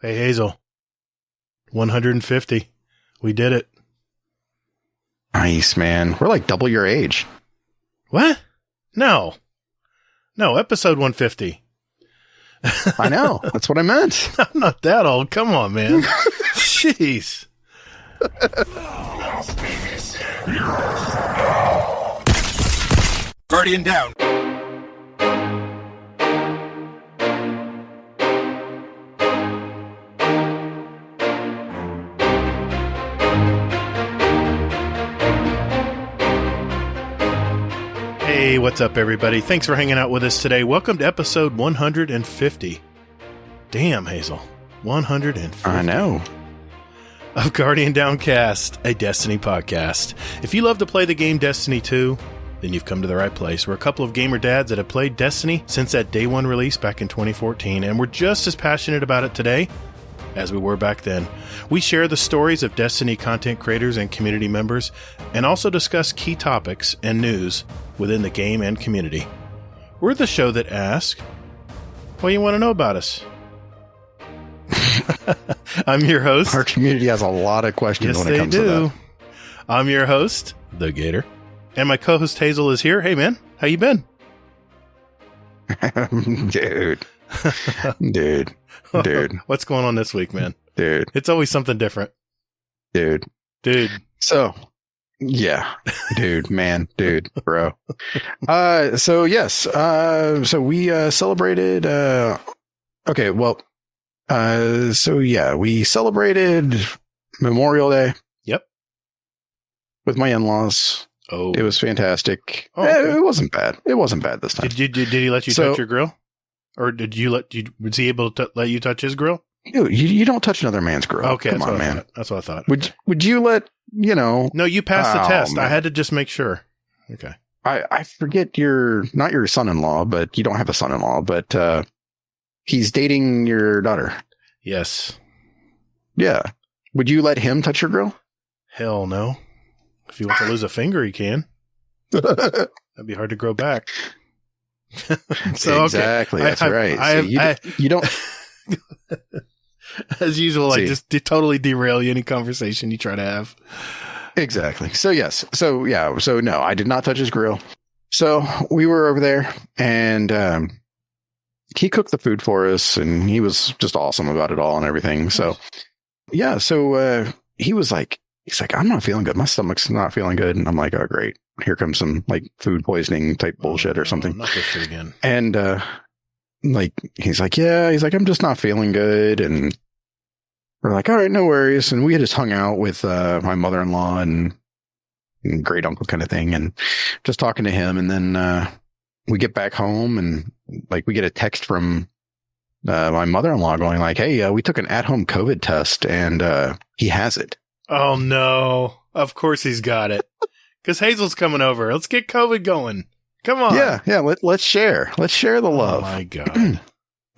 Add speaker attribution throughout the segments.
Speaker 1: Hey, Hazel. 150. We did it.
Speaker 2: Nice, man. We're like double your age.
Speaker 1: What? No, episode 150.
Speaker 2: I know. That's what I meant.
Speaker 1: I'm not that old. Come on, man. Jeez.
Speaker 3: Guardian down.
Speaker 1: Hey, what's up, everybody? Thanks for hanging out with us today. Welcome to episode 150. Damn, Hazel. 150.
Speaker 2: I know.
Speaker 1: Of Guardian Downcast, a Destiny podcast. If you love to play the game Destiny 2, then you've come to the right place. We're a couple of gamer dads that have played Destiny since that day one release back in 2014, and we're just as passionate about it today as we were back then. We share the stories of Destiny content creators and community members, and also discuss key topics and news within the game and community. We're the show that asks, what do you want to know about us? I'm your host.
Speaker 2: Our community has a lot of questions when it comes to that.
Speaker 1: I'm your host, the Gatr. And my co-host Hazel is here. Hey, man. How you been?
Speaker 2: Dude.
Speaker 1: What's going on this week, man?
Speaker 2: Dude.
Speaker 1: It's always something different.
Speaker 2: Dude. So, yeah. Dude, man. Dude, bro. So, yes. So we celebrated... we celebrated Memorial Day.
Speaker 1: Yep.
Speaker 2: With my in-laws.
Speaker 1: Oh.
Speaker 2: It was fantastic.
Speaker 1: Oh, okay.
Speaker 2: It wasn't bad. It wasn't bad this time.
Speaker 1: Did he let you touch your grill? Or was he able to let you touch his grill?
Speaker 2: You don't touch another man's grill.
Speaker 1: Okay,
Speaker 2: come on, man.
Speaker 1: That's what I thought.
Speaker 2: Would you let,
Speaker 1: No, you passed the test.
Speaker 2: Man.
Speaker 1: I had to just make sure. Okay.
Speaker 2: I forget you're not your son-in-law, but you don't have a son-in-law, but he's dating your daughter.
Speaker 1: Yes.
Speaker 2: Yeah. Would you let him touch your grill?
Speaker 1: Hell no. If he wants to lose a finger, he can. That'd be hard to grow back.
Speaker 2: So exactly.
Speaker 1: Okay.
Speaker 2: That's right. You don't.
Speaker 1: As usual, I just totally derail any conversation you try to have.
Speaker 2: Exactly. So yes. So yeah. So no, I did not touch his grill. So we were over there, and he cooked the food for us, and he was just awesome about it all and everything. So yeah. So he was like, he's like, I'm not feeling good. My stomach's not feeling good. And I'm like, oh, great. Here comes some like food poisoning type bullshit or something.
Speaker 1: Not this shit again.
Speaker 2: And he's like, I'm just not feeling good. And we're like, all right, no worries. And we had just hung out with my mother-in-law and great uncle kind of thing, and just talking to him. And then we get back home, and like we get a text from my mother-in-law going like, hey, we took an at-home COVID test, and he has it.
Speaker 1: Oh, no. Of course he's got it. Because Hazel's coming over. Let's get COVID going. Come on.
Speaker 2: Yeah. Let's share. Let's share the love.
Speaker 1: Oh, my God.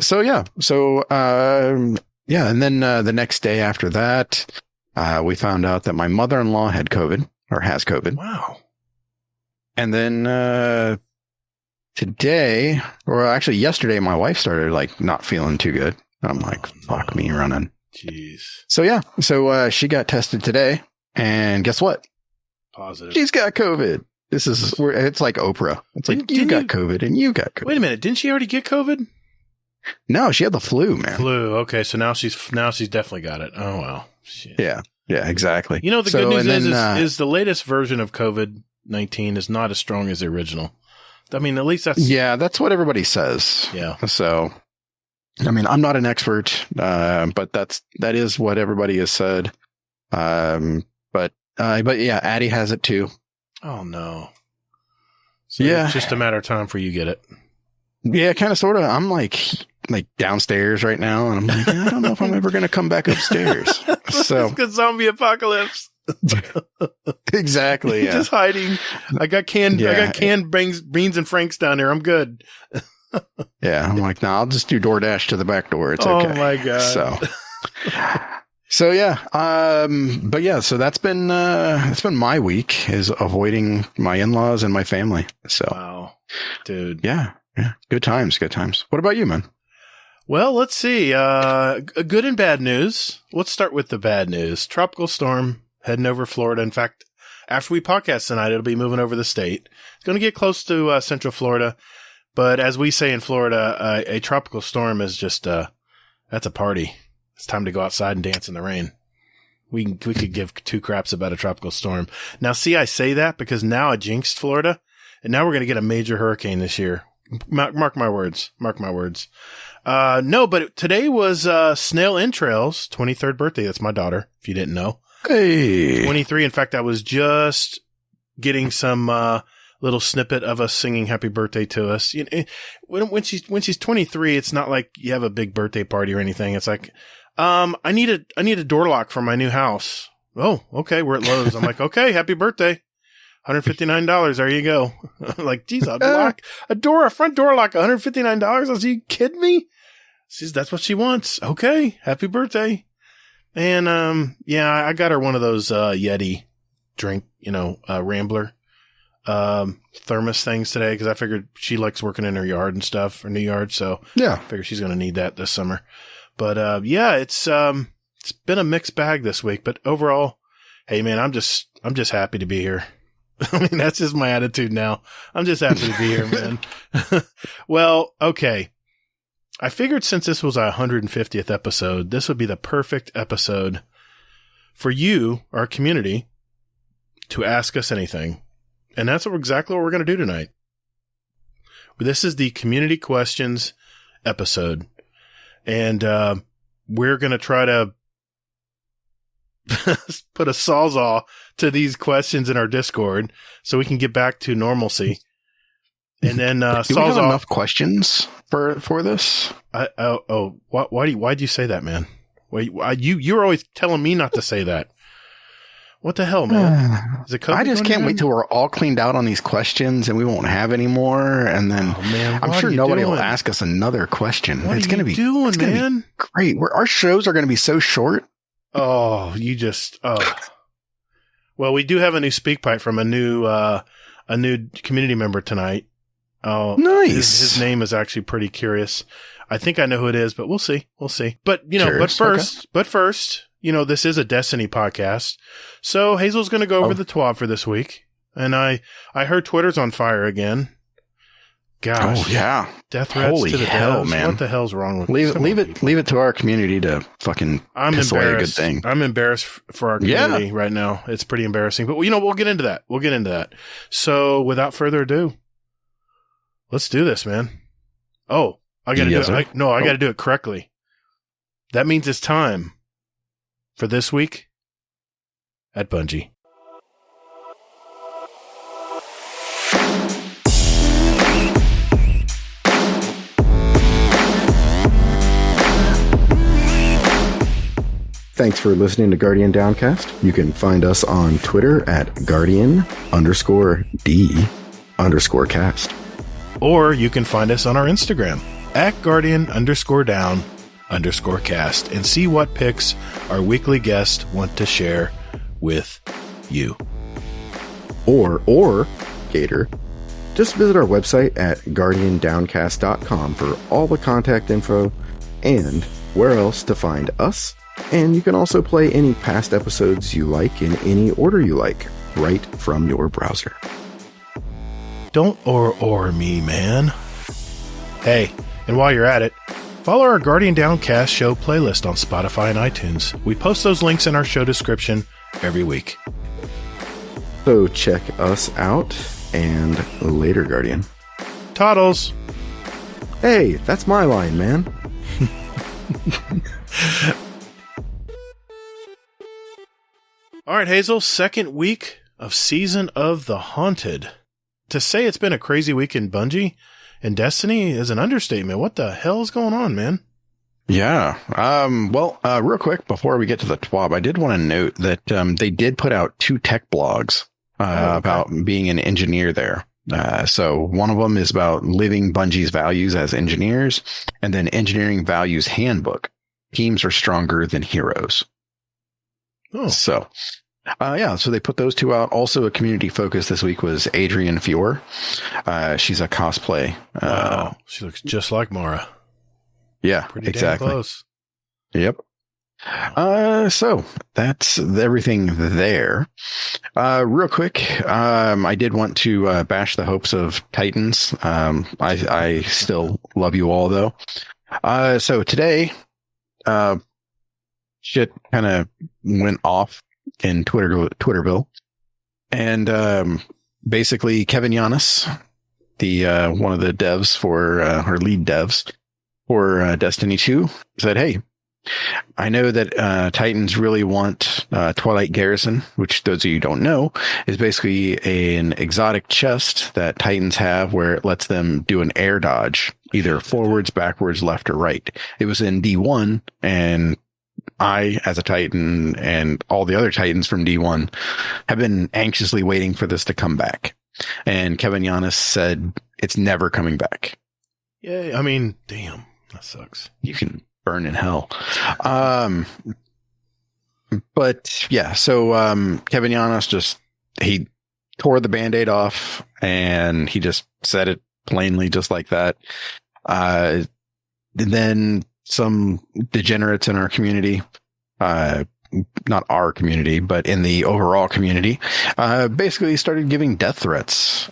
Speaker 2: So, yeah. So, and then the next day after that, we found out that my mother-in-law had COVID, or has COVID.
Speaker 1: Wow.
Speaker 2: And then today, or actually yesterday, my wife started like not feeling too good. I'm like, fuck me running.
Speaker 1: Jeez.
Speaker 2: So yeah, she got tested today, and guess what?
Speaker 1: Positive.
Speaker 2: She's got COVID. It's like Oprah. It's like you got COVID and you got COVID.
Speaker 1: Wait a minute, didn't she already get COVID?
Speaker 2: No, she had the flu, man.
Speaker 1: Flu. Okay, so now she's definitely got it. Oh well. Shit.
Speaker 2: Yeah, exactly.
Speaker 1: You know, the good news is the latest version of COVID-19 is not as strong as the original. I mean, at least that's what everybody says. Yeah. So. I mean, I'm not an expert, but that is what everybody has said. But yeah, Addie has it too. Oh no. So yeah. It's just a matter of time for you get it.
Speaker 2: Yeah, kind of, sort of. I'm like downstairs right now, and I'm like, I don't know if I'm ever going to come back upstairs. So
Speaker 1: it's good zombie apocalypse.
Speaker 2: Exactly. Yeah.
Speaker 1: Just hiding. I got canned beans and Franks down there. I'm good.
Speaker 2: Yeah, I'm like, I'll just do DoorDash to the back door. It's okay.
Speaker 1: Oh my God.
Speaker 2: So yeah, but yeah, so that's been my week, is avoiding my in-laws and my family. So
Speaker 1: wow, dude.
Speaker 2: Yeah, good times. What about you, man?
Speaker 1: Well, let's see. Good and bad news. Let's start with the bad news. Tropical storm heading over Florida. In fact, after we podcast tonight, it'll be moving over the state. It's going to get close to Central Florida. But as we say in Florida, a tropical storm is just that's a party. It's time to go outside and dance in the rain. We could give two craps about a tropical storm. Now, see, I say that because now I jinxed Florida, and now we're going to get a major hurricane this year. Mark my words. Mark my words. No, but today was Snail Entrails' 23rd birthday. That's my daughter, if you didn't know.
Speaker 2: Hey.
Speaker 1: 23. In fact, I was just getting some little snippet of us singing happy birthday to us. You know, when she's 23, it's not like you have a big birthday party or anything. It's like, I need a door lock for my new house. Oh, okay. We're at Lowe's. I'm like, okay, happy birthday. $159. There you go. Like, geez, a front door lock, $159. Are you kidding me? That's what she wants. Okay. Happy birthday. And, yeah, I got her one of those, Yeti drink, Rambler, thermos things today. Cause I figured she likes working in her yard and stuff, her new yard. So
Speaker 2: yeah,
Speaker 1: I figure she's going to need that this summer. But, yeah, it's been a mixed bag this week, but overall, hey man, I'm just happy to be here. I mean, that's just my attitude now. I'm just happy to be here, man. Well, okay. I figured since this was our 150th episode, this would be the perfect episode for you, our community, to ask us anything. And that's exactly what we're going to do tonight. This is the community questions episode. And we're going to try to put a sawzall to these questions in our Discord so we can get back to normalcy. And then
Speaker 2: do we have enough questions for this?
Speaker 1: Why'd you say that, man? You're always telling me not to say that. What the hell, man? Is it COVID
Speaker 2: I just can't wait till we're all cleaned out on these questions and we won't have any more. And then I'm sure nobody will ask us another question. It's going to be great. Our shows are going to be so short.
Speaker 1: Oh, well, we do have a new speak pipe from a new community member tonight. Oh,
Speaker 2: nice.
Speaker 1: His name is actually pretty curious. I think I know who it is, but we'll see. But,
Speaker 2: Cheers.
Speaker 1: but first, this is a Destiny podcast. So Hazel's going to go over the TWAB for this week. And I heard Twitter's on fire again. Gosh.
Speaker 2: Oh, yeah.
Speaker 1: Death threats
Speaker 2: Holy
Speaker 1: to the
Speaker 2: hell,
Speaker 1: devs.
Speaker 2: man.
Speaker 1: What the hell's wrong with
Speaker 2: Leave it to our community to fucking piss away a good thing.
Speaker 1: I'm embarrassed for our community right now. It's pretty embarrassing. But, we'll get into that. So, without further ado, let's do this, man. Oh, I got to do it. I got to do it correctly. That means it's time for This Week at Bungie.
Speaker 2: Thanks for listening to Guardian Downcast. You can find us on Twitter at Guardian_D_cast.
Speaker 1: Or you can find us on our Instagram at Guardian_Down_cast and see what picks our weekly guests want to share with you.
Speaker 2: Or Gatr, just visit our website at guardiandowncast.com for all the contact info and where else to find us. And you can also play any past episodes you like in any order you like, right from your browser.
Speaker 1: Don't or me, man. Hey, and while you're at it, follow our Guardian Downcast show playlist on Spotify and iTunes. We post those links in our show description every week.
Speaker 2: So check us out, and later, Guardian.
Speaker 1: Toddles.
Speaker 2: Hey, that's my line, man.
Speaker 1: All right, Hazel, second week of Season of the Haunted. To say it's been a crazy week in Bungie and Destiny is an understatement. What the hell is going on, man?
Speaker 2: Yeah. Real quick, before we get to the TWAB, I did want to note that they did put out 2 tech blogs about being an engineer there. So one of them is about living Bungie's values as engineers, and then Engineering Values Handbook. Teams are stronger than heroes.
Speaker 1: Oh.
Speaker 2: So they put those 2 out. Also, a community focus this week was Adrian Fior. She's a cosplay.
Speaker 1: Wow. She looks just like Mara.
Speaker 2: Yeah,
Speaker 1: Pretty
Speaker 2: exactly.
Speaker 1: damn close.
Speaker 2: Yep. So that's everything there. Real quick, I did want to bash the hopes of Titans. I still love you all though. So today, shit kind of went off in Twitterville, and basically Kevin Yanis, the one of the devs for or lead devs for Destiny 2, said, "Hey, I know that Titans really want Twilight Garrison, which those of you who don't know is basically an exotic chest that Titans have where it lets them do an air dodge, either forwards, backwards, left, or right. It was in D1, and I, as a Titan, and all the other Titans from D1 have been anxiously waiting for this to come back. And Kevin Yanis said it's never coming back.
Speaker 1: Yeah, I mean, damn, that sucks.
Speaker 2: You can burn in hell. But yeah, so Kevin Yanis he tore the Band-Aid off and he just said it plainly, just like that. Then some degenerates in our community, not our community, but in the overall community, basically started giving death threats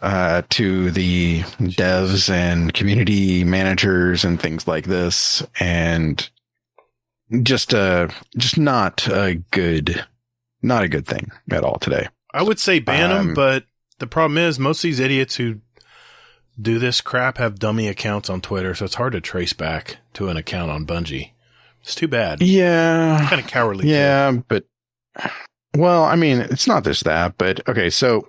Speaker 2: to the devs and community managers and things like this, and just not a good thing at all today.
Speaker 1: I would say ban them, but the problem is most of these idiots who do this crap have dummy accounts on Twitter, so it's hard to trace back to an account on Bungie. It's too bad.
Speaker 2: Yeah.
Speaker 1: Kind of cowardly.
Speaker 2: Yeah, but, well, I mean, it's not just that, but okay, so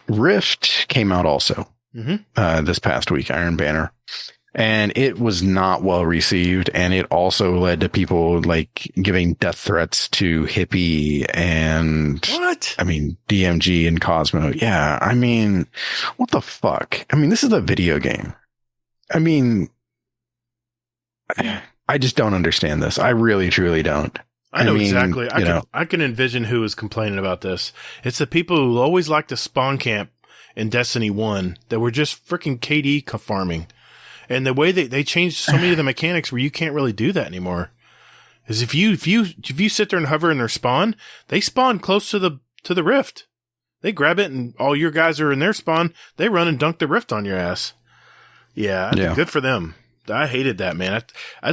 Speaker 2: Rift came out also this past week, Iron Banner, and it was not well received, and it also led to people like giving death threats to Hippie and DMG and Cosmo. Yeah, I mean, what the fuck? I mean, this is a video game. I mean, I just don't understand this. I really, truly don't.
Speaker 1: I know exactly. I can envision who is complaining about this. It's the people who always like to spawn camp in Destiny 1 that were just freaking KD farming. And the way they changed so many of the mechanics where you can't really do that anymore is if you sit there and hover in their spawn, they spawn close to the rift. They grab it and all your guys are in their spawn. They run and dunk the rift on your ass. Yeah. Good for them. I hated that, man.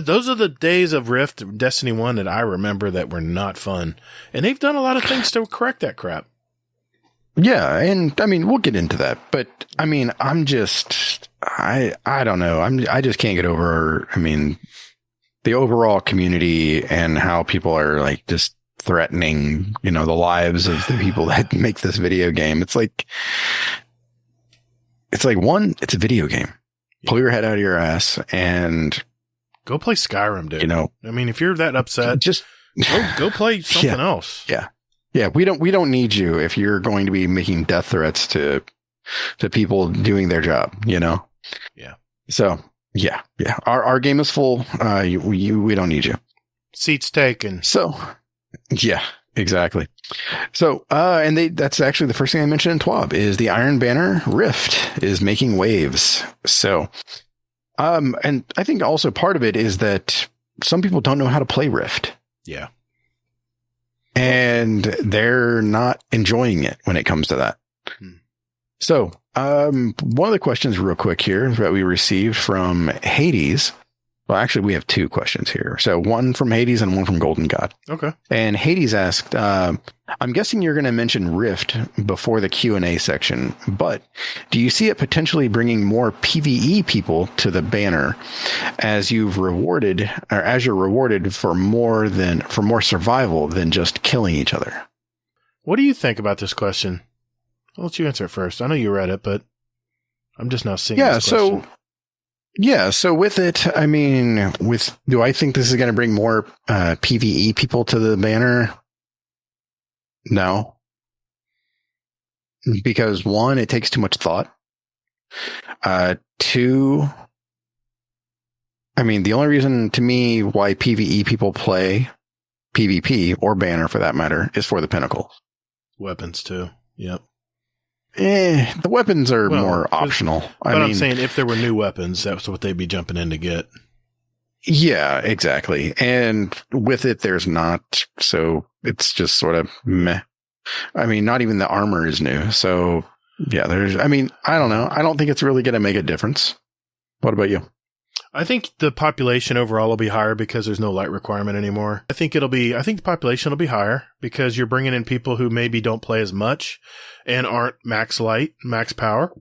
Speaker 1: Those are the days of Rift, Destiny 1 that I remember that were not fun. And they've done a lot of things to correct that crap.
Speaker 2: Yeah, and I mean, we'll get into that. But I mean, I don't know. I just can't get over, I mean, the overall community and how people are like just threatening, the lives of the people that make this video game. It's like it's a video game. Pull your head out of your ass and
Speaker 1: go play Skyrim, dude. I mean, if you're that upset, just go play something else.
Speaker 2: Yeah. Yeah. We don't need you if you're going to be making death threats to people doing their job, Yeah. So yeah. Our game is full. We don't need you.
Speaker 1: Seats taken.
Speaker 2: So yeah, exactly. So, and that's actually the first thing I mentioned in TWAB is the Iron Banner Rift is making waves. So, and I think also part of it is that some people don't know how to play Rift.
Speaker 1: Yeah.
Speaker 2: And they're not enjoying it when it comes to that. So, one of the questions real quick here that we received from Hades. Well, actually, we have two questions here. So one from Hades and one from Golden God.
Speaker 1: Okay.
Speaker 2: And Hades asked, I'm guessing you're going to mention Rift before the Q&A section, but do you see it potentially bringing more PvE people to the banner as you're rewarded for more survival than just killing each other?
Speaker 1: What do you think about this question? I'll let you answer it first. I know you read it, but I'm just now seeing this question.
Speaker 2: So with it, I mean, do I think this is going to bring more PvE people to the banner? No. Because one, it takes too much thought. Two, I mean, the only reason to me why PvE people play PvP or banner for that matter is for the pinnacle.
Speaker 1: Weapons too. Yep.
Speaker 2: The weapons are more optional.
Speaker 1: But I'm saying if there were new weapons, that's what they'd be jumping in to get.
Speaker 2: Yeah, exactly. And with it, there's not. So it's just sort of meh. I mean, not even the armor is new. So yeah, I don't know. I don't think it's really going to make a difference. What about you?
Speaker 1: I think the population overall will be higher because there's no light requirement anymore. I think the population will be higher because you're bringing in people who maybe don't play as much and aren't max light, max power.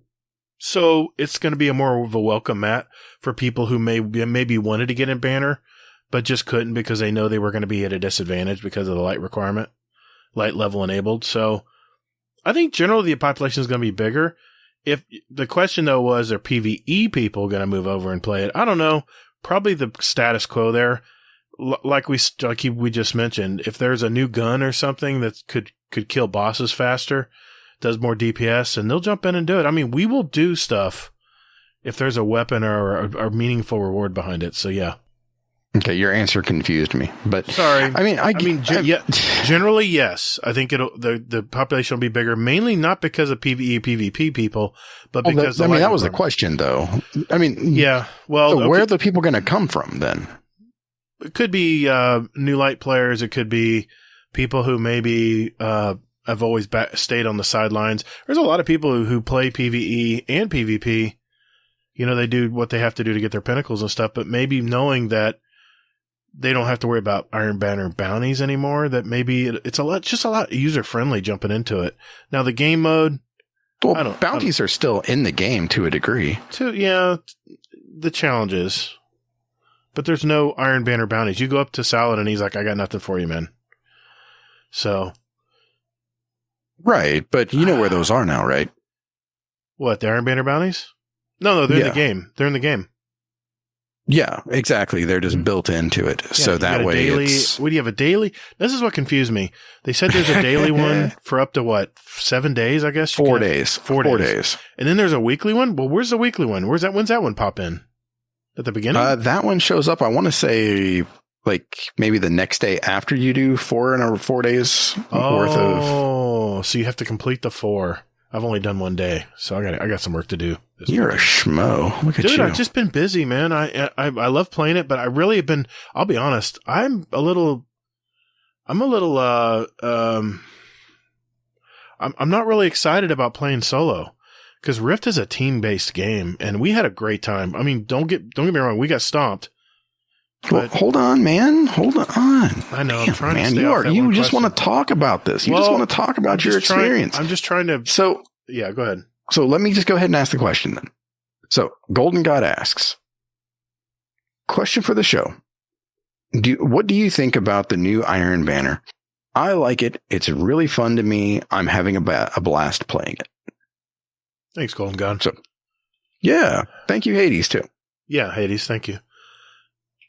Speaker 1: So it's going to be more of a welcome mat for people who maybe wanted to get in banner, but just couldn't because they know they were going to be at a disadvantage because of the light requirement, light level enabled. So I think generally the population is going to be bigger. If the question though was, are PvE people going to move over and play it? I don't know. Probably the status quo there. Like we just mentioned, if there's a new gun or something that could kill bosses faster, does more DPS, and they'll jump in and do it. I mean, we will do stuff if there's a weapon or a meaningful reward behind it. So yeah.
Speaker 2: Okay, your answer confused me, but
Speaker 1: sorry.
Speaker 2: Yeah,
Speaker 1: generally yes. I think the population will be bigger, mainly not because of PvE PvP people, but because
Speaker 2: that was the question, though. I mean,
Speaker 1: yeah. Well,
Speaker 2: so where are the people going to come from then?
Speaker 1: It could be new light players. It could be people who maybe have always stayed on the sidelines. There's a lot of people who play PvE and PvP. You know, they do what they have to do to get their pinnacles and stuff, but maybe knowing that they don't have to worry about Iron Banner bounties anymore, that maybe it's a lot user-friendly jumping into it. Now, the game mode...
Speaker 2: Well, bounties are still in the game to a degree.
Speaker 1: Yeah, the challenges. But there's no Iron Banner bounties. You go up to Salad and he's like, I got nothing for you, man. So...
Speaker 2: Right, but you know where those are now, right?
Speaker 1: What, the Iron Banner bounties? No, they're in the game. They're in the game.
Speaker 2: Yeah, exactly. They're just built into it. Yeah, so that way
Speaker 1: what do you have, a daily? This is what confused me. They said there's a daily one for up to 7 days, I guess?
Speaker 2: 4 days.
Speaker 1: 4 days. And then there's a weekly one? Well, where's the weekly one? When's that one pop in? At the beginning?
Speaker 2: That one shows up, I want to say, like maybe the next day after you do 4 days worth of... Oh,
Speaker 1: so you have to complete the 4. I've only done 1 day, so I got some work to do.
Speaker 2: You're a schmo. Look at you.
Speaker 1: Dude, I've just been busy, man. I love playing it, but I really have been, I'll be honest, I'm not really excited about playing solo because Rift is a team-based game and we had a great time. I mean, don't get me wrong. We got stomped.
Speaker 2: Well, hold on, man. Hold on.
Speaker 1: I know. I'm trying to stay off that
Speaker 2: you just want to talk about this. You just want to talk about your experience.
Speaker 1: I'm just trying to.
Speaker 2: So,
Speaker 1: yeah, go ahead.
Speaker 2: So let me just go ahead and ask the question then. So Golden God asks, question for the show. What do you think about the new Iron Banner? I like it. It's really fun to me. I'm having a blast playing it.
Speaker 1: Thanks, Golden God.
Speaker 2: So, yeah. Thank you, Hades, too.
Speaker 1: Yeah, Hades. Thank you.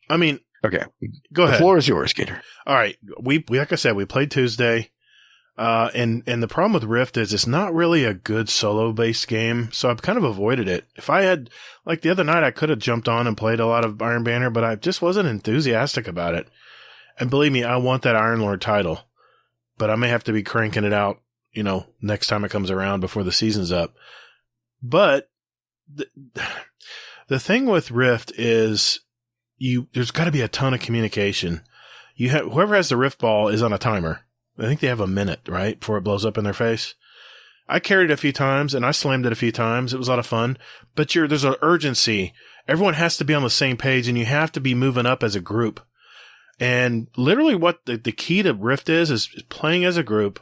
Speaker 1: I mean,
Speaker 2: okay.
Speaker 1: Go ahead.
Speaker 2: The floor is yours, Gatr.
Speaker 1: All right. We like I said, we played Tuesday. And the problem with Rift is it's not really a good solo based game. So I've kind of avoided it. If I had, like the other night, I could have jumped on and played a lot of Iron Banner, but I just wasn't enthusiastic about it. And believe me, I want that Iron Lord title, but I may have to be cranking it out, next time it comes around before the season's up. But the thing with Rift is, there's got to be a ton of communication. Whoever has the Rift ball is on a timer. I think they have a minute, right, before it blows up in their face. I carried it a few times and I slammed it a few times. It was a lot of fun, but there's an urgency. Everyone has to be on the same page and you have to be moving up as a group. And literally what the key to Rift is playing as a group,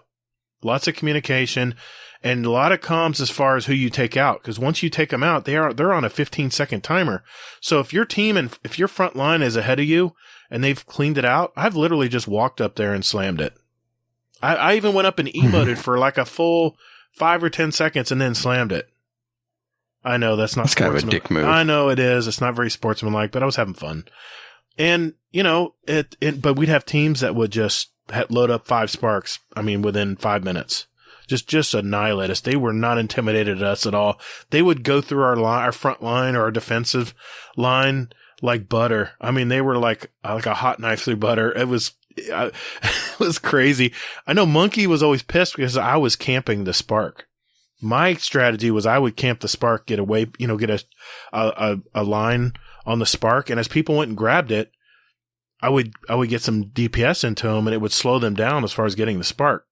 Speaker 1: lots of communication, and a lot of comms as far as who you take out. Because once you take them out, they're on a 15-second timer. So if your team and if your front line is ahead of you and they've cleaned it out, I've literally just walked up there and slammed it. I even went up and emoted for like a full 5 or 10 seconds and then slammed it. I know that's not
Speaker 2: kind of a dick move.
Speaker 1: I know it is. It's not very sportsmanlike, but I was having fun. And but we'd have teams that would just load up 5 sparks. I mean, within 5 minutes. Just annihilate us. They were not intimidated at us at all. They would go through our front line or our defensive line like butter. I mean, they were like a hot knife through butter. It was crazy. I know Monkey was always pissed because I was camping the spark. My strategy was I would camp the spark, get away, get a line on the spark. And as people went and grabbed it, I would get some DPS into them and it would slow them down as far as getting the spark.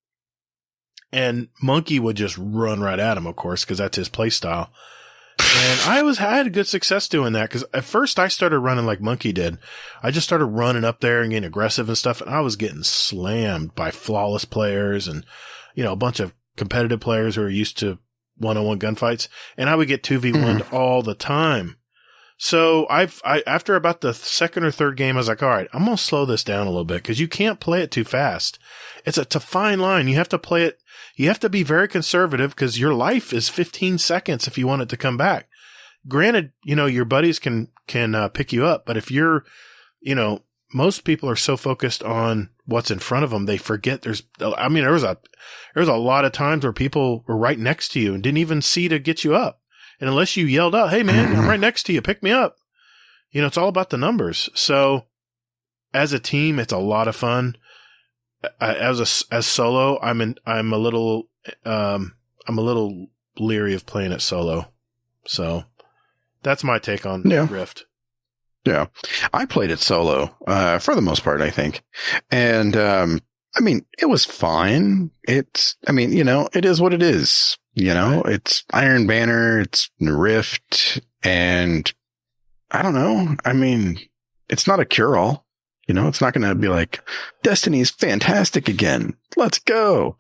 Speaker 1: And Monkey would just run right at him, of course, because that's his play style. And I had good success doing that because at first I started running like Monkey did. I just started running up there and getting aggressive and stuff, and I was getting slammed by flawless players and, a bunch of competitive players who are used to one-on-one gunfights, and I would get 2v1'd all the time. So after about the second or third game, I was like, all right, I'm going to slow this down a little bit because you can't play it too fast. It's a fine line. You have to play it. You have to be very conservative because your life is 15 seconds if you want it to come back. Granted, your buddies can pick you up, but if you're, most people are so focused on what's in front of them, they forget there was a lot of times where people were right next to you and didn't even see to get you up. And unless you yelled out, "Hey man, I'm right next to you, pick me up." It's all about the numbers. So as a team, it's a lot of fun. As solo, I'm a little leery of playing it solo. So that's my take on Rift.
Speaker 2: Yeah. I played it solo, for the most part, I think. And, it was fine. It is what it is. It's Iron Banner, it's Rift, and I don't know. It's not a cure-all. It's not going to be like, Destiny's fantastic again. Let's go.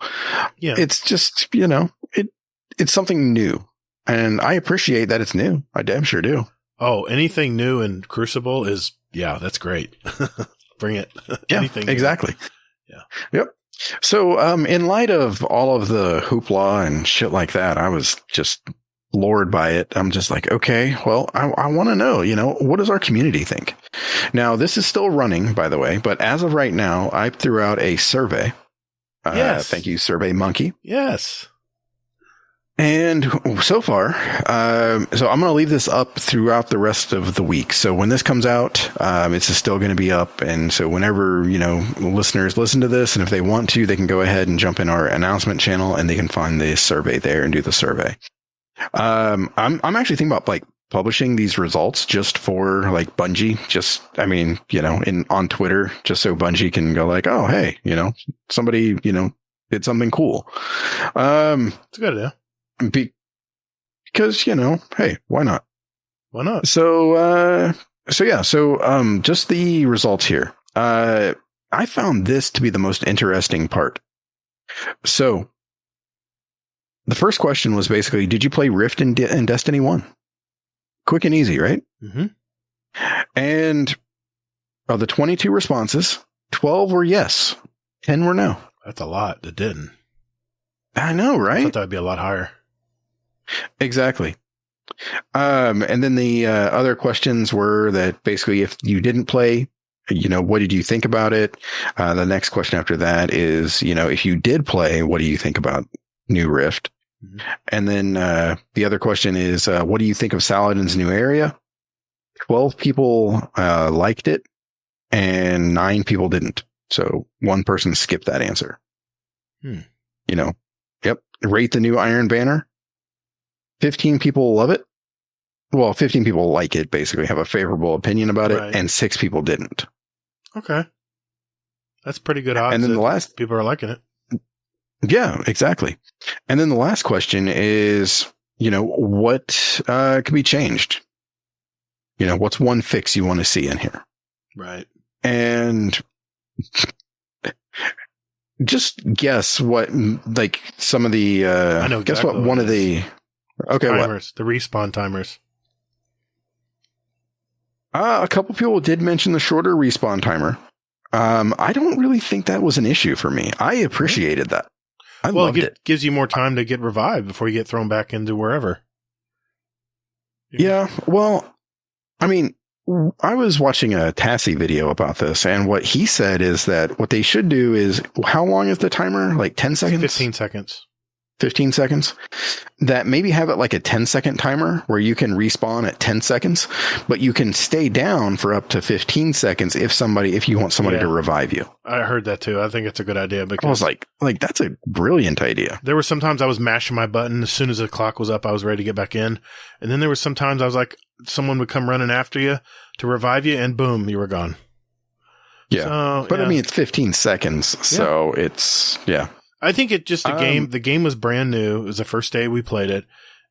Speaker 2: Yeah. It's just, it's something new. And I appreciate that it's new. I damn sure do.
Speaker 1: Oh, anything new in Crucible is, that's great. Bring it.
Speaker 2: Yeah,
Speaker 1: anything
Speaker 2: exactly.
Speaker 1: New. Yeah.
Speaker 2: Yep. So, in light of all of the hoopla and shit like that, I was just lured by it. I'm just like, okay, well, I want to know, what does our community think? Now, this is still running, by the way, but as of right now, I threw out a survey. Yes. Thank you, Survey Monkey.
Speaker 1: Yes.
Speaker 2: And so far, so I'm going to leave this up throughout the rest of the week. So when this comes out, it's still going to be up. And so whenever, listeners listen to this, and if they want to, they can go ahead and jump in our announcement channel and they can find the survey there and do the survey. I'm actually thinking about like publishing these results just for like Bungie, on Twitter, just so Bungie can go like, oh, hey, somebody, did something cool.
Speaker 1: It's a good idea.
Speaker 2: Because, hey, why not?
Speaker 1: Why not?
Speaker 2: So just the results here. I found this to be the most interesting part. So the first question was basically, did you play Rift in Destiny 1? Quick and easy, right?
Speaker 1: Mm-hmm.
Speaker 2: And of the 22 responses, 12 were yes, 10 were no.
Speaker 1: That's a lot that didn't.
Speaker 2: I know, right?
Speaker 1: I thought that would be a lot higher.
Speaker 2: Exactly. And then the other questions were that basically if you didn't play, what did you think about it? The next question after that is, if you did play, what do you think about New Rift? Mm-hmm. And then the other question is, what do you think of Saladin's new area? 12 people liked it and 9 people didn't. So one person skipped that answer. Yep. Rate the new Iron Banner. 15 people love it. Well, 15 people like it, basically have a favorable opinion about it, and 6 people didn't.
Speaker 1: Okay. That's pretty good odds.
Speaker 2: And then the last
Speaker 1: people are liking it.
Speaker 2: Yeah, exactly. And then the last question is, what could be changed? What's one fix you want to see in here?
Speaker 1: Right.
Speaker 2: And just guess what, like some of the,
Speaker 1: I know.
Speaker 2: Guess what one of the, okay,
Speaker 1: timers, the respawn timers.
Speaker 2: A couple people did mention the shorter respawn timer. I don't really think that was an issue for me. I appreciated that. I loved it.
Speaker 1: Gives you more time to get revived before you get thrown back into wherever.
Speaker 2: Yeah. Well, I was watching a Tassie video about this, and what he said is that what they should do is, how long is the timer? Like 10 seconds?
Speaker 1: 15 seconds.
Speaker 2: 15 seconds? That maybe have it like a 10-second timer where you can respawn at 10 seconds, but you can stay down for up to 15 seconds if you want somebody to revive you.
Speaker 1: I heard that too. I think it's a good idea because
Speaker 2: I was like that's a brilliant idea.
Speaker 1: There were sometimes I was mashing my button as soon as the clock was up, I was ready to get back in. And then there was sometimes I was like, someone would come running after you to revive you, and boom, you were gone.
Speaker 2: Yeah.
Speaker 1: So,
Speaker 2: but
Speaker 1: yeah.
Speaker 2: I mean, it's 15 seconds. So it's,
Speaker 1: I think it just, the game was brand new. It was the first day we played it.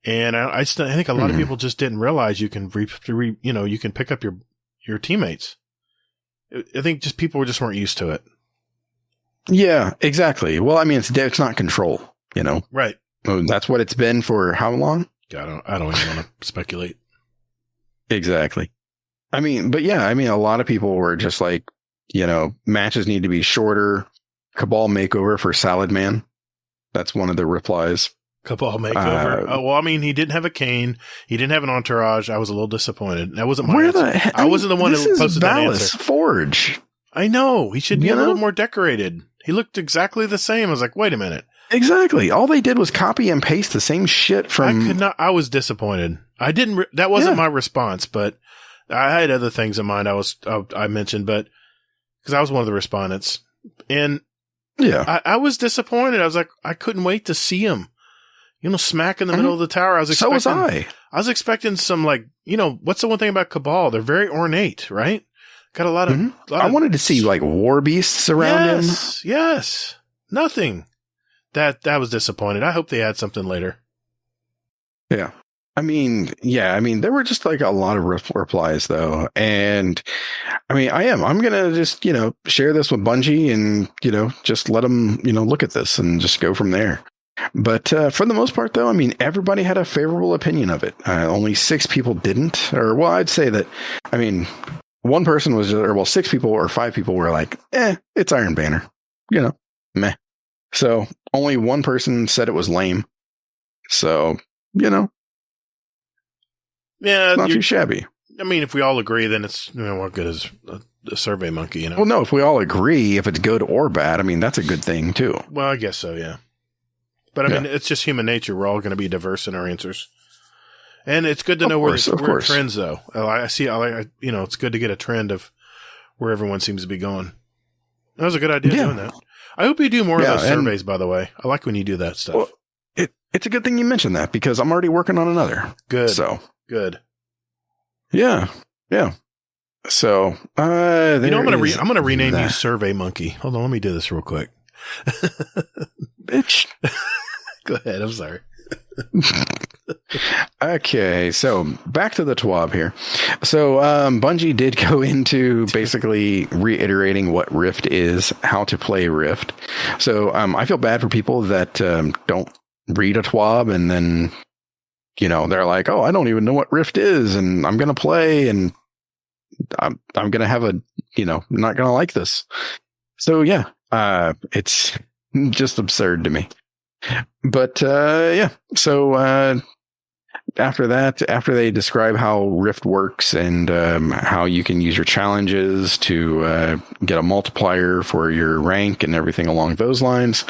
Speaker 1: And I think a lot of people just didn't realize you can you can pick up your teammates. I think just people weren't used to it.
Speaker 2: Yeah, exactly. Well, I mean, it's not control,
Speaker 1: Right.
Speaker 2: That's what it's been for how long?
Speaker 1: I don't even want to speculate.
Speaker 2: Exactly. I mean, but yeah, I mean, a lot of people were just like, matches need to be shorter. Cabal makeover for Salad Man. That's one of the replies.
Speaker 1: Cabal makeover. Well, I mean, he didn't have a cane. He didn't have an entourage. I was a little disappointed. That wasn't my answer. I wasn't the one who posted that answer.
Speaker 2: Forge.
Speaker 1: I know. He should be a little more decorated. He looked exactly the same. I was like, wait a minute.
Speaker 2: Exactly. All they did was copy and paste the same shit from...
Speaker 1: I was disappointed. That wasn't my response, but I had other things in mind I mentioned, but because I was one of the respondents. And I was disappointed. I was like, I couldn't wait to see him. Smack in the middle of the tower.
Speaker 2: So was I.
Speaker 1: I was expecting some what's the one thing about Cabal? They're very ornate, right? Got a lot of.
Speaker 2: I wanted to see war beasts around him.
Speaker 1: Yes. Nothing. That was disappointed. I hope they add something later.
Speaker 2: Yeah. I mean, there were just a lot of replies though. And I mean, I'm going to just, share this with Bungie and, just let them, look at this and just go from there. But for the most part, though, I mean, everybody had a favorable opinion of it. Only 6 people didn't. I'd say that, I mean, one person was, 6 people or 5 people were like, it's Iron Banner. Meh. So only one person said it was lame. So,
Speaker 1: yeah,
Speaker 2: not too shabby.
Speaker 1: I mean, if we all agree, then it's, what good is a survey monkey,
Speaker 2: Well, no, if we all agree, if it's good or bad, I mean, that's a good thing, too.
Speaker 1: Well, I guess so, yeah. But I mean, it's just human nature. We're all going to be diverse in our answers. And it's good to know where trends, though. It's good to get a trend of where everyone seems to be going. That was a good idea doing that. I hope you do more of those surveys, by the way. I like when you do that stuff.
Speaker 2: Well, it's a good thing you mentioned that because I'm already working on another.
Speaker 1: Good.
Speaker 2: So
Speaker 1: good.
Speaker 2: Yeah. Yeah. So,
Speaker 1: I'm going to rename you Survey Monkey. Hold on. Let me do this real quick.
Speaker 2: Bitch.
Speaker 1: Go ahead. I'm sorry.
Speaker 2: Okay, so back to the TWAB here. So Bungie did go into basically reiterating what Rift is, how to play Rift. So I feel bad for people that don't read a TWAB and then, they're like, oh, I don't even know what Rift is and I'm going to play and I'm going to have not going to like this. So yeah, it's just absurd to me. But so after that, after they describe how Rift works and how you can use your challenges to get a multiplier for your rank and everything along those lines,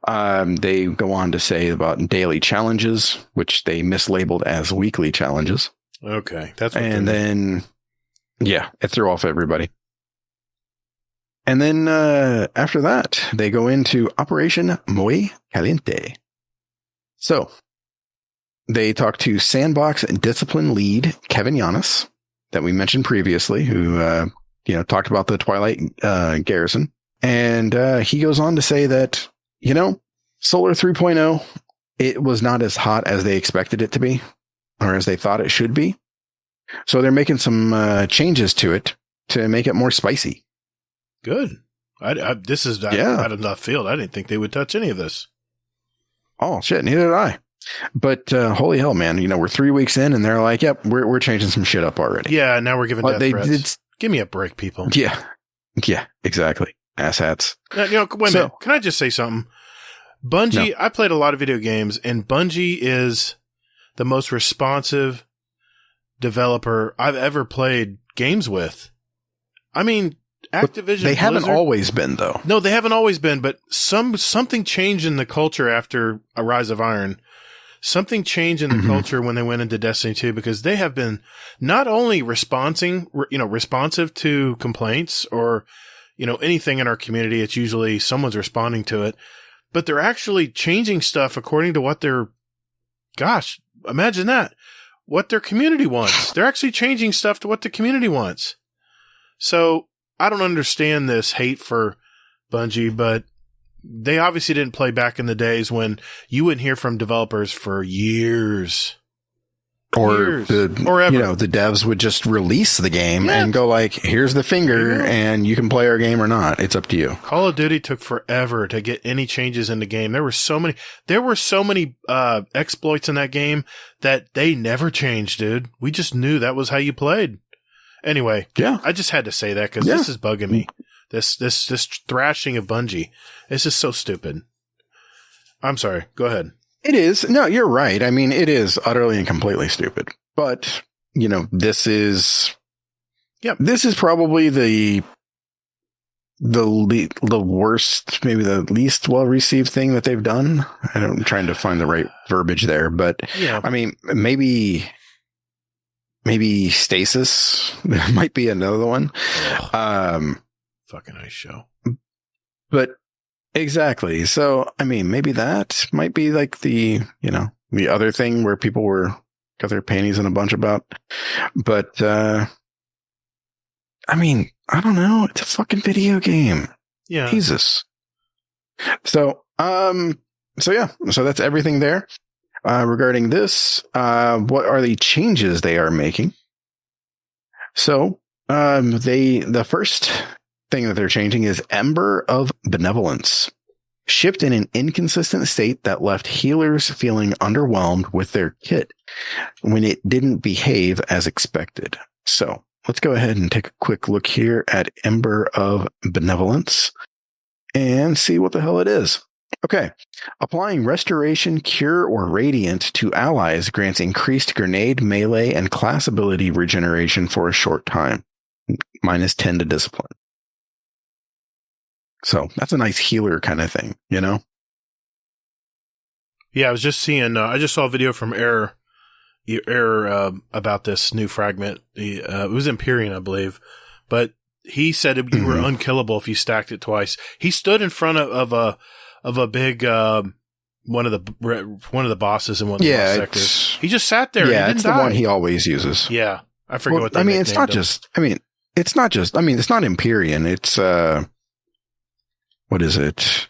Speaker 2: they go on to say about daily challenges, which they mislabeled as weekly challenges.
Speaker 1: Okay, that's what
Speaker 2: and then it threw off everybody. And then after that, they go into Operation Muy Caliente. So they talk to Sandbox Discipline Lead Kevin Yanis, that we mentioned previously, who talked about the Twilight Garrison. And he goes on to say that, Solar 3.0, it was not as hot as they expected it to be, or as they thought it should be. So they're making some changes to it to make it more spicy.
Speaker 1: Good. This is out of left field. I didn't think they would touch any of this.
Speaker 2: Oh shit! Neither did I. But holy hell, man! We're 3 weeks in, and they're like, "Yep, we're changing some shit up already."
Speaker 1: Yeah, now we're giving death threats. Give me a break, people.
Speaker 2: Yeah, exactly. Asshats.
Speaker 1: Wait a minute. Can I just say something? Bungie. No. I played a lot of video games, and Bungie is the most responsive developer I've ever played games with. I mean, Activision.
Speaker 2: They haven't always been, though.
Speaker 1: No, they haven't always been, but something changed in the culture after A Rise of Iron. Something changed in the culture when they went into Destiny 2, because they have been not only responsive to complaints or, anything in our community. It's usually someone's responding to it, but they're actually changing stuff according to what they're, gosh, imagine that. what their community wants. They're actually changing stuff to what the community wants. So I don't understand this hate for Bungie, but they obviously didn't play back in the days when you wouldn't hear from developers for years.
Speaker 2: Or
Speaker 1: ever.
Speaker 2: The devs would just release the game and go like, here's the finger and you can play our game or not. It's up to you.
Speaker 1: Call of Duty took forever to get any changes in the game. There were so many exploits in that game that they never changed, dude. We just knew that was how you played. Anyway, I just had to say that because this is bugging me. This thrashing of Bungie. It's just so stupid. I'm sorry. Go ahead.
Speaker 2: It is. No, you're right. I mean, it is utterly and completely stupid. But, this is probably the worst, maybe the least well-received thing that they've done. I'm trying to find the right verbiage there, but I mean, maybe Stasis might be another one.
Speaker 1: Fucking ice show.
Speaker 2: But exactly. So, I mean, maybe that might be like the other thing where people got their panties in a bunch about. But, I mean, I don't know. It's a fucking video game.
Speaker 1: Yeah.
Speaker 2: Jesus. So that's everything there. Regarding this, what are the changes they are making? So, the first thing that they're changing is Ember of Benevolence. Shipped in an inconsistent state that left healers feeling underwhelmed with their kit when it didn't behave as expected. So let's go ahead and take a quick look here at Ember of Benevolence and see what the hell it is. Okay. Applying Restoration, Cure, or Radiant to allies grants increased grenade, melee, and class ability regeneration for a short time. -10 to discipline. So that's a nice healer kind of thing,
Speaker 1: Yeah, I was just seeing, I just saw a video from Error about this new fragment. It was Empyrean, I believe, but he said you were unkillable if you stacked it twice. He stood in front of a big, one of the bosses in one of the boss sectors. He just sat there.
Speaker 2: Yeah,
Speaker 1: and he didn't
Speaker 2: it's
Speaker 1: die.
Speaker 2: the one he always uses.
Speaker 1: Yeah. I forget what they
Speaker 2: it's not Empyrean. It's, what is it?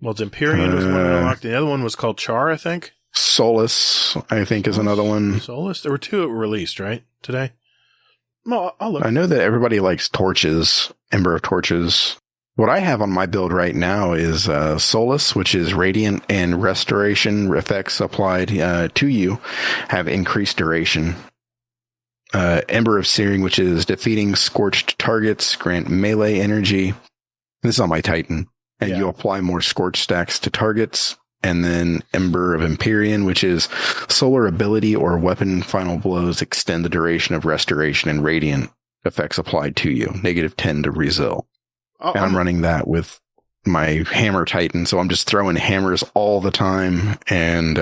Speaker 1: Well, it's Empyrean was one unlocked. The other one was called Char, I think.
Speaker 2: Solus, I think, is another one.
Speaker 1: Solus? There were two that were released, right? Today? Well, I'll look.
Speaker 2: I know that everybody likes Torches, Ember of Torches. What I have on my build right now is Solus, which is Radiant and Restoration effects applied to you have increased duration. Ember of Searing, which is defeating scorched targets, grant melee energy. This is on my Titan. And you apply more scorch stacks to targets. And then Ember of Empyrean, which is solar ability or weapon final blows extend the duration of restoration and radiant effects applied to you. -10 to resil. And I'm running that with my Hammer Titan. So I'm just throwing hammers all the time. And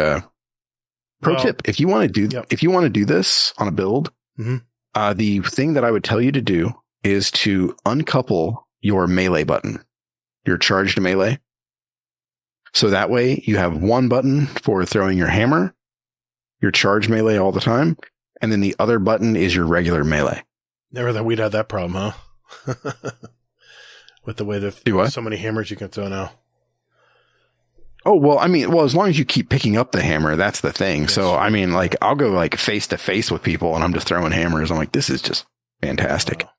Speaker 2: pro tip, if you want to do this on a build, the thing that I would tell you to do is to uncouple your melee button, your charged melee. So that way you have one button for throwing your hammer, your charged melee all the time, and then the other button is your regular melee.
Speaker 1: Never thought we'd have that problem, huh? With the way that so many hammers you can throw now.
Speaker 2: Oh, well, as long as you keep picking up the hammer, that's the thing. Yes. So, I'll go face to face with people and I'm just throwing hammers. I'm like, this is just fantastic. Wow.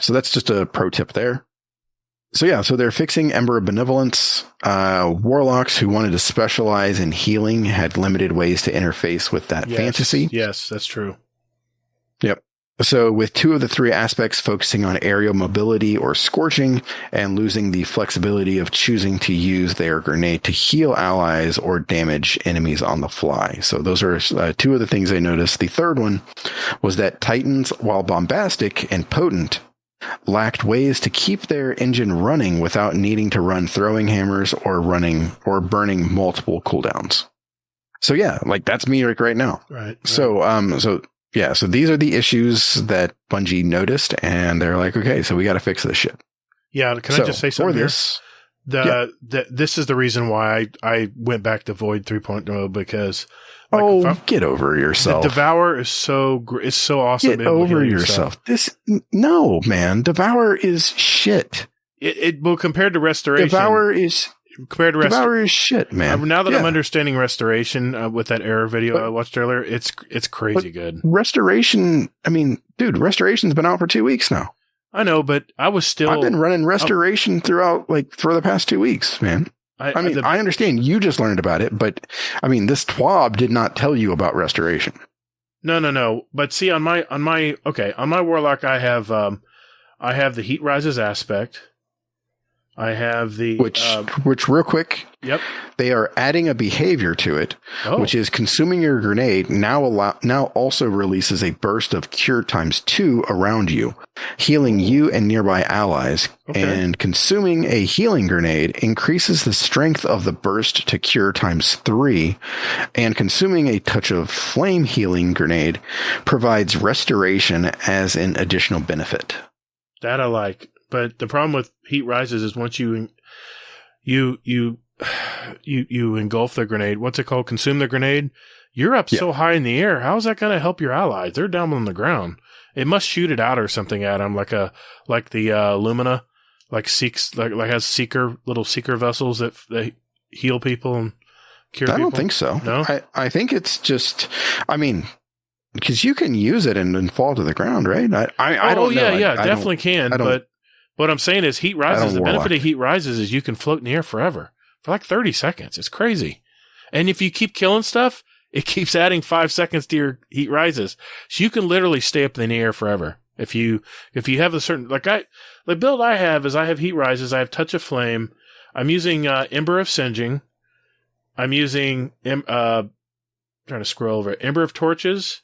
Speaker 2: So that's just a pro tip there. So they're fixing Ember of Benevolence. Warlocks who wanted to specialize in healing had limited ways to interface with that fantasy.
Speaker 1: Yes, that's true.
Speaker 2: Yep. So with 2 of the 3 aspects focusing on aerial mobility or scorching and losing the flexibility of choosing to use their grenade to heal allies or damage enemies on the fly. So those are 2 of the things I noticed. The third one was that Titans, while bombastic and potent, lacked ways to keep their engine running without needing to run throwing hammers or burning multiple cooldowns. So that's me right now.
Speaker 1: Right.
Speaker 2: So these are the issues that Bungie noticed, and they're like, okay, so we got to fix this shit.
Speaker 1: Yeah, can I just say something here? This is the reason why I went back to Void 3.0, because
Speaker 2: Get over yourself.
Speaker 1: The Devour is so awesome.
Speaker 2: Get over yourself. No, man. Devour is shit.
Speaker 1: Well, compared to Restoration,
Speaker 2: Devour is shit, man.
Speaker 1: Now that I'm understanding Restoration with that error video I watched earlier, it's crazy good.
Speaker 2: Restoration, I mean, dude, Restoration's been out for 2 weeks now.
Speaker 1: I know, but I've been
Speaker 2: running Restoration throughout, for the past 2 weeks, man. I understand you just learned about it, but I mean, this TWAB did not tell you about Restoration.
Speaker 1: No. But see, on my Warlock, I have the Heat Rises aspect. I have the
Speaker 2: which real quick.
Speaker 1: Yep.
Speaker 2: They are adding a behavior to it, which is consuming your grenade now also releases a burst of cure ×2 around you, healing you and nearby allies. Okay. And consuming a healing grenade increases the strength of the burst to cure ×3, and consuming a touch of flame healing grenade provides restoration as an additional benefit.
Speaker 1: That I like. But the problem with Heat Rises is once you engulf the grenade, what's it called? Consume the grenade. You're up so high in the air. How's that going to help your allies? They're down on the ground. It must shoot it out or something at them, like the Lumina, has little seeker vessels that heal people and cure people.
Speaker 2: I don't think so.
Speaker 1: No,
Speaker 2: I think it's just. I mean, because you can use it and fall to the ground, right? I don't know.
Speaker 1: Yeah, definitely can. But what I'm saying is Heat Rises, the benefit of Heat Rises is you can float in the air forever for like 30 seconds. It's crazy. And if you keep killing stuff, it keeps adding 5 seconds to your Heat Rises. So you can literally stay up in the air forever. If you have a certain, the build I have is I have Heat Rises. I have Touch of Flame. I'm using, Ember of Singeing. I'm using, trying to scroll over it. Ember of Torches,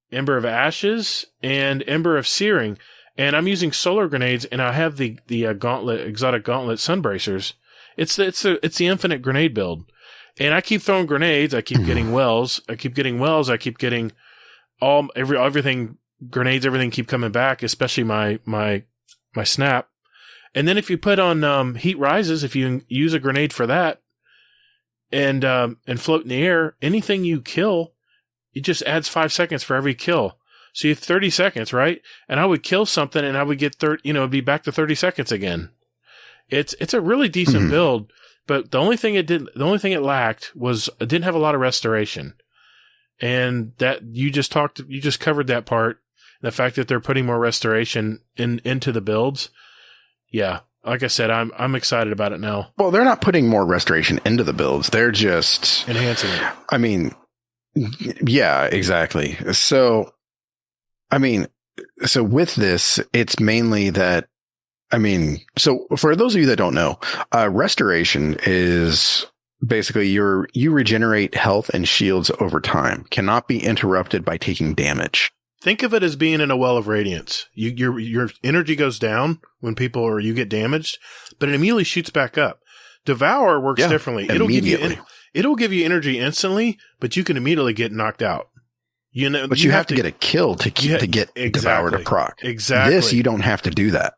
Speaker 1: Ember of Ashes, and Ember of Searing. And I'm using solar grenades, and I have the exotic gauntlet sunbracers. It's the infinite grenade build, and I keep throwing grenades. I keep getting wells. I keep getting everything grenades. Everything keep coming back, especially my snap. And then if you put on Heat Rises, if you use a grenade for that, and float in the air, anything you kill, it just adds 5 seconds for every kill. So you have 30 seconds, right? And I would kill something and I would get it'd be back to 30 seconds again. It's a really decent build, but the only thing it lacked was it didn't have a lot of restoration. And that you just covered that part. The fact that they're putting more restoration into the builds. Yeah. Like I said, I'm excited about it now.
Speaker 2: Well, they're not putting more restoration into the builds. They're just
Speaker 1: enhancing it.
Speaker 2: I mean, yeah, exactly. So, I mean, so with this, it's mainly that, so for those of you that don't know, restoration is basically you regenerate health and shields over time, cannot be interrupted by taking damage.
Speaker 1: Think of it as being in a well of radiance. Your energy goes down when you get damaged, but it immediately shoots back up. Devour works differently. It'll give you energy instantly, but you can immediately get knocked out.
Speaker 2: But you have to get a kill to get Devour to proc.
Speaker 1: Exactly.
Speaker 2: This, you don't have to do that.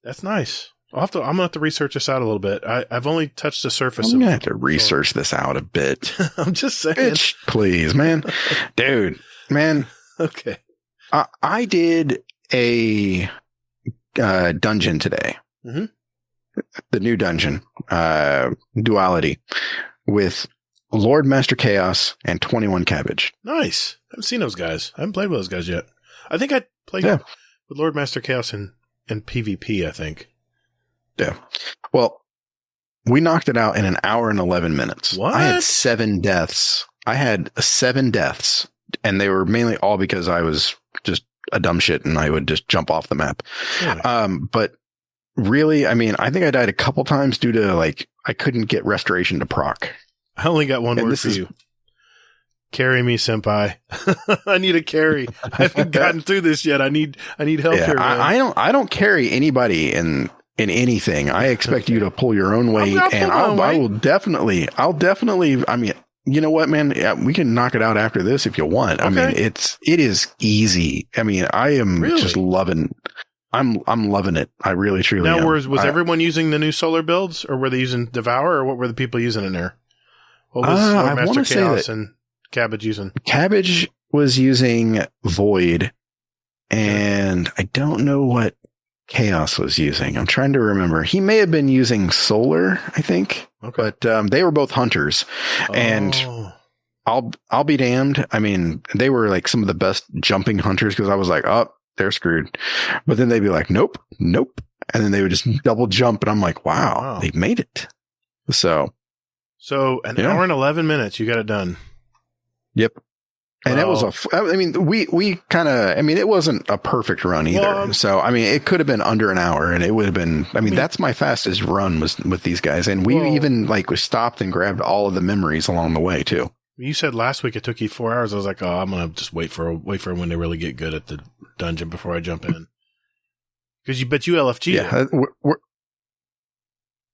Speaker 1: That's nice. I'm going to have to research this out a little bit. I've only touched the surface.
Speaker 2: I'm going to have to research this out a bit.
Speaker 1: I'm just saying.
Speaker 2: Bitch, please, man. Dude, man.
Speaker 1: Okay.
Speaker 2: I did a dungeon today.
Speaker 1: Mm-hmm.
Speaker 2: The new dungeon, Duality, with Lord Master Chaos and 21 Cabbage.
Speaker 1: Nice. I haven't seen those guys. I haven't played with those guys yet. I think I played with Lord Master Chaos in PvP, I think.
Speaker 2: Yeah. Well, we knocked it out in an hour and 11 minutes.
Speaker 1: What?
Speaker 2: I had 7 deaths. And they were mainly all because I was just a dumb shit and I would just jump off the map. Yeah. But really, I think I died a couple times due to I couldn't get restoration to proc.
Speaker 1: I only got one word for you. Carry me, senpai. I need a carry. I haven't gotten through this yet. I need help here, man.
Speaker 2: I don't carry anybody in anything. I expect you to pull your own weight, and I'll definitely. You know what, man? Yeah, we can knock it out after this if you want. Okay. It is easy. I am just loving. I'm loving it. I really truly am.
Speaker 1: Now, was everyone using the new solar builds, or were they using Devour, or what were the people using in there? What was Lord Master Chaos and Cabbage using?
Speaker 2: Cabbage was using Void, and I don't know what Chaos was using. I'm trying to remember. He may have been using Solar, I think.
Speaker 1: Okay.
Speaker 2: But they were both hunters, and I'll be damned. I mean, they were like some of the best jumping hunters because I was like, oh, they're screwed. But then they'd be like, nope. And then they would just double jump. And I'm like, wow. They made it. So
Speaker 1: an hour and 11 minutes, you got it done.
Speaker 2: Yep. And it was we kind of, I mean, it wasn't a perfect run either. So, I mean, it could have been under an hour and it would have been, I mean, that's my fastest run was with these guys. And we even we stopped and grabbed all of the memories along the way too.
Speaker 1: You said last week it took you 4 hours. I was like, oh, I'm going to just wait for when they really get good at the dungeon before I jump in. Because you LFG.
Speaker 2: Yeah.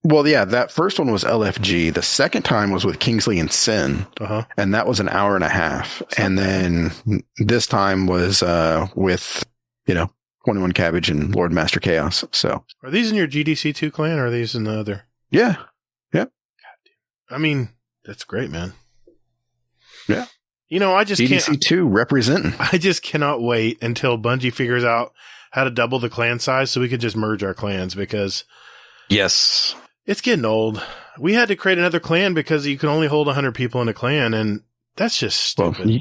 Speaker 2: Well, yeah, that first one was LFG. The second time was with Kingsley and Sin, and that was an hour and a half. And then this time was with 21 Cabbage and Lord Master Chaos. So
Speaker 1: are these in your GDC 2 clan, or are these in the other?
Speaker 2: Yeah.
Speaker 1: I mean, that's great, man.
Speaker 2: Yeah.
Speaker 1: I just
Speaker 2: GDC
Speaker 1: can't.
Speaker 2: 2 representing.
Speaker 1: I just cannot wait until Bungie figures out how to double the clan size so we could just merge our clans, because
Speaker 2: yes,
Speaker 1: it's getting old. We had to create another clan because you can only hold 100 people in a clan, and that's just stupid.
Speaker 2: Well,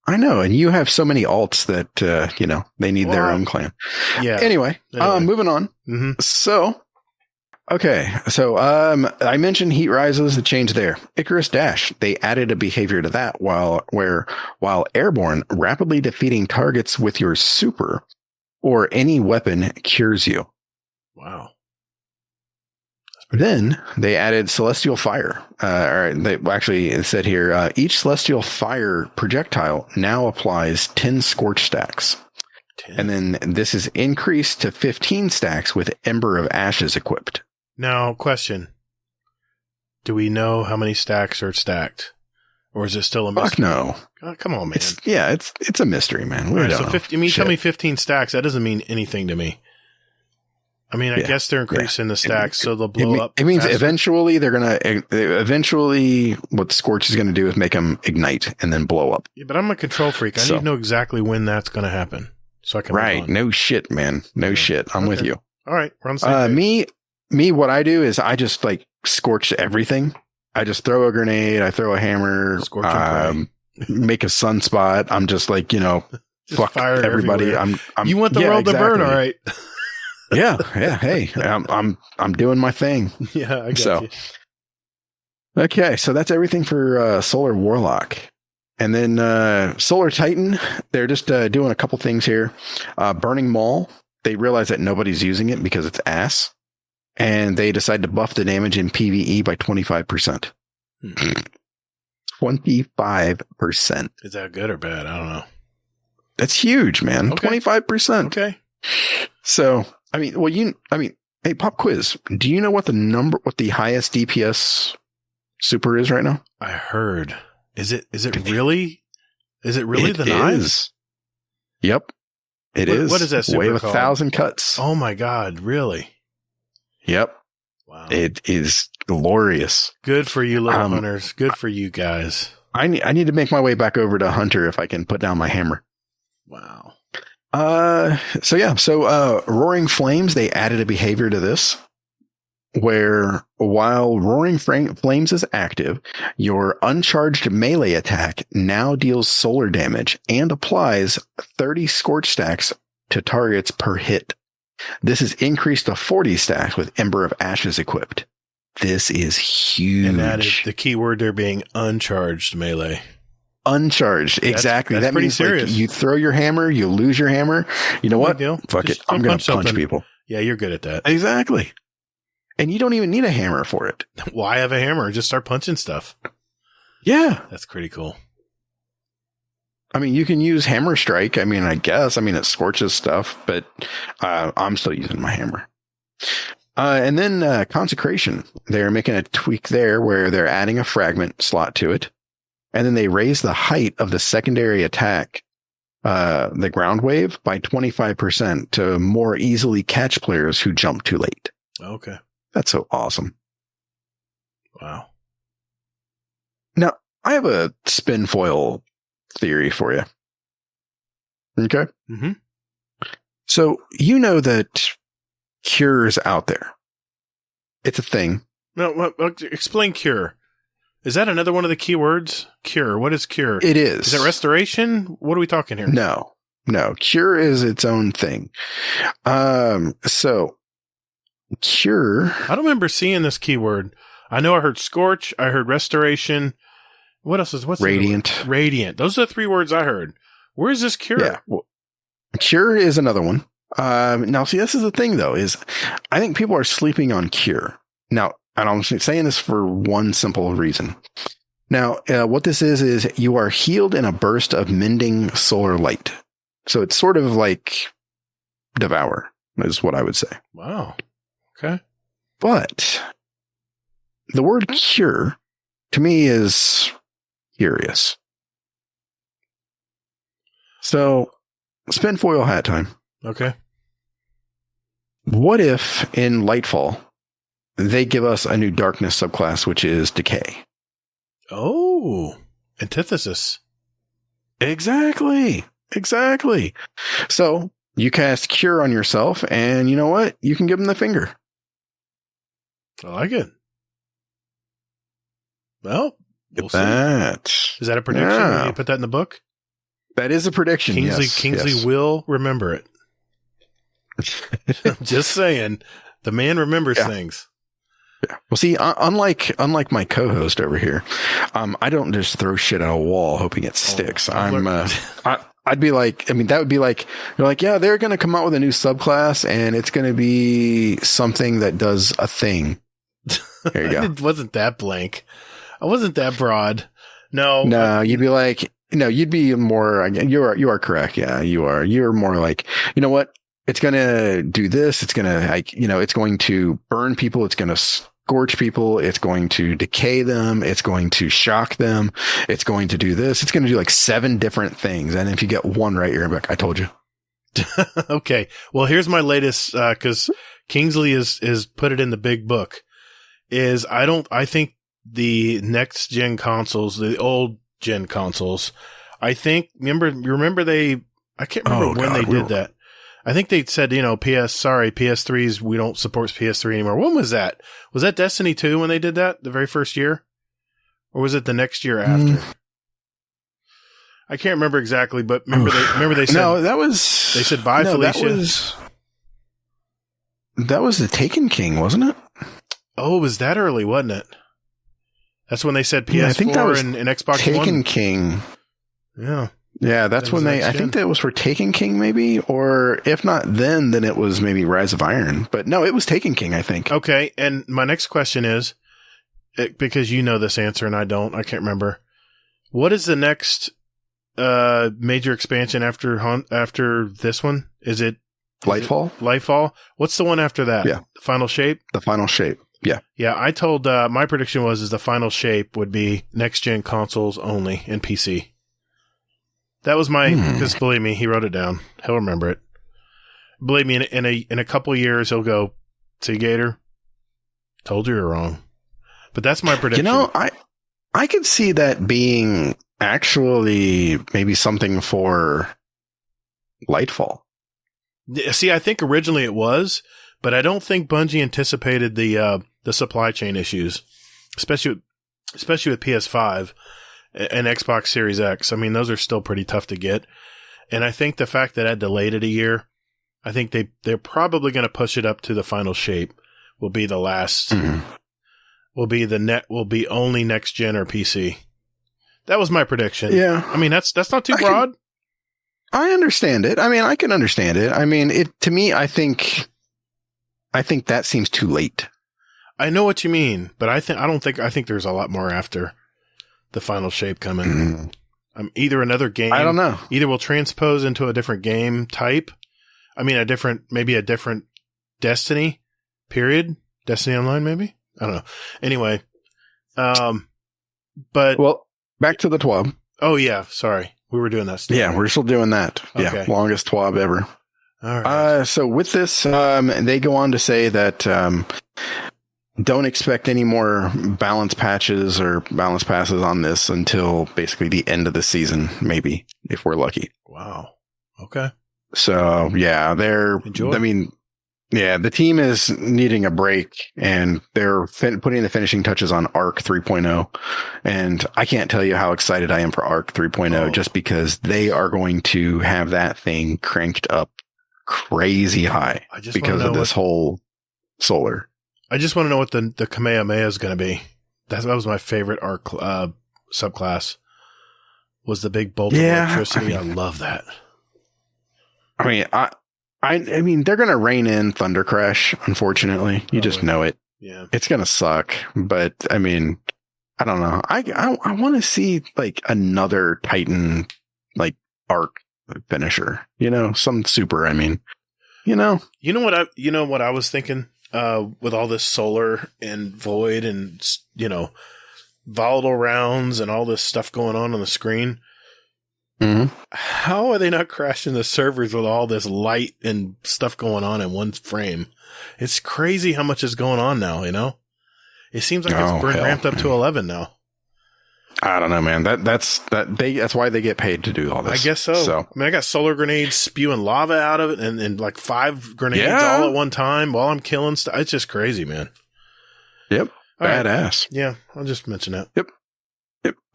Speaker 2: I know, and you have so many alts that they need their own clan.
Speaker 1: Yeah.
Speaker 2: Anyway. Moving on.
Speaker 1: Mm-hmm.
Speaker 2: So, okay. So, I mentioned Heat Rises, the change there. Icarus Dash, they added a behavior to that while airborne, rapidly defeating targets with your super or any weapon cures you.
Speaker 1: Wow.
Speaker 2: Then they added Celestial Fire. It said here, each Celestial Fire projectile now applies 10 Scorch stacks. 10. And then this is increased to 15 stacks with Ember of Ashes equipped.
Speaker 1: Now, question. Do we know how many stacks are stacked? Or is it still a mystery?
Speaker 2: Fuck no.
Speaker 1: Oh, come on, man.
Speaker 2: It's a mystery, man.
Speaker 1: We don't know. Tell me 15 stacks. That doesn't mean anything to me. I mean, I guess they're increasing the stacks, so they'll blow up.
Speaker 2: It means
Speaker 1: faster.
Speaker 2: eventually what Scorch is going to do is make them ignite and then blow up.
Speaker 1: Yeah, but I'm a control freak. I need to know exactly when that's going to happen so I can.
Speaker 2: Right. No shit, man. No shit. I'm with you.
Speaker 1: All right. We're on the same page.
Speaker 2: Me, what I do is I just Scorch everything. I just throw a grenade. I throw a hammer.
Speaker 1: Scorch and
Speaker 2: make a sunspot. I'm just fuck
Speaker 1: fire
Speaker 2: everybody.
Speaker 1: I'm you want the world to burn, all right?
Speaker 2: Yeah. Hey, I'm doing my thing.
Speaker 1: Yeah, I got you.
Speaker 2: Okay, so that's everything for Solar Warlock. And then Solar Titan, they're just doing a couple things here. Burning Maul, they realize that nobody's using it because it's ass. And they decide to buff the damage in PvE by 25%. 25%.
Speaker 1: Is that good or bad? I don't know.
Speaker 2: That's huge, man.
Speaker 1: Okay.
Speaker 2: 25%.
Speaker 1: Okay.
Speaker 2: So, hey, pop quiz. Do you know what the highest DPS super is right now?
Speaker 1: I heard. Is it really the knives?
Speaker 2: Yep. It is.
Speaker 1: What is that super
Speaker 2: Way of
Speaker 1: called?
Speaker 2: 1,000 cuts.
Speaker 1: Oh my God. Really?
Speaker 2: Yep.
Speaker 1: Wow.
Speaker 2: It is glorious.
Speaker 1: Good for you little hunters. Good for you guys.
Speaker 2: I need to make my way back over to Hunter if I can put down my hammer.
Speaker 1: Wow.
Speaker 2: So Roaring Flames, they added a behavior to this where while Roaring Flames is active, your uncharged melee attack now deals solar damage and applies 30 Scorch stacks to targets per hit. This is increased to 40 stacks with Ember of Ashes equipped. This is huge.
Speaker 1: And that is the key word there being uncharged melee.
Speaker 2: Uncharged. Exactly.
Speaker 1: That's
Speaker 2: that
Speaker 1: pretty
Speaker 2: means
Speaker 1: serious.
Speaker 2: You throw your hammer, you lose your hammer. You know what? Fuck it. I'm going to punch people.
Speaker 1: Yeah, you're good at that.
Speaker 2: Exactly. And you don't even need a hammer for it.
Speaker 1: Why have a hammer? Just start punching stuff.
Speaker 2: Yeah.
Speaker 1: That's pretty cool.
Speaker 2: I mean, you can use Hammer Strike. I mean, I guess. I mean, it scorches stuff, but I'm still using my hammer. And then Consecration. They're making a tweak there where they're adding a fragment slot to it. And then they raise the height of the secondary attack, the ground wave, by 25% to more easily catch players who jump too late.
Speaker 1: Okay.
Speaker 2: That's so awesome.
Speaker 1: Wow.
Speaker 2: Now, I have a spin foil theory for you. Okay.
Speaker 1: Mm-hmm.
Speaker 2: So you know that cure's out there. It's a thing.
Speaker 1: No, explain cure. Is that another one of the keywords? Cure. What is cure?
Speaker 2: It is.
Speaker 1: Is it restoration? What are we talking here?
Speaker 2: No. Cure is its own thing. So cure.
Speaker 1: I don't remember seeing this keyword. I know I heard scorch. I heard restoration. What's
Speaker 2: radiant?
Speaker 1: Radiant. Those are the 3 words I heard. Where is this cure?
Speaker 2: Yeah. Well, cure is another one. Now, see, this is the thing, though, is I think people are sleeping on cure. Now, and I'm saying this for one simple reason. Now, what this is you are healed in a burst of mending solar light. So it's sort of like devour, is what I would say.
Speaker 1: Wow. Okay.
Speaker 2: But the word cure, to me, is curious. So, spin foil hat time.
Speaker 1: Okay.
Speaker 2: What if in Lightfall, they give us a new darkness subclass, which is decay?
Speaker 1: Oh, antithesis.
Speaker 2: Exactly. So you cast cure on yourself, and you know what? You can give them the finger.
Speaker 1: I like it. Well, we'll see. Is that a prediction?
Speaker 2: Yeah.
Speaker 1: Will you put that in the book?
Speaker 2: That is a prediction.
Speaker 1: Kingsley will remember it. I'm just saying, the man remembers things.
Speaker 2: Yeah. Well, see, unlike my co-host over here, I don't just throw shit at a wall hoping it sticks. I'd be like, that would be like, you're like, yeah, they're going to come out with a new subclass and it's going to be something that does a thing. There you go.
Speaker 1: It wasn't that blank. I wasn't that broad. No,
Speaker 2: you'd be like, you'd be more, you are correct. Yeah, you are. You're more like, you know what? It's going to do this. It's going to, it's going to burn people. It's going to scorch people. It's going to decay them. It's going to shock them. It's going to do this. It's going to do like 7 different things. And if you get one right, you're like, I told you.
Speaker 1: Okay. Well, here's my latest, cause Kingsley is put it in the big book I think the next gen consoles, the old gen consoles, I think, remember I can't remember when they did that. I think they said, PS3s, we don't support PS3 anymore. When was that? Was that Destiny 2 when they did that the very first year? Or was it the next year after? I can't remember exactly, but remember they said,
Speaker 2: no,
Speaker 1: they said, bye, Felicia.
Speaker 2: That was the Taken King, wasn't it?
Speaker 1: Oh, it was that early, wasn't it? That's when they said PS4
Speaker 2: I think that was
Speaker 1: and Xbox
Speaker 2: Taken
Speaker 1: One.
Speaker 2: King.
Speaker 1: Yeah.
Speaker 2: Yeah, that's when I think that was for Taken King maybe, or if not then it was maybe Rise of Iron. But no, it was Taken King, I think.
Speaker 1: Okay, and my next question is, because you know this answer and I don't, I can't remember. What is the next major expansion after this one? Is it Lightfall? What's the one after that?
Speaker 2: Yeah.
Speaker 1: The Final Shape?
Speaker 2: The Final Shape. Yeah.
Speaker 1: Yeah, I told, my prediction was the Final Shape would be next gen consoles only and PC. That was because believe me, he wrote it down. He'll remember it. Believe me, in a couple of years, he'll go, see, Gatr, told you you're wrong. But that's my prediction.
Speaker 2: I could see that being actually maybe something for Lightfall.
Speaker 1: See, I think originally it was, but I don't think Bungie anticipated the supply chain issues, especially with PS5. And Xbox Series X. I mean, those are still pretty tough to get. And I think the fact that I delayed it a year, I think they're probably going to push it up to the Final Shape. Will be the last. Will be only next gen or PC. That was my prediction.
Speaker 2: Yeah.
Speaker 1: I mean, that's not too broad.
Speaker 2: I understand it. I mean, I can understand it. I mean, to me, I think that seems too late.
Speaker 1: I know what you mean, but I think there's a lot more after the Final Shape coming. Either another game.
Speaker 2: I don't know.
Speaker 1: Either we'll transpose into a different game type. I mean, maybe a different Destiny period. Destiny Online, maybe? I don't know. Anyway. But.
Speaker 2: Well, back to the TWAB.
Speaker 1: Oh, yeah. Sorry. We were doing that still.
Speaker 2: Yeah, we're still doing that.
Speaker 1: Okay.
Speaker 2: Yeah. Longest TWAB ever.
Speaker 1: All right.
Speaker 2: So with this, they go on to say that, don't expect any more balance patches or balance passes on this until basically the end of the season, maybe, if we're lucky.
Speaker 1: Wow. Okay.
Speaker 2: So, yeah, the team is needing a break, and they're putting the finishing touches on Arc 3.0. And I can't tell you how excited I am for Arc 3.0 just because they are going to have that thing cranked up crazy high because of this whole solar.
Speaker 1: I just want to know what the Kamehameha is going to be. That was my favorite Arc subclass, was the big bolt of electricity. I love that.
Speaker 2: I mean, they're going to rein in Thunder Crash, unfortunately. You just know it.
Speaker 1: Yeah.
Speaker 2: It's going to suck. But, I mean, I don't know. I want to see, like, another Titan, like, Arc finisher. You know, some super, I mean. You know? You know
Speaker 1: what I was thinking? With all this solar and void and, you know, volatile rounds and all this stuff going on the screen.
Speaker 2: Mm-hmm.
Speaker 1: How are they not crashing the servers with all this light and stuff going on in one frame? It's crazy how much is going on now, you know? It seems like it's ramped up to 11 now.
Speaker 2: I don't know, man. That's why they get paid to do all this.
Speaker 1: I guess so. I mean, I got solar grenades spewing lava out of it and like 5 grenades all at one time while I'm killing stuff. It's just crazy, man.
Speaker 2: Yep. All badass.
Speaker 1: Right. Yeah, I'll just mention that.
Speaker 2: Yep.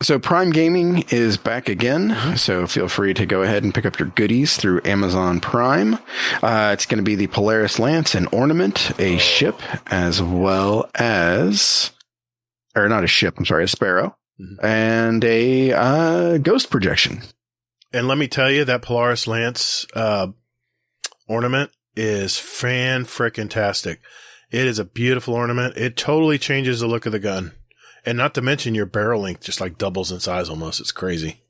Speaker 2: So Prime Gaming is back again, so feel free to go ahead and pick up your goodies through Amazon Prime. It's going to be the Polaris Lance, an ornament, a ship, as well as, or not a ship, I'm sorry, a Sparrow, and a ghost projection.
Speaker 1: And let me tell you, that Polaris Lance ornament is fan-frickin-tastic. It is a beautiful ornament. It totally changes the look of the gun. And not to mention your barrel length just like doubles in size almost. It's crazy.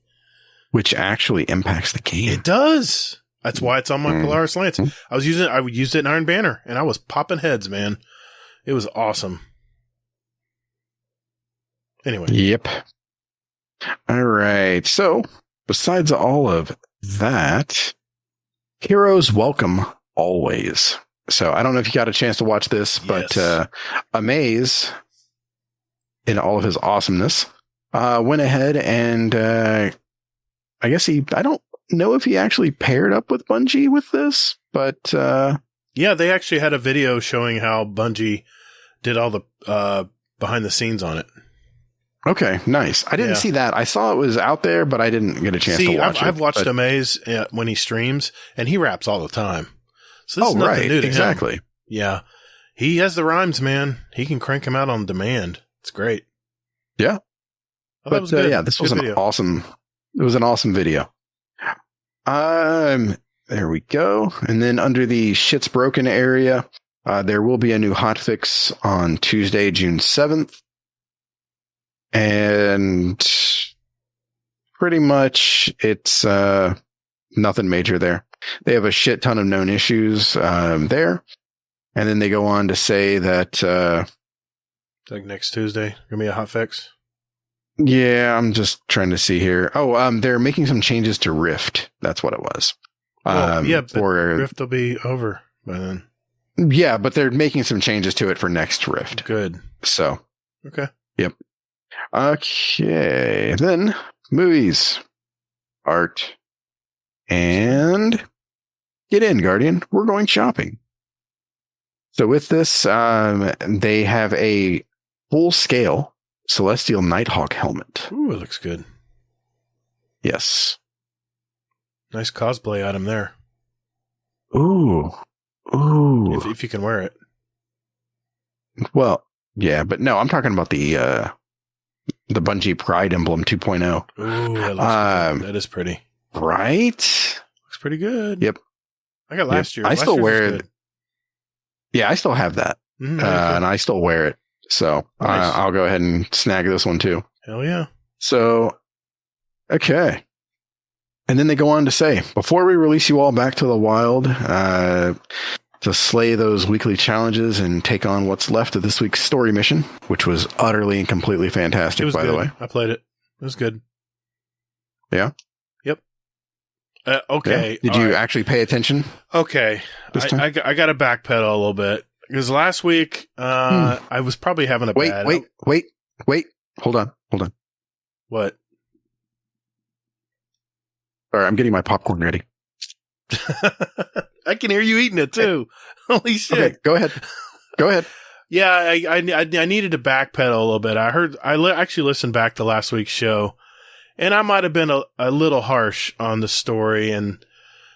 Speaker 2: Which actually impacts the game.
Speaker 1: It does. That's why it's on my Polaris Lance. I would use it in Iron Banner, and I was popping heads, man. It was awesome. Anyway.
Speaker 2: Yep. All right. So, besides all of that, Heroes Welcome Always. So, I don't know if you got a chance to watch this, but Amaze, in all of his awesomeness, went ahead and I guess I don't know if he actually paired up with Bungie with this, but
Speaker 1: yeah, they actually had a video showing how Bungie did all the behind the scenes on it.
Speaker 2: Okay, nice. I didn't see that. I saw it was out there, but I didn't get a chance to watch it.
Speaker 1: I've watched Amaze when he streams, and he raps all the time. So this is nothing new to
Speaker 2: him.
Speaker 1: Yeah. He has the rhymes, man. He can crank them out on demand. It's great.
Speaker 2: Yeah. But this was an awesome video. There we go. And then under the Shit's Broken area, there will be a new hotfix on Tuesday, June 7th. And pretty much it's nothing major there. They have a shit ton of known issues there. And then they go on to say that
Speaker 1: like next Tuesday, gonna be a hotfix.
Speaker 2: Yeah, I'm just trying to see here. They're making some changes to Rift. That's what it was.
Speaker 1: But Rift will be over by then.
Speaker 2: Yeah, but they're making some changes to it for next Rift.
Speaker 1: Good.
Speaker 2: So.
Speaker 1: Okay.
Speaker 2: Yep. Okay. Then movies, art, and get in, Guardian. We're going shopping. So with this, they have a full-scale Celestial Nighthawk helmet.
Speaker 1: Ooh, it looks good.
Speaker 2: Yes.
Speaker 1: Nice cosplay item there.
Speaker 2: Ooh.
Speaker 1: If you can wear it.
Speaker 2: Well, yeah, but no, I'm talking about the Bungie Pride Emblem 2.0.
Speaker 1: Ooh, that looks good. That is pretty.
Speaker 2: Right?
Speaker 1: Looks pretty good.
Speaker 2: Yep.
Speaker 1: I got last year.
Speaker 2: I still wear it. Yeah, I still have that. And I still wear it. So nice. I'll go ahead and snag this one too.
Speaker 1: Hell yeah.
Speaker 2: So, okay. And then they go on to say, before we release you all back to the wild, to slay those weekly challenges and take on what's left of this week's story mission, which was utterly and completely fantastic, by the way.
Speaker 1: I played it. It was good.
Speaker 2: Yeah?
Speaker 1: Yep. Okay.
Speaker 2: Yeah. Did you actually pay attention?
Speaker 1: Okay. I got to backpedal a little bit because last week I was probably having a bad.
Speaker 2: Wait. Hold on.
Speaker 1: What?
Speaker 2: All right, I'm getting my popcorn ready.
Speaker 1: I can hear you eating it too. Holy shit!
Speaker 2: Okay, go ahead.
Speaker 1: Yeah, I needed to backpedal a little bit. Actually listened back to last week's show, and I might have been a little harsh on the story and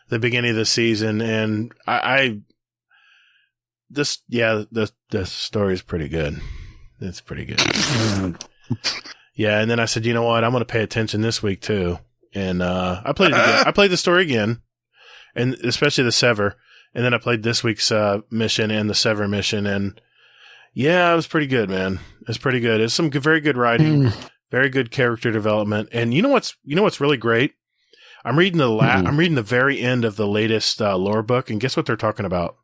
Speaker 1: the beginning of the season. And the story is pretty good. It's pretty good. Yeah, and then I said, you know what? I'm going to pay attention this week too. And I played it again. I played the story again, and especially the Sever. And then I played this week's mission and the Sever mission, and yeah, it was pretty good, man. It's pretty good. It's some very good writing, very good character development. And you know what's really great? I'm reading the very end of the latest lore book, and guess what they're talking about?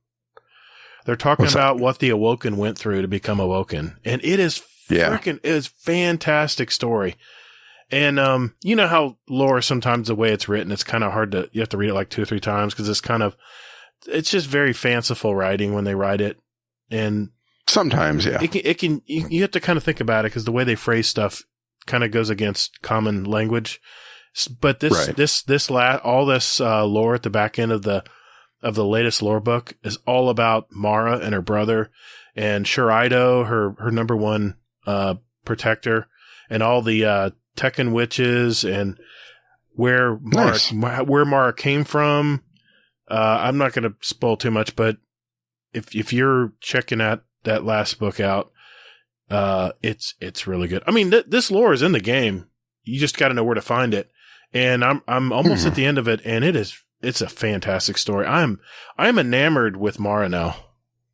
Speaker 1: They're talking about what the Awoken went through to become Awoken, and it is it's fantastic story. And, you know how lore, sometimes the way it's written, it's kind of hard you have to read it like 2 or 3 times because it's just very fanciful writing when they write it. And
Speaker 2: sometimes, yeah,
Speaker 1: you have to kind of think about it because the way they phrase stuff kind of goes against common language. But all this lore at the back end of the latest lore book is all about Mara and her brother and Shuraido, her number one, protector, and all the, Tekken witches and where Mara came from. I'm not going to spoil too much, but if you're checking that last book out, it's really good. I mean, this lore is in the game. You just got to know where to find it. And I'm almost at the end of it, and it's a fantastic story. I'm enamored with Mara now.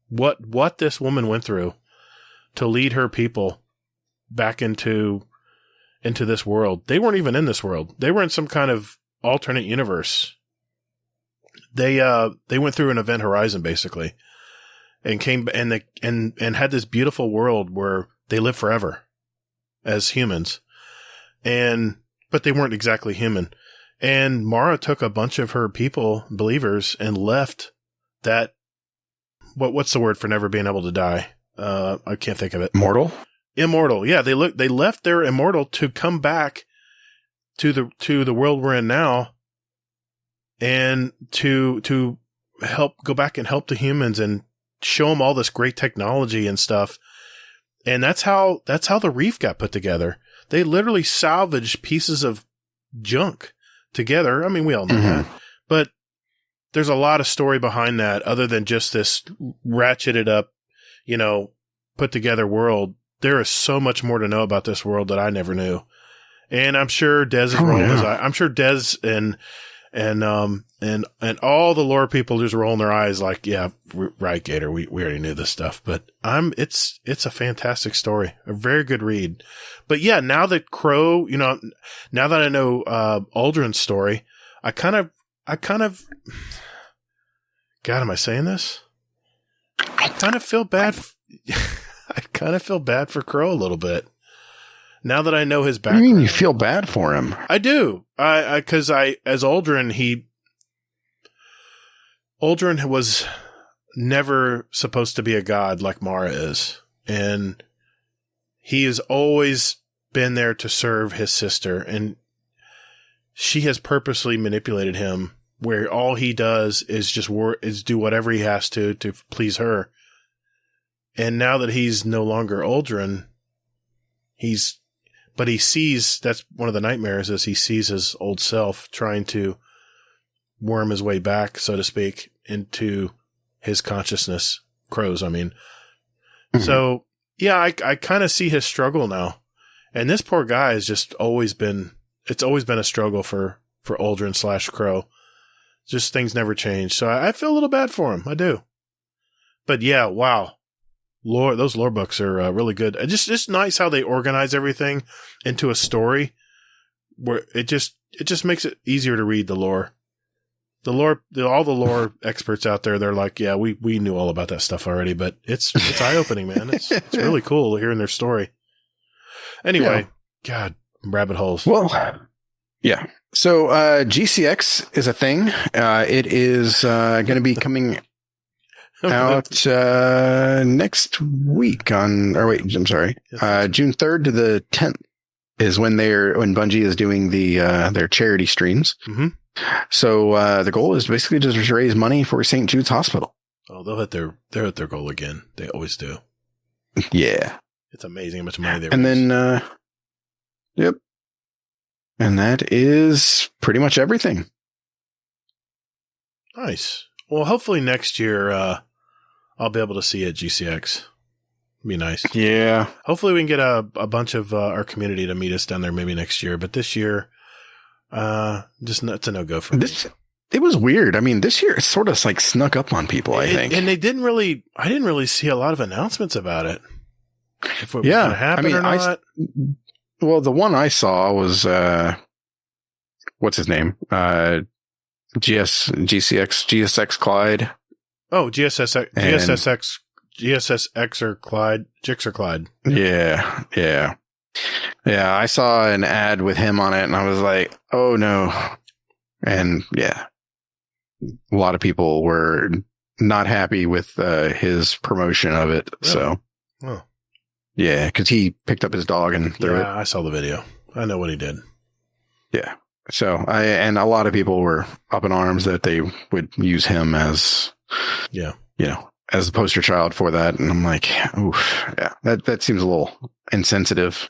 Speaker 1: What this woman went through to lead her people back into this world. They weren't even in this world. They were in some kind of alternate universe. They went through an event horizon basically, and came and had this beautiful world where they live forever as humans, but they weren't exactly human. And Mara took a bunch of her people, believers, and left that. What's the word for never being able to die? I can't think of it. Immortal. Yeah, they left their immortal to come back to the world we're in now, and to go back and help the humans and show them all this great technology and stuff. And that's how the reef got put together. They literally salvaged pieces of junk together. I mean, we all know that, but there's a lot of story behind that other than just this ratcheted up, put together world. There is so much more to know about this world that I never knew. And I'm sure Dez is rolling his eye. I'm sure Dez and all the lore people just rolling their eyes like, yeah, right, Gatr. We already knew this stuff, but it's a fantastic story, a very good read. But yeah, now that Crow, now that I know, Aldrin's story, I kind of, God, am I saying this? I kind of feel bad. I kind of feel bad for Crow a little bit. Now that I know his background.
Speaker 2: What do you mean you feel bad for him?
Speaker 1: I do. Because as Aldrin, Aldrin was never supposed to be a god like Mara is. And he has always been there to serve his sister. And she has purposely manipulated him where all he does is just is do whatever he has to please her. And now that he's no longer Aldrin, but he sees, that's one of the nightmares, is he sees his old self trying to worm his way back, so to speak, into his consciousness. Crow's, I mean. Mm-hmm. So, yeah, I kind of see his struggle now. And this poor guy has just always been a struggle for Aldrin / Crow. Just things never change. So I feel a little bad for him. I do. But yeah, wow. Those lore books are really good. It's just nice how they organize everything into a story where it just makes it easier to read the lore. All the lore experts out there, they're like, yeah, we knew all about that stuff already, but it's eye-opening, man. It's really cool hearing their story. Anyway, God, rabbit holes.
Speaker 2: Well, yeah. So GCX is a thing. It is going to be coming out next week I'm sorry. June 3rd to the 10th is when Bungie is doing their charity streams.
Speaker 1: Mm-hmm.
Speaker 2: So the goal is basically just to raise money for St. Jude's Hospital.
Speaker 1: Oh, they'll hit their goal again. They always do.
Speaker 2: Yeah.
Speaker 1: It's amazing how much money they raise.
Speaker 2: And then, yep. And that is pretty much everything.
Speaker 1: Nice. Well, hopefully next year, I'll be able to see you at GCX. Be nice.
Speaker 2: Yeah.
Speaker 1: Hopefully we can get a bunch of our community to meet us down there maybe next year. But this year, it's a no-go for me.
Speaker 2: It was weird. I mean, this year it sort of like snuck up on people, I think. And
Speaker 1: I didn't really see a lot of announcements about it. If it was going to happen or not.
Speaker 2: Well, the one I saw was, what's his name? GSX Clyde.
Speaker 1: Oh, GSSX or Clyde, Jix or Clyde.
Speaker 2: Yeah. I saw an ad with him on it and I was like, oh no. And yeah, a lot of people were not happy with his promotion of it. Really? So, yeah, because he picked up his dog and threw it.
Speaker 1: Yeah, I saw the video. I know what he did.
Speaker 2: Yeah. So and a lot of people were up in arms that they would use him as, as the poster child for that. And I'm like, oof, yeah, that seems a little insensitive.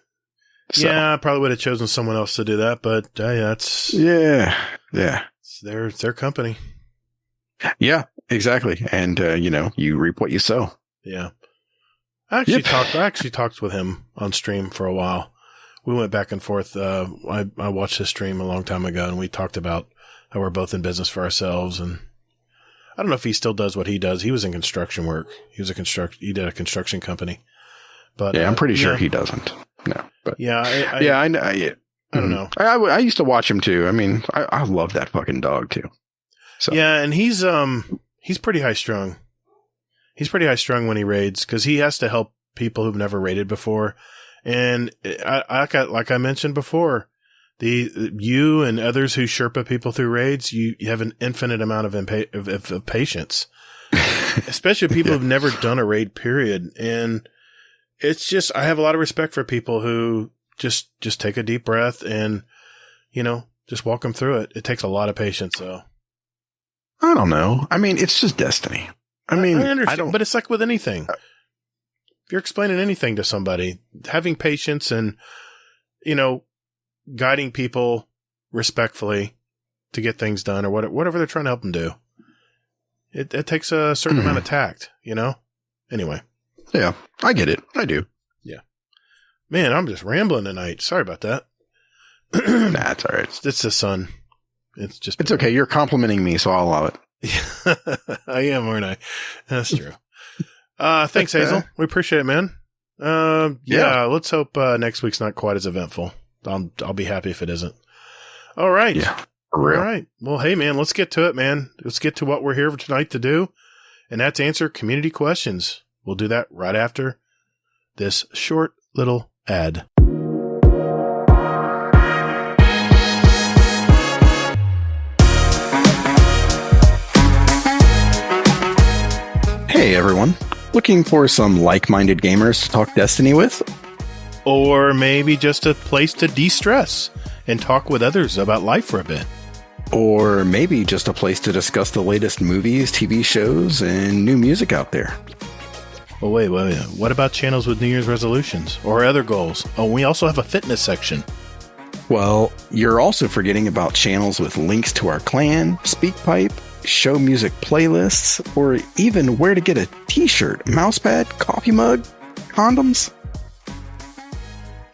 Speaker 2: So.
Speaker 1: Yeah, I probably would have chosen someone else to do that, but that's it's their company.
Speaker 2: Yeah, exactly. And you reap what you sow.
Speaker 1: Yeah. I actually talked with him on stream for a while. We went back and forth. I watched his stream a long time ago, and we talked about how we're both in business for ourselves. And I don't know if he still does what he does. He was in construction work. He did a construction company. But
Speaker 2: yeah, I'm pretty sure he doesn't. No, but I don't know. I used to watch him too. I mean, I love that fucking dog too. So
Speaker 1: yeah, and he's pretty high strung. He's pretty high strung when he raids because he has to help people who've never raided before. And like I mentioned before, you and others who Sherpa people through raids, you have an infinite amount of patience, especially people who've never done a raid period. And it's just, I have a lot of respect for people who just take a deep breath and, just walk them through it. It takes a lot of patience. So
Speaker 2: I don't know. I mean, it's just Destiny. I mean,
Speaker 1: I understand, but it's like with anything. If you're explaining anything to somebody, having patience and, guiding people respectfully to get things done or whatever they're trying to help them do, it takes a certain amount of tact, Anyway.
Speaker 2: Yeah, I get it. I do.
Speaker 1: Yeah. Man, I'm just rambling tonight. Sorry about that.
Speaker 2: Nah, it's all right.
Speaker 1: It's the sun. It's
Speaker 2: okay. You're complimenting me, so I'll allow it.
Speaker 1: I am, aren't I? That's true. Thanks, Hazel. We appreciate it, man. Yeah, let's hope next week's not quite as eventful. I'll be happy if it isn't. All right.
Speaker 2: Yeah, for real.
Speaker 1: All right. Well, hey, man, let's get to it, man. Let's get to what we're here for tonight to do, and that's answer community questions. We'll do that right after this short little ad.
Speaker 2: Hey everyone, looking for some like-minded gamers to talk Destiny with?
Speaker 1: Or maybe just a place to de-stress and talk with others about life for a bit.
Speaker 2: Or maybe just a place to discuss the latest movies, TV shows, and new music out there.
Speaker 1: Well, wait. What about channels with New Year's resolutions or other goals? Oh, we also have a fitness section.
Speaker 2: Well, you're also forgetting about channels with links to our clan, SpeakPipe, show music playlists, or even where to get a t-shirt, mousepad, coffee mug, condoms.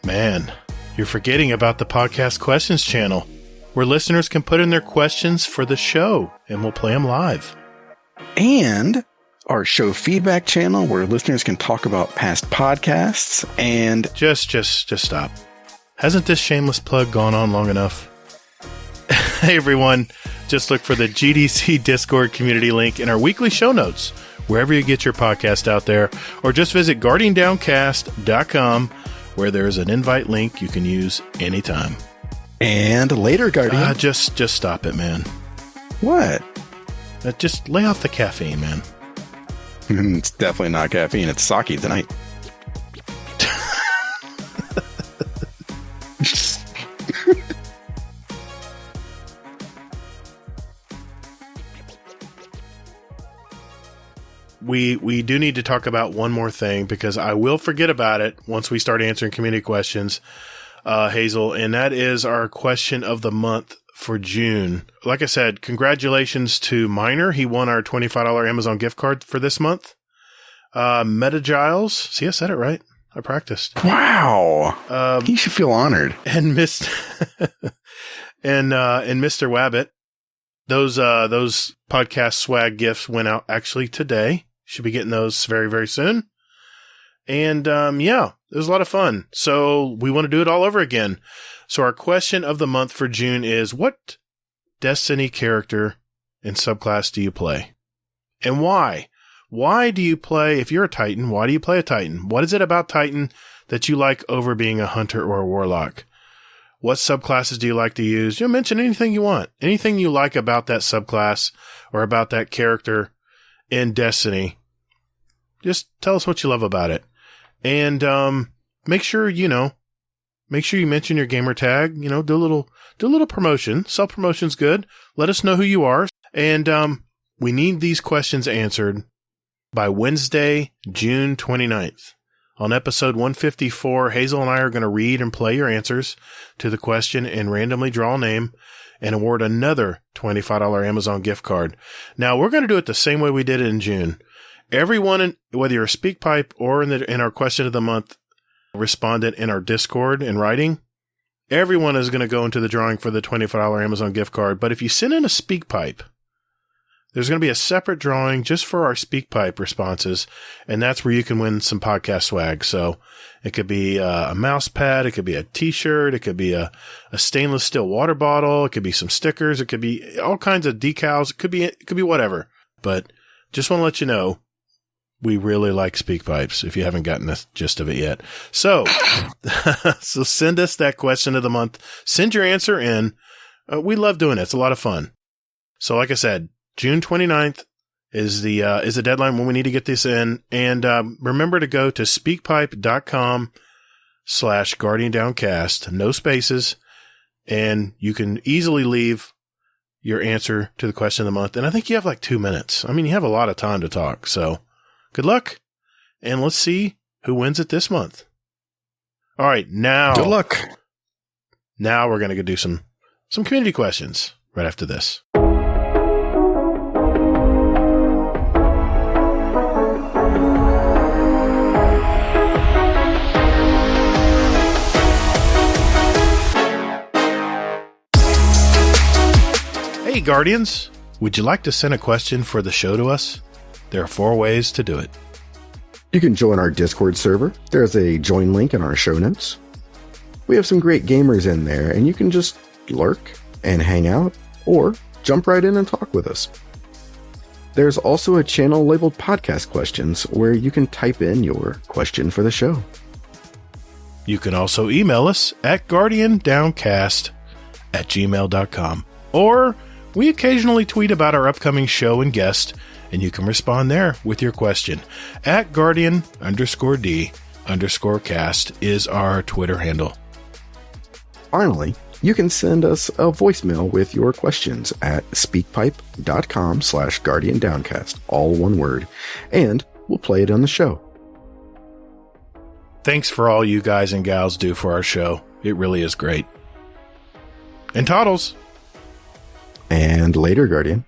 Speaker 1: Man, you're forgetting about the podcast questions channel, where listeners can put in their questions for the show, and we'll play them live.
Speaker 2: And our show feedback channel, where listeners can talk about past podcasts, and...
Speaker 1: Just stop. Hasn't this shameless plug gone on long enough? Hey everyone, just look for the GDC Discord community link in our weekly show notes, wherever you get your podcast out there, or just visit guardiandowncast.com, where there's an invite link you can use anytime.
Speaker 2: And later, Guardian.
Speaker 1: Just stop it, man.
Speaker 2: What?
Speaker 1: Just lay off the caffeine, man.
Speaker 2: It's definitely not caffeine. It's sake tonight.
Speaker 1: We do need to talk about one more thing because I will forget about it once we start answering community questions, Hazel, and that is our question of the month for June. Like I said, congratulations to Miner. He won our $25 Amazon gift card for this month. Meta Giles. See, I said it right. I practiced.
Speaker 2: Wow. He should feel honored.
Speaker 1: And and Mr. Wabbit. Those podcast swag gifts went out actually today. Should be getting those very, very soon. And, yeah, it was a lot of fun. So we want to do it all over again. So our question of the month for June is, what Destiny character and subclass do you play? And why? Why do you play, if you're a Titan, why do you play a Titan? What is it about Titan that you like over being a hunter or a warlock? What subclasses do you like to use? You'll mention anything you want. Anything you like about that subclass or about that character in Destiny. Just tell us what you love about it. And make sure you mention your gamer tag. Do a little promotion. Self-promotion's good. Let us know who you are. And we need these questions answered by Wednesday, June 29th. On episode 154, Hazel and I are going to read and play your answers to the question and randomly draw a name and award another $25 Amazon gift card. Now, we're going to do it the same way we did it in June. Everyone, whether you're a SpeakPipe or in our question of the month respondent in our Discord in writing, everyone is going to go into the drawing for the $25 Amazon gift card. But if you send in a SpeakPipe, there's going to be a separate drawing just for our SpeakPipe responses, and that's where you can win some podcast swag. So it could be a mouse pad, it could be a T-shirt, it could be a stainless steel water bottle, it could be some stickers, it could be all kinds of decals, it could be whatever. But just want to let you know, we really like SpeakPipes, if you haven't gotten the gist of it yet. So, so send us that question of the month. Send your answer in. We love doing it. It's a lot of fun. So like I said, June 29th is the deadline when we need to get this in. And remember to go to speakpipe.com/GuardianDowncast, no spaces, and you can easily leave your answer to the question of the month. And I think you have like 2 minutes. I mean, you have a lot of time to talk. So good luck, and let's see who wins it this month. All right, now.
Speaker 2: Good luck.
Speaker 1: Now we're going to go do some community questions right after this. Hey, Guardians. Would you like to send a question for the show to us? There are 4 ways to do it.
Speaker 2: You can join our Discord server. There's a join link in our show notes. We have some great gamers in there, and you can just lurk and hang out, or jump right in and talk with us. There's also a channel labeled Podcast Questions where you can type in your question for the show.
Speaker 1: You can also email us at guardiandowncast@gmail.com. Or we occasionally tweet about our upcoming show and guest, and you can respond there with your question. At Guardian_D_cast is our Twitter handle.
Speaker 2: Finally, you can send us a voicemail with your questions at speakpipe.com/GuardianDowncast, all one word, and we'll play it on the show.
Speaker 1: Thanks for all you guys and gals do for our show. It really is great. And Toddles.
Speaker 2: And later, Guardian.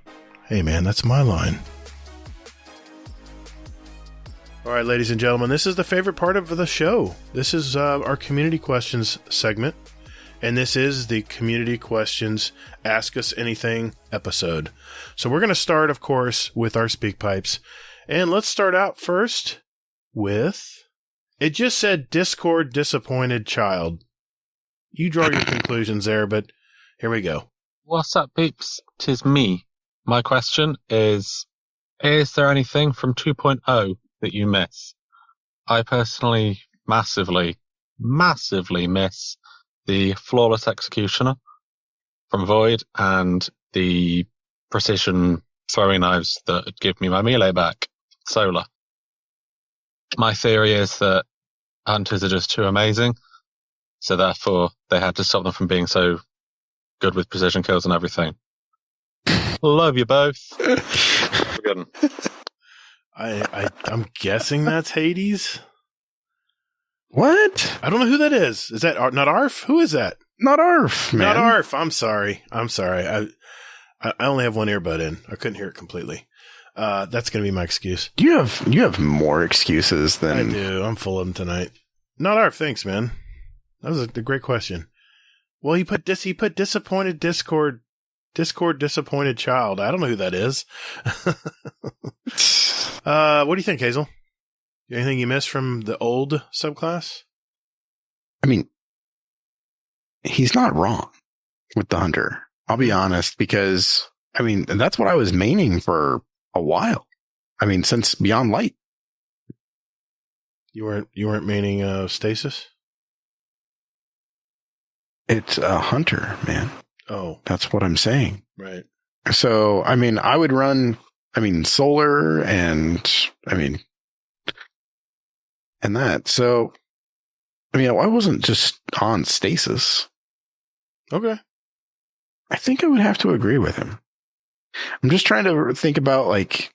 Speaker 1: Hey, man, that's my line. All right, ladies and gentlemen, this is the favorite part of the show. This is our community questions segment, and this is the community questions Ask Us Anything episode. So we're going to start, of course, with our SpeakPipes, and let's start out first with, it just said Discord disappointed child. You draw your conclusions there, but here we go.
Speaker 3: What's up, peeps? 'Tis me. My question is there anything from 2.0 that you miss? I personally massively miss the flawless executioner from Void and the precision throwing knives that give me my melee back. Solar. My theory is that hunters are just too amazing, so therefore they had to stop them from being so good with precision kills and everything. Love you both. Good.
Speaker 1: I'm guessing that's Hades.
Speaker 2: What?
Speaker 1: I don't know who that is. Is that not Arf? Who is that?
Speaker 2: Not Arf, man.
Speaker 1: Not Arf. I'm sorry. I only have one earbud in. I couldn't hear it completely. That's going to be my excuse.
Speaker 2: You have more excuses than
Speaker 1: I do. I'm full of them tonight. Not Arf. Thanks, man. That was a great question. Well, he put disappointed Discord disappointed child. I don't know who that is. What do you think, Hazel? Anything you missed from the old subclass?
Speaker 2: I mean, he's not wrong with the hunter. I'll be honest, because I mean, that's what I was maining for a while. I mean, since Beyond Light.
Speaker 1: You weren't maining stasis?
Speaker 2: It's a hunter, man.
Speaker 1: Oh,
Speaker 2: that's what I'm saying.
Speaker 1: Right.
Speaker 2: So, I mean, I would run, solar and that. So, I wasn't just on stasis.
Speaker 1: Okay.
Speaker 2: I think I would have to agree with him. I'm just trying to think about, it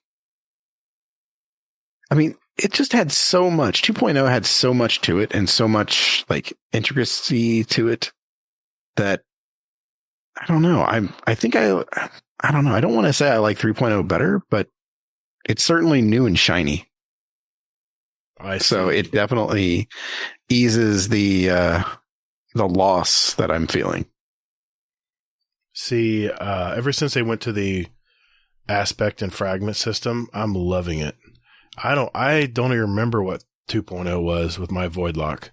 Speaker 2: just had so much. 2.0 had so much to it and so much, intricacy to it that I don't know. I don't know. I don't want to say I like 3.0 better, but it's certainly new and shiny. So it definitely eases the loss that I'm feeling.
Speaker 1: See, ever since they went to the aspect and fragment system, I'm loving it. I don't even remember what 2.0 was with my void lock.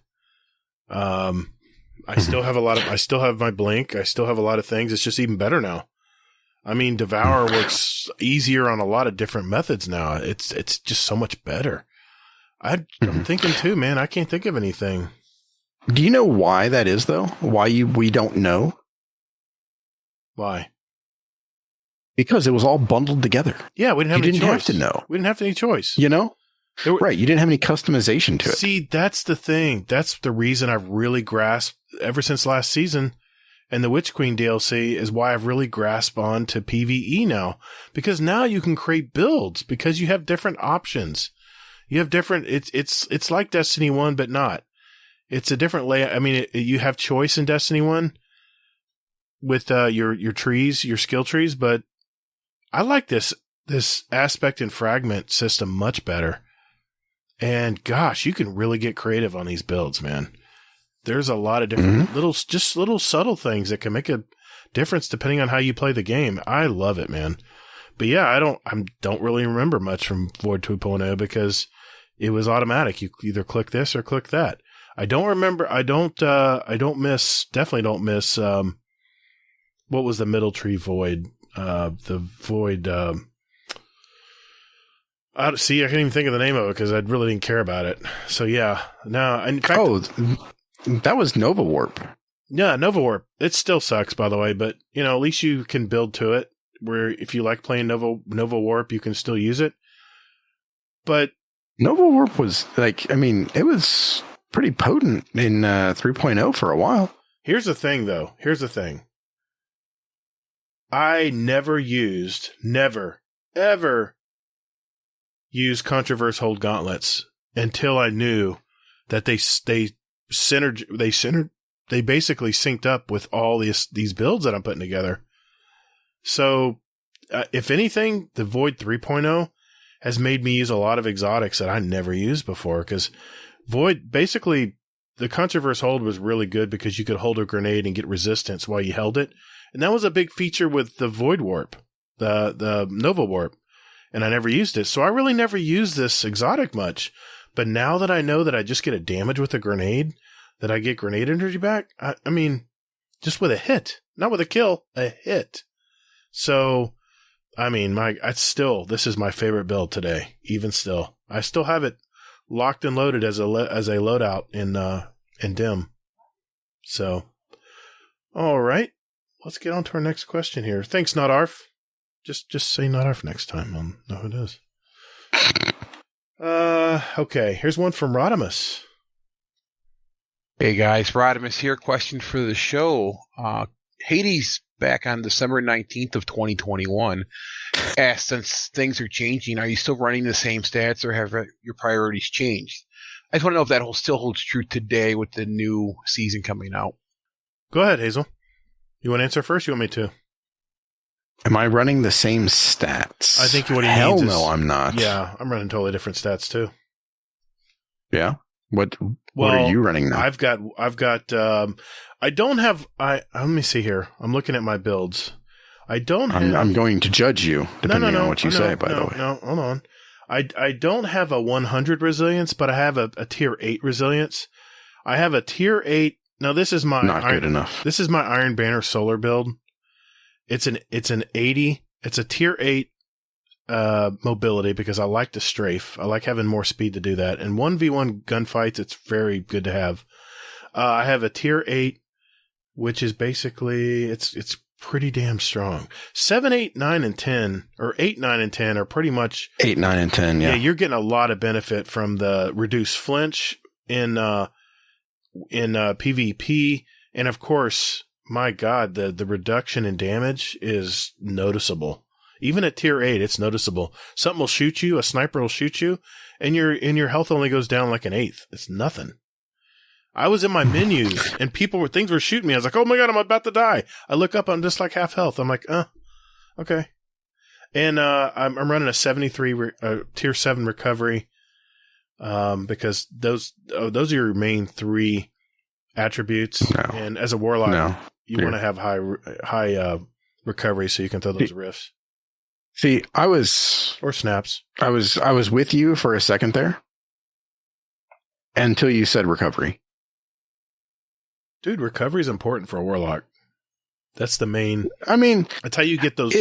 Speaker 1: I still have I still have my blink. I still have a lot of things. It's just even better now. Devour works easier on a lot of different methods now. It's just so much better. I'm thinking too, man. I can't think of anything.
Speaker 2: Do you know why that is, though? Why we don't know?
Speaker 1: Why?
Speaker 2: Because it was all bundled together.
Speaker 1: Yeah, we didn't have any choice.
Speaker 2: You didn't have to know.
Speaker 1: We didn't have any choice.
Speaker 2: Right. You didn't have any customization to it.
Speaker 1: See, that's the thing. That's the reason I've really grasped ever since last season and the Witch Queen DLC is why I've really grasped on to PvE now. Because now you can create builds because you have different options. You have different, it's like Destiny 1, but not. It's a different layout. You have choice in Destiny 1 with your trees, your skill trees, but I like this aspect and fragment system much better. And gosh, you can really get creative on these builds, man. There's a lot of different little subtle things that can make a difference depending on how you play the game. I love it, man. But yeah, I don't really remember much from Void 2.0 because it was automatic. You either click this or click that. I don't remember. Definitely don't miss, what was the middle tree void? The void, I can't even think of the name of it because I really didn't care about it. So yeah, no. In fact,
Speaker 2: that was Nova Warp.
Speaker 1: Yeah, Nova Warp. It still sucks, by the way, but at least you can build to it. Where if you like playing Nova Warp, you can still use it. But
Speaker 2: Nova Warp was it was pretty potent in 3.0 for a while.
Speaker 1: Here's the thing, though. I never, ever used Controverse Hold Gauntlets until I knew that they basically synced up with all these builds that I'm putting together. So, if anything, the Void 3.0 has made me use a lot of exotics that I never used before because Void, basically, the Controverse Hold was really good because you could hold a grenade and get resistance while you held it. And that was a big feature with the Void Warp, the Nova Warp. And I never used it. So I really never used this exotic much. But now that I know that I just get a damage with a grenade, that I get grenade energy back, just with a hit, not with a kill, a hit. So, this is my favorite build today, even still. I still have it locked and loaded as a loadout in Dim. So, all right. Let's get on to our next question here. Thanks, Not Arf. Just say Not Arf next time. I'll know who it is. Okay, here's one from Rodimus.
Speaker 4: Hey guys, Rodimus here. Question for the show. Hades back on December 19th of 2021 asked, since things are changing, are you still running the same stats or have your priorities changed? I just want to know if that still holds true today with the new season coming out.
Speaker 1: Go ahead, Hazel. You want to answer first? You want me to?
Speaker 2: Am I running the same stats?
Speaker 1: I think what he
Speaker 2: Hell
Speaker 1: means is...
Speaker 2: no, I'm not.
Speaker 1: Yeah, I'm running totally different stats too.
Speaker 2: Yeah? What are you running now?
Speaker 1: I've got I don't have let me see here. I'm looking at my builds. I don't have
Speaker 2: I'm going to judge you depending on what you say, by the way.
Speaker 1: No, hold on. I don't have a 100 resilience, but I have a tier 8 resilience. I have a tier 8. Now this is my
Speaker 2: good enough.
Speaker 1: This is my Iron Banner solar build. It's an 80. It's a tier 8 mobility because I like to strafe. I like having more speed to do that. And 1v1 gunfights, it's very good to have. I have a tier 8, which is basically, it's pretty damn strong. 7, 8, 9, and 10, or 8, 9, and 10 are pretty much
Speaker 2: 8, 9, and 10. Yeah,
Speaker 1: you're getting a lot of benefit from the reduced flinch in PvP, and of course, my God, the reduction in damage is noticeable. Even at tier 8, it's noticeable. Something will shoot you, a sniper will shoot you, and your health only goes down like an eighth. It's nothing. I was in my menus and things were shooting me. I was like, oh my God, I'm about to die. I look up, I'm just like half health. I'm like, okay. And I'm running a 73 tier 7 recovery because those are your main 3 attributes.
Speaker 2: No.
Speaker 1: And as a warlock, you want to have high recovery so you can throw those riffs.
Speaker 2: See, or
Speaker 1: snaps.
Speaker 2: I was with you for a second there until you said recovery.
Speaker 1: Dude, recovery is important for a warlock. That's the main.
Speaker 2: I mean,
Speaker 1: that's how you get those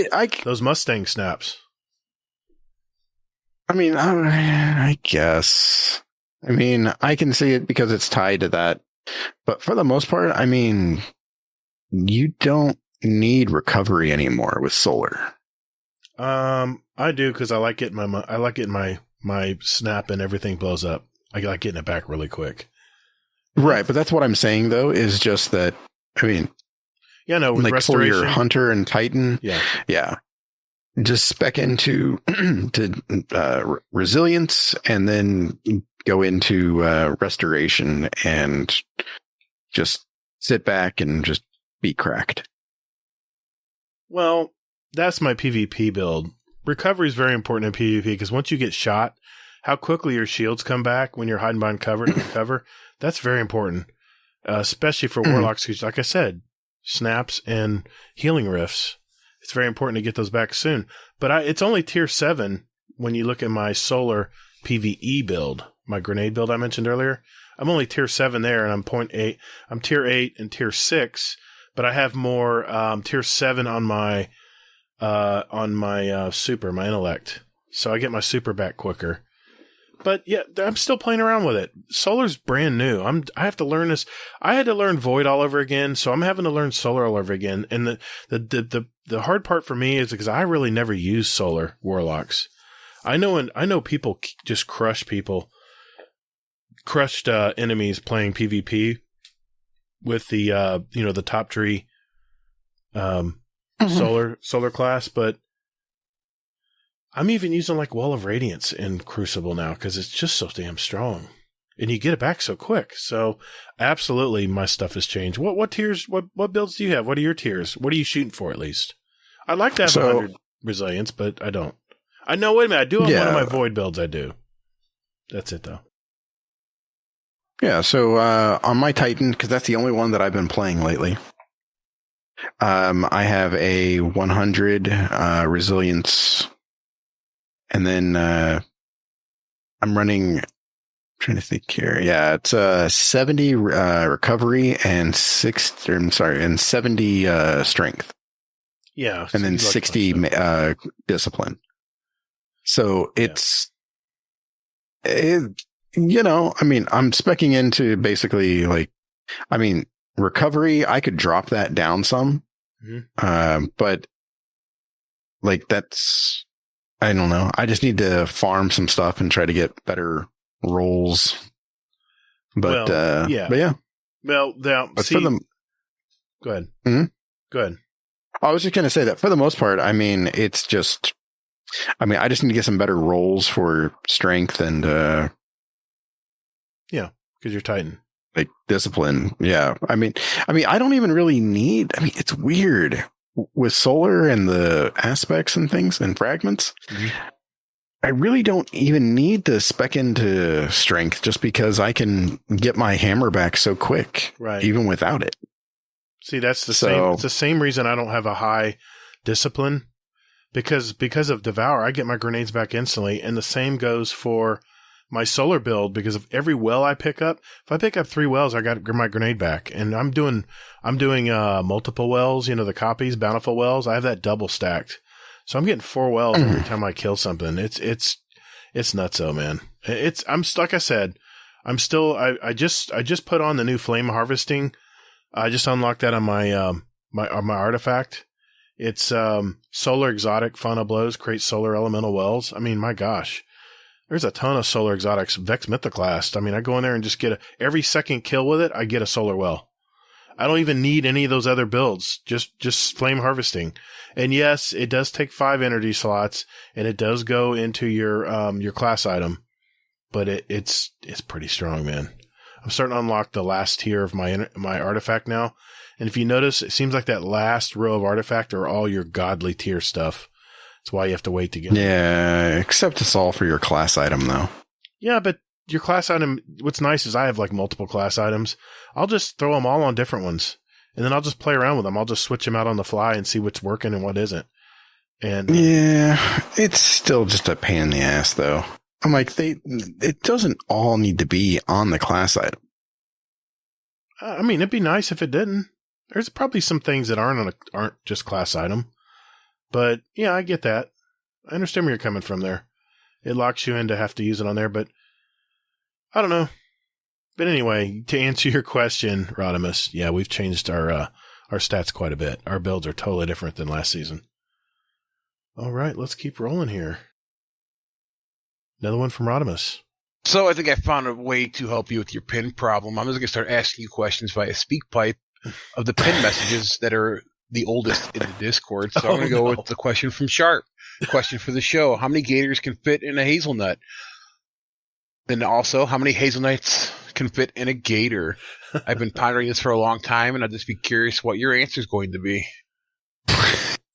Speaker 1: those Mustang snaps.
Speaker 2: I mean, I guess. I mean, I can see it because it's tied to that, but for the most part, I mean, you don't need recovery anymore with solar.
Speaker 1: I do because I like getting my snap and everything blows up. I like getting it back really quick.
Speaker 2: Right, but that's what I'm saying though, is just that, I mean,
Speaker 1: yeah, no,
Speaker 2: like
Speaker 1: restoration.
Speaker 2: For your Hunter and Titan, yeah, just spec into resilience and then go into restoration and just sit back and just be cracked.
Speaker 1: Well, that's my PvP build. Recovery is very important in PvP because once you get shot, how quickly your shields come back when you're hiding behind cover to recover, that's very important, especially for warlocks who's, like I said, snaps and healing rifts. It's very important to get those back soon. But it's only tier 7 when you look at my solar PvE build, my grenade build I mentioned earlier. I'm only tier 7 there, and I'm 0.8. I'm tier 8 and tier 6, but I have more tier 7 on my super, my intellect. So I get my super back quicker. But yeah, I'm still playing around with it. Solar's brand new. I have to learn this. I had to learn Void all over again, so I'm having to learn Solar all over again. And the hard part for me is because I really never use Solar warlocks. I know people just crushed enemies playing PvP with the the top tree solar class, but I'm even using like Wall of Radiance in Crucible now because it's just so damn strong, and you get it back so quick. So absolutely, my stuff has changed. What tiers? What builds do you have? What are your tiers? What are you shooting for at least? I'd like to have 100 resilience, but I don't. I know. Wait a minute. I do have one of my Void builds. I do. That's it though.
Speaker 2: Yeah. So on my Titan, because that's the only one that I've been playing lately. I have a 100 resilience. And then I'm running. I'm trying to think here. Yeah, it's 70 recovery and 70 strength.
Speaker 1: Yeah,
Speaker 2: and then 60 discipline. So it's, I mean, I'm speccing into basically recovery. I could drop that down some, but like that's. I don't know. I just need to farm some stuff and try to get better roles. But
Speaker 1: yeah.
Speaker 2: But yeah.
Speaker 1: Well, now,
Speaker 2: But
Speaker 1: see,
Speaker 2: for the,
Speaker 1: go ahead.
Speaker 2: Mhm.
Speaker 1: Go ahead.
Speaker 2: I was just going to say that for the most part, I mean, it's just, I mean, I just need to get some better roles for strength and,
Speaker 1: Because you're Titan.
Speaker 2: like discipline. Yeah. I mean, I don't even really need, I mean, it's weird with solar and the aspects and things and fragments.
Speaker 1: Mhm.
Speaker 2: I really don't even need to spec into strength just because I can get my hammer back so quick,
Speaker 1: Right.
Speaker 2: even without it.
Speaker 1: See, that's the
Speaker 2: So-
Speaker 1: same. It's the same reason I don't have a high discipline because of Devour, I get my grenades back instantly, and the same goes for my solar build because of every well I pick up. If I pick up 3 wells, I got my grenade back, and I'm doing multiple wells. The copies, bountiful wells. I have that double stacked, so I'm getting 4 wells every time I kill something. It's nutso, man. I'm like I said, I'm still. I just put on the new flame harvesting. I just unlocked that on my my artifact. It's solar exotic fauna blows, create solar elemental wells. I mean, my gosh, there's a ton of solar exotics. Vex Mythoclast. I mean, I go in there and just get every second kill with it. I get a solar well. I don't even need any of those other builds. Just flame harvesting. And yes, it does take 5 energy slots, and it does go into your class item, but it's pretty strong, man. I'm starting to unlock the last tier of my artifact now. And if you notice, it seems like that last row of artifact are all your godly tier stuff. That's why you have to wait to get them.
Speaker 2: Yeah, except it's all for your class item, though.
Speaker 1: Yeah, but your class item, what's nice is I have like multiple class items. I'll just throw them all on different ones, and then I'll just play around with them. I'll just switch them out on the fly and see what's working and what isn't. And
Speaker 2: Yeah, it's still just a pain in the ass, though. I'm like, it doesn't all need to be on the class item.
Speaker 1: I mean, it'd be nice if it didn't. There's probably some things that aren't just class item. But yeah, I get that. I understand where you're coming from there. It locks you in to have to use it on there, but I don't know. But anyway, to answer your question, Rodimus, yeah, we've changed our stats quite a bit. Our builds are totally different than last season. All right, let's keep rolling here. Another one from Rodimus.
Speaker 4: So I think I found a way to help you with your pin problem. I'm just going to start asking you questions via SpeakPipe of the pin messages that are the oldest in the Discord. So I'm going to go with the question from Sharp. Question for the show. How many gators can fit in a hazelnut? Then also, how many hazelnuts can fit in a gator? I've been pondering this for a long time, and I'd just be curious what your answer is going to be.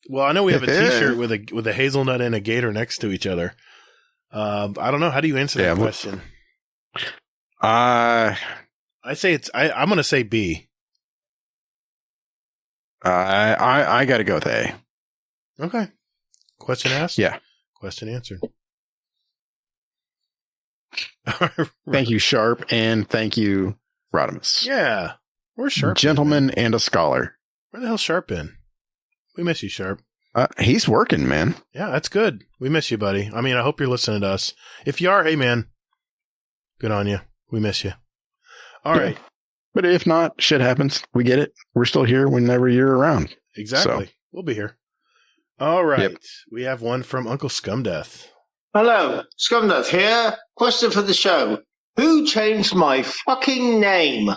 Speaker 1: Well, I know we have a T-shirt with a hazelnut and a gator next to each other. I don't know. How do you answer that question?
Speaker 2: I
Speaker 1: say I'm going to say B.
Speaker 2: I got to go with A.
Speaker 1: Okay. Question asked?
Speaker 2: Yeah.
Speaker 1: Question answered.
Speaker 2: Thank you, Sharp, and thank you, Rodimus.
Speaker 1: Yeah. Where's Sharp?
Speaker 2: Gentleman and a scholar.
Speaker 1: Where the hell's Sharp been? We miss you, Sharp.
Speaker 2: He's working, man.
Speaker 1: Yeah, that's good. We miss you, buddy. I mean, I hope you're listening to us. If you are, hey, man, good on you. We miss you. All right.
Speaker 2: But if not, shit happens. We get it. We're still here whenever you're around.
Speaker 1: Exactly.
Speaker 2: So.
Speaker 1: We'll be here. All right.
Speaker 2: Yep.
Speaker 1: We have one from Uncle Scumdeath.
Speaker 5: Hello, Scumdeath here. Question for the show. Who changed my fucking name?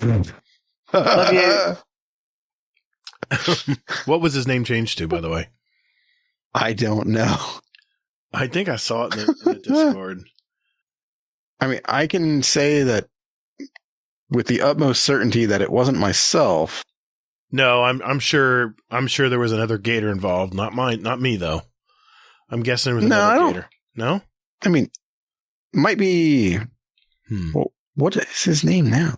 Speaker 5: Love you.
Speaker 1: What was his name changed to, by the way?
Speaker 2: I don't know.
Speaker 1: I think I saw it in the Discord.
Speaker 2: I mean, I can say that with the utmost certainty that it wasn't myself.
Speaker 1: No, I'm sure there was another gator involved. Not me though. I'm guessing there was another gator. No?
Speaker 2: I mean, might be. Well, what is his name now?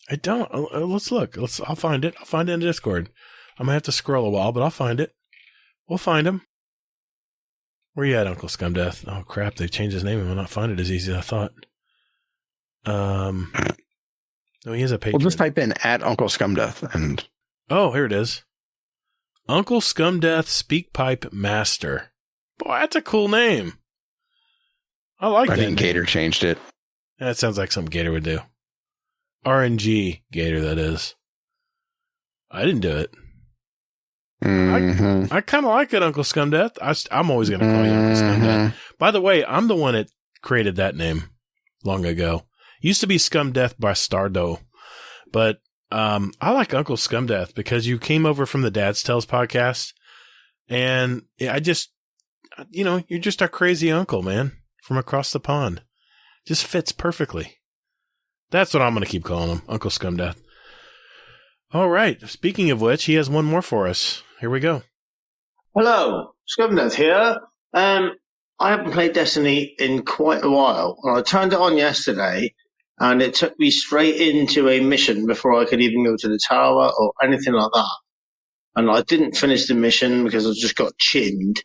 Speaker 1: I don't. Let's look. I'll find it. I'll find it in the Discord. I'm gonna have to scroll a while, but I'll find it. We'll find him. Where you at, Uncle Scumdeath? Oh crap! They've changed his name and will not find it as easy as I thought. No, he is a patron.
Speaker 2: We'll just type in at Uncle Scumdeath and.
Speaker 1: Oh, here it is. Uncle Scumdeath SpeakPipe Master. Boy, that's a cool name. I like that. I think
Speaker 2: Gatr changed it.
Speaker 1: That sounds like something Gatr would do. RNG Gatr, that is. I didn't do it.
Speaker 2: Mm-hmm.
Speaker 1: I kind of like it, Uncle Scumdeath. I'm always going to call you Uncle Scumdeath. By the way, I'm the one that created that name. long ago. Used to be Scumdeath Bastardo, but I like Uncle Scumdeath because you came over from the Dad's Tales podcast, and I just, you're just our crazy uncle, man, from across the pond. Just fits perfectly. That's what I'm going to keep calling him, Uncle Scumdeath. All right. Speaking of which, he has one more for us. Here we go.
Speaker 5: Hello, Scumdeath here. I haven't played Destiny in quite a while, and I turned it on yesterday, and it took me straight into a mission before I could even go to the tower or anything like that. And I didn't finish the mission because I just got chinned,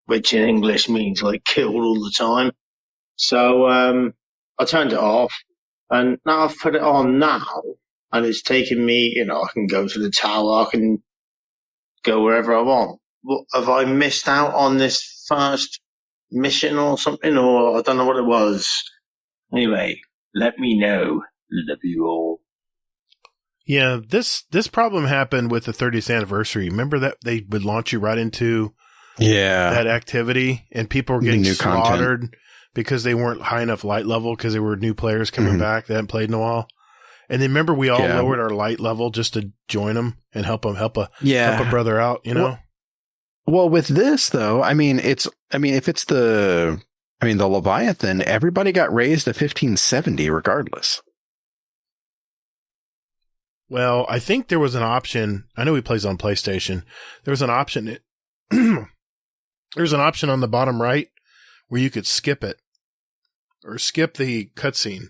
Speaker 5: which in English means like killed all the time. So I turned it off, and now I've put it on now, and it's taking me, I can go to the tower, I can go wherever I want. Have I missed out on this first mission or something, or I don't know what it was? Anyway, let me know. Love you all.
Speaker 1: Yeah, this problem happened with the 30th anniversary. Remember that they would launch you right into that activity, and people were getting
Speaker 2: New
Speaker 1: slaughtered
Speaker 2: content.
Speaker 1: because they weren't high enough light level because they were new players coming back that hadn't played in a while. And then remember, we all lowered our light level just to join them and help a brother out.
Speaker 2: Well, with this though, if it's the Leviathan, everybody got raised to 1570 regardless.
Speaker 1: Well, I think there was an option. I know he plays on PlayStation. There was an option. There's an option on the bottom right where you could skip it or skip the cutscene.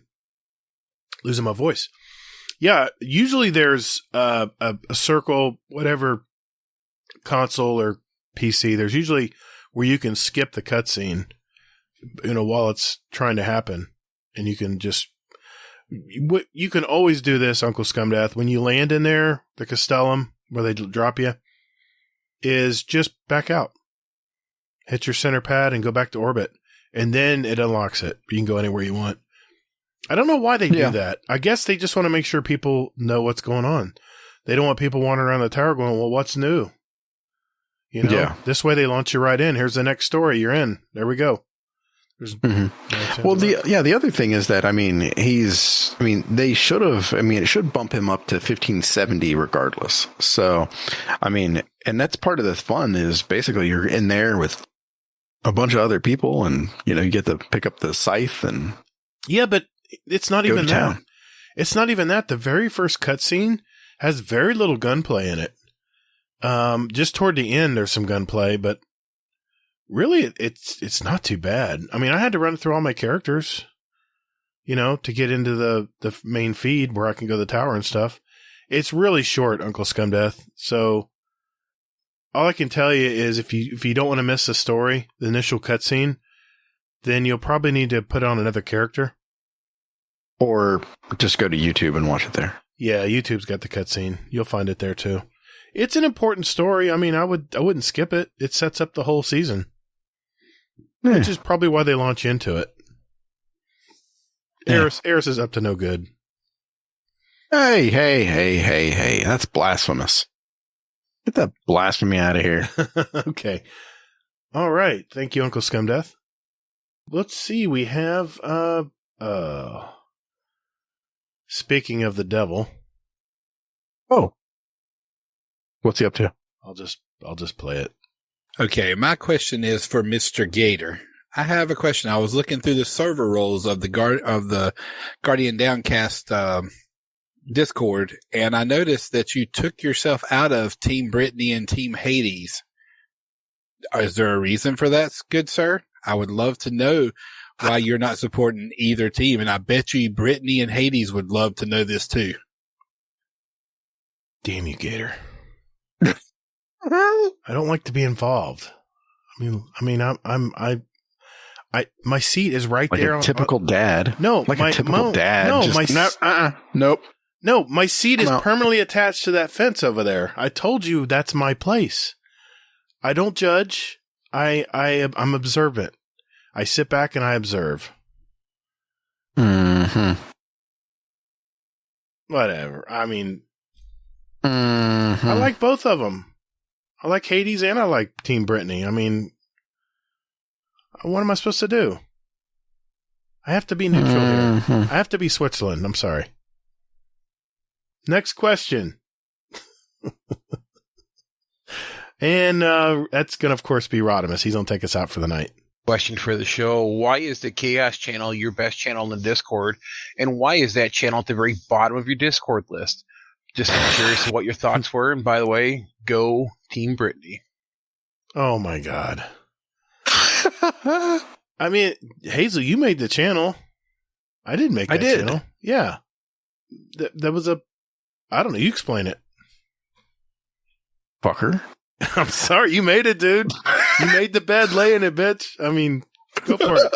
Speaker 1: Losing my voice. Yeah, usually there's a circle, whatever console or PC. There's usually where you can skip the cutscene, while it's trying to happen, and you can just. You can always do this, Uncle Scumdeath. When you land in there, the Castellum, where they drop you, is just back out. Hit your center pad and go back to orbit. And then it unlocks it. You can go anywhere you want. I don't know why they do that. I guess they just want to make sure people know what's going on. They don't want people wandering around the tower going, well, what's new? This way they launch you right in. Here's the next story. You're in. There we go.
Speaker 2: Well, the other thing is that, they should have, it should bump him up to 1570 regardless. So, and that's part of the fun is basically you're in there with a bunch of other people and, you get to pick up the scythe and.
Speaker 1: Yeah, but it's not even that. It's not even that. The very first cutscene has very little gunplay in it. Just toward the end, there's some gunplay, but really, it's not too bad. I had to run through all my characters, to get into the main feed where I can go to the tower and stuff. It's really short, Uncle Scumdeath. So all I can tell you is if you don't want to miss the story, the initial cutscene, then you'll probably need to put on another character.
Speaker 2: Or just go to YouTube and watch it there.
Speaker 1: Yeah, YouTube's got the cutscene. You'll find it there too. It's an important story. I wouldn't skip it. It sets up the whole season. Which is probably why they launch into it. Eris is up to no good.
Speaker 2: Hey. That's blasphemous. Get that blasphemy out of here.
Speaker 1: Okay. All right. Thank you, Uncle Scumdeath. Let's see. We have, speaking of the devil.
Speaker 2: Oh. What's he up to?
Speaker 1: I'll just play it.
Speaker 6: Okay, my question is for Mr. Gatr. I have a question. I was looking through the server roles of the Guardian Downcast Discord, and I noticed that you took yourself out of Team Brittany and Team Hades. Is there a reason for that, good sir? I would love to know why you're not supporting either team, and I bet you Brittany and Hades would love to know this too.
Speaker 1: Damn you, Gatr. I don't like to be involved. My seat is right
Speaker 2: like
Speaker 1: there.
Speaker 2: A typical dad.
Speaker 1: No,
Speaker 2: like a typical dad.
Speaker 1: No,
Speaker 2: nope.
Speaker 1: No, my seat is permanently attached to that fence over there. I told you that's my place. I don't judge. I'm observant. I sit back and I observe.
Speaker 2: Mm-hmm.
Speaker 1: Whatever.
Speaker 2: Mm-hmm.
Speaker 1: I like both of them. I like Hades and I like Team Brittany. What am I supposed to do? I have to be neutral here.
Speaker 2: Mhm.
Speaker 1: I have to be Switzerland. I'm sorry. Next question. And that's going to, of course, be Rodimus. He's going to take us out for the night.
Speaker 4: Question for the show. Why is the Chaos channel your best channel in the Discord? And why is that channel at the very bottom of your Discord list? Just curious what your thoughts were. And by the way, go Team Brittany.
Speaker 1: Oh, my God. I mean, Hazel, you made the channel. I didn't make that channel. Yeah. That was I don't know. You explain it.
Speaker 2: Fucker.
Speaker 1: I'm sorry. You made it, dude. You made the bed, lay in it, bitch. I mean, go for it.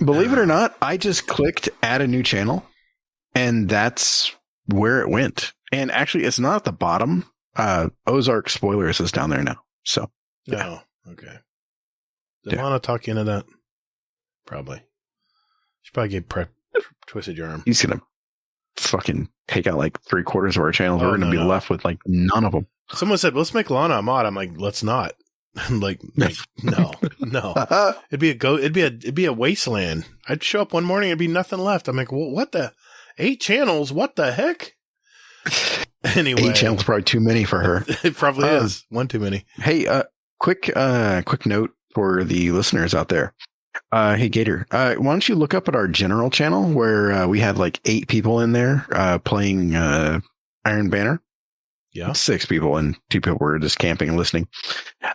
Speaker 2: Believe it or not, I just clicked add a new channel, and that's where it went. And actually, it's not at the bottom. Ozark Spoilers is down there now. So,
Speaker 1: no. Okay. Did Lana talk you into that? Probably. She probably gave twisted your arm.
Speaker 2: He's going to fucking take out like 3/4 of our channels. We're going to be left with like none of them.
Speaker 1: Someone said, let's make Lana a mod. I'm like, let's not. like, no. It'd be a wasteland. I'd show up one morning, it'd be nothing left. I'm like, well, what the 8 channels? What the heck? Anyway.
Speaker 2: 8 channels probably too many for her.
Speaker 1: It probably is. One too many.
Speaker 2: Hey, quick note for the listeners out there. Hey, Gatr, why don't you look up at our general channel where we had like 8 people in there playing Iron Banner?
Speaker 1: Yeah.
Speaker 2: 6 people and 2 people were just camping and listening.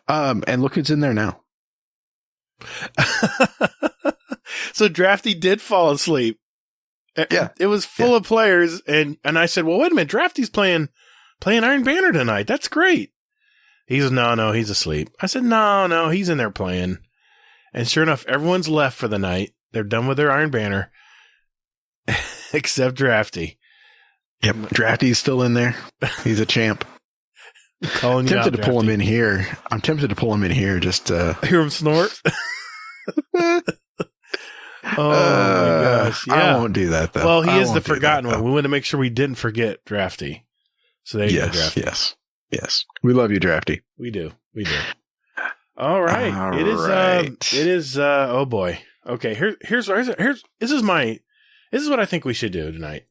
Speaker 2: And look who's in there now.
Speaker 1: So Drafty did fall asleep.
Speaker 2: Yeah.
Speaker 1: It was full of players, and I said, well, wait a minute, Drafty's playing Iron Banner tonight. That's great. He says, no, he's asleep. I said, no, he's in there playing. And sure enough, everyone's left for the night. They're done with their Iron Banner. Except Drafty.
Speaker 2: Yep, Drafty's still in there. He's a champ.
Speaker 1: Calling you
Speaker 2: tempted
Speaker 1: out,
Speaker 2: to pull him
Speaker 1: Drafty.
Speaker 2: in here. I'm tempted to pull him in here. Just
Speaker 1: hear him snort. Oh my gosh! Yeah.
Speaker 2: I won't do that though.
Speaker 1: Well, he is the forgotten one. We want to make sure we didn't forget Drafty. So there you go, Drafty.
Speaker 2: Yes. We love you, Drafty.
Speaker 1: We do. All right.
Speaker 2: All
Speaker 1: It
Speaker 2: right.
Speaker 1: is. Oh boy. Okay. Here's this is what I think we should do tonight.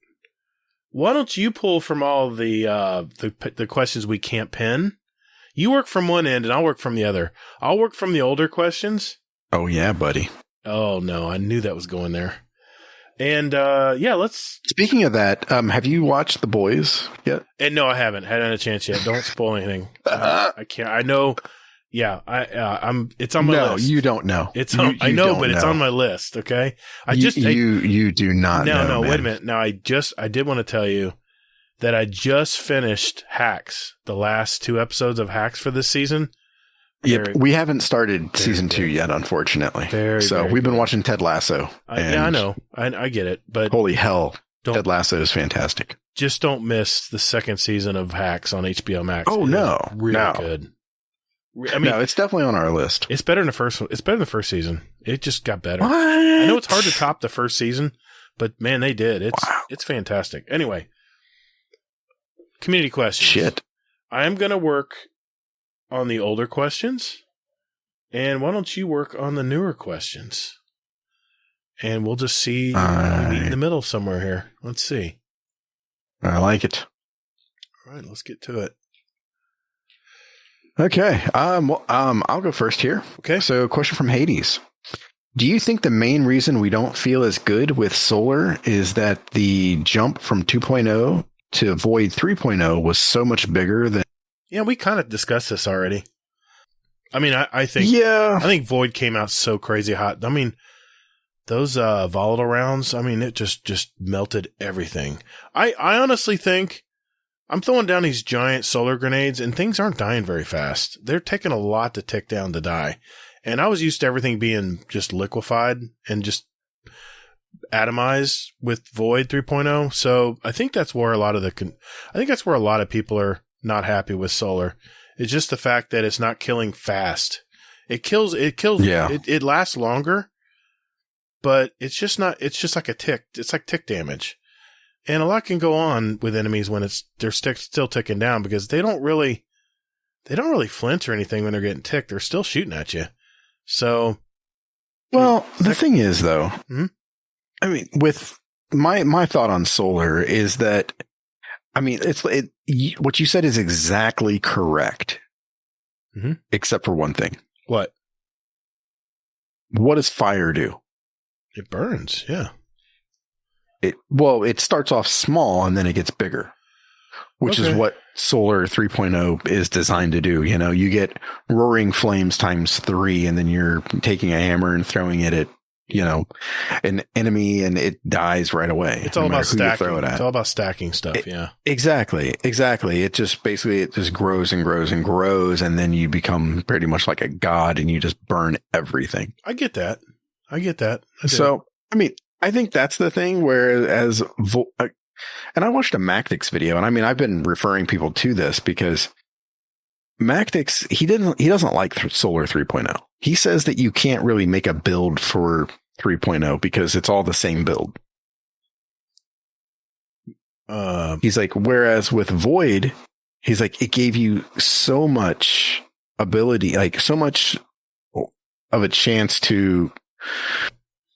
Speaker 1: Why don't you pull from all the questions we can't pin? You work from one end and I'll work from the other. I'll work from the older questions.
Speaker 2: Oh yeah, buddy.
Speaker 1: Oh no, I knew that was going there. And let's.
Speaker 2: Speaking of that, have you watched The Boys yet?
Speaker 1: And no, I haven't had a chance yet. Don't spoil anything. I can't. I know. Yeah, it's on my list.
Speaker 2: No, you don't know.
Speaker 1: It's on, I know, but it's on my list. Okay,
Speaker 2: you do not.
Speaker 1: No,
Speaker 2: know, man.
Speaker 1: wait a minute. Now I did want to tell you that I just finished Hacks, the last 2 episodes of Hacks for this season.
Speaker 2: Yep, we haven't started season 2 yet, unfortunately. We've been watching Ted Lasso.
Speaker 1: I know. I get it, but
Speaker 2: holy hell, Ted Lasso is fantastic.
Speaker 1: Just don't miss the 2nd season of Hacks on HBO Max.
Speaker 2: Oh no,
Speaker 1: really good. I mean,
Speaker 2: no, it's definitely on our list.
Speaker 1: It's better than the first one. It's better than the first season. It just got better.
Speaker 2: What?
Speaker 1: I know it's hard to top the first season, but man, they did. It's fantastic. Anyway, community questions.
Speaker 2: Shit.
Speaker 1: I am going to work on the older questions, and why don't you work on the newer questions? And we'll just see. Meet in the middle somewhere here. Let's see.
Speaker 2: I like it.
Speaker 1: All right, let's get to it.
Speaker 2: Okay. I'll go first here.
Speaker 1: Okay.
Speaker 2: So, question from Hades. Do you think the main reason we don't feel as good with Solar is that the jump from 2.0 to Void 3.0 was so much bigger than...
Speaker 1: Yeah, we kind of discussed this already. I mean, I think...
Speaker 2: Yeah.
Speaker 1: I think Void came out so crazy hot. I mean, those volatile rounds, I mean, it just melted everything. I honestly think... I'm throwing down these giant solar grenades and things aren't dying very fast. They're taking a lot to tick down to die. And I was used to everything being just liquefied and just atomized with Void 3.0. So I think that's where a lot of people are not happy with solar. It's just the fact that it's not killing fast. It kills.
Speaker 2: Yeah.
Speaker 1: It lasts longer, but it's just like a tick. It's like tick damage. And a lot can go on with enemies when they're still ticking down, because they don't really flinch or anything when they're getting ticked. They're still shooting at you. So,
Speaker 2: Well, the thing is, though,
Speaker 1: Mhm.
Speaker 2: I mean, with my thought on solar is that, I mean, what you said is exactly correct,
Speaker 1: Mhm.
Speaker 2: except for one thing.
Speaker 1: what?
Speaker 2: What does fire do?
Speaker 1: It burns. Yeah.
Speaker 2: It starts off small and then it gets bigger, which is
Speaker 1: Okay.
Speaker 2: what solar 3.0 is designed to do. You know, you get roaring flames times 3, and then you're taking a hammer and throwing it at, you know, an enemy, and it dies right away.
Speaker 1: It's all
Speaker 2: no
Speaker 1: about
Speaker 2: matter who you
Speaker 1: stacking.
Speaker 2: throw it at.
Speaker 1: It's all about stacking stuff. Yeah.
Speaker 2: Exactly. It just grows and grows and grows, and then you become pretty much like a god, and you just burn everything.
Speaker 1: I get that. I do.
Speaker 2: So, I mean, I think that's the thing. Whereas, and I watched a Mactix video, and I mean, I've been referring people to this because Mactix, he doesn't like Solar 3.0. He says that you can't really make a build for 3.0 because it's all the same build. He's like, whereas with Void, he's like, it gave you so much ability, like so much of a chance to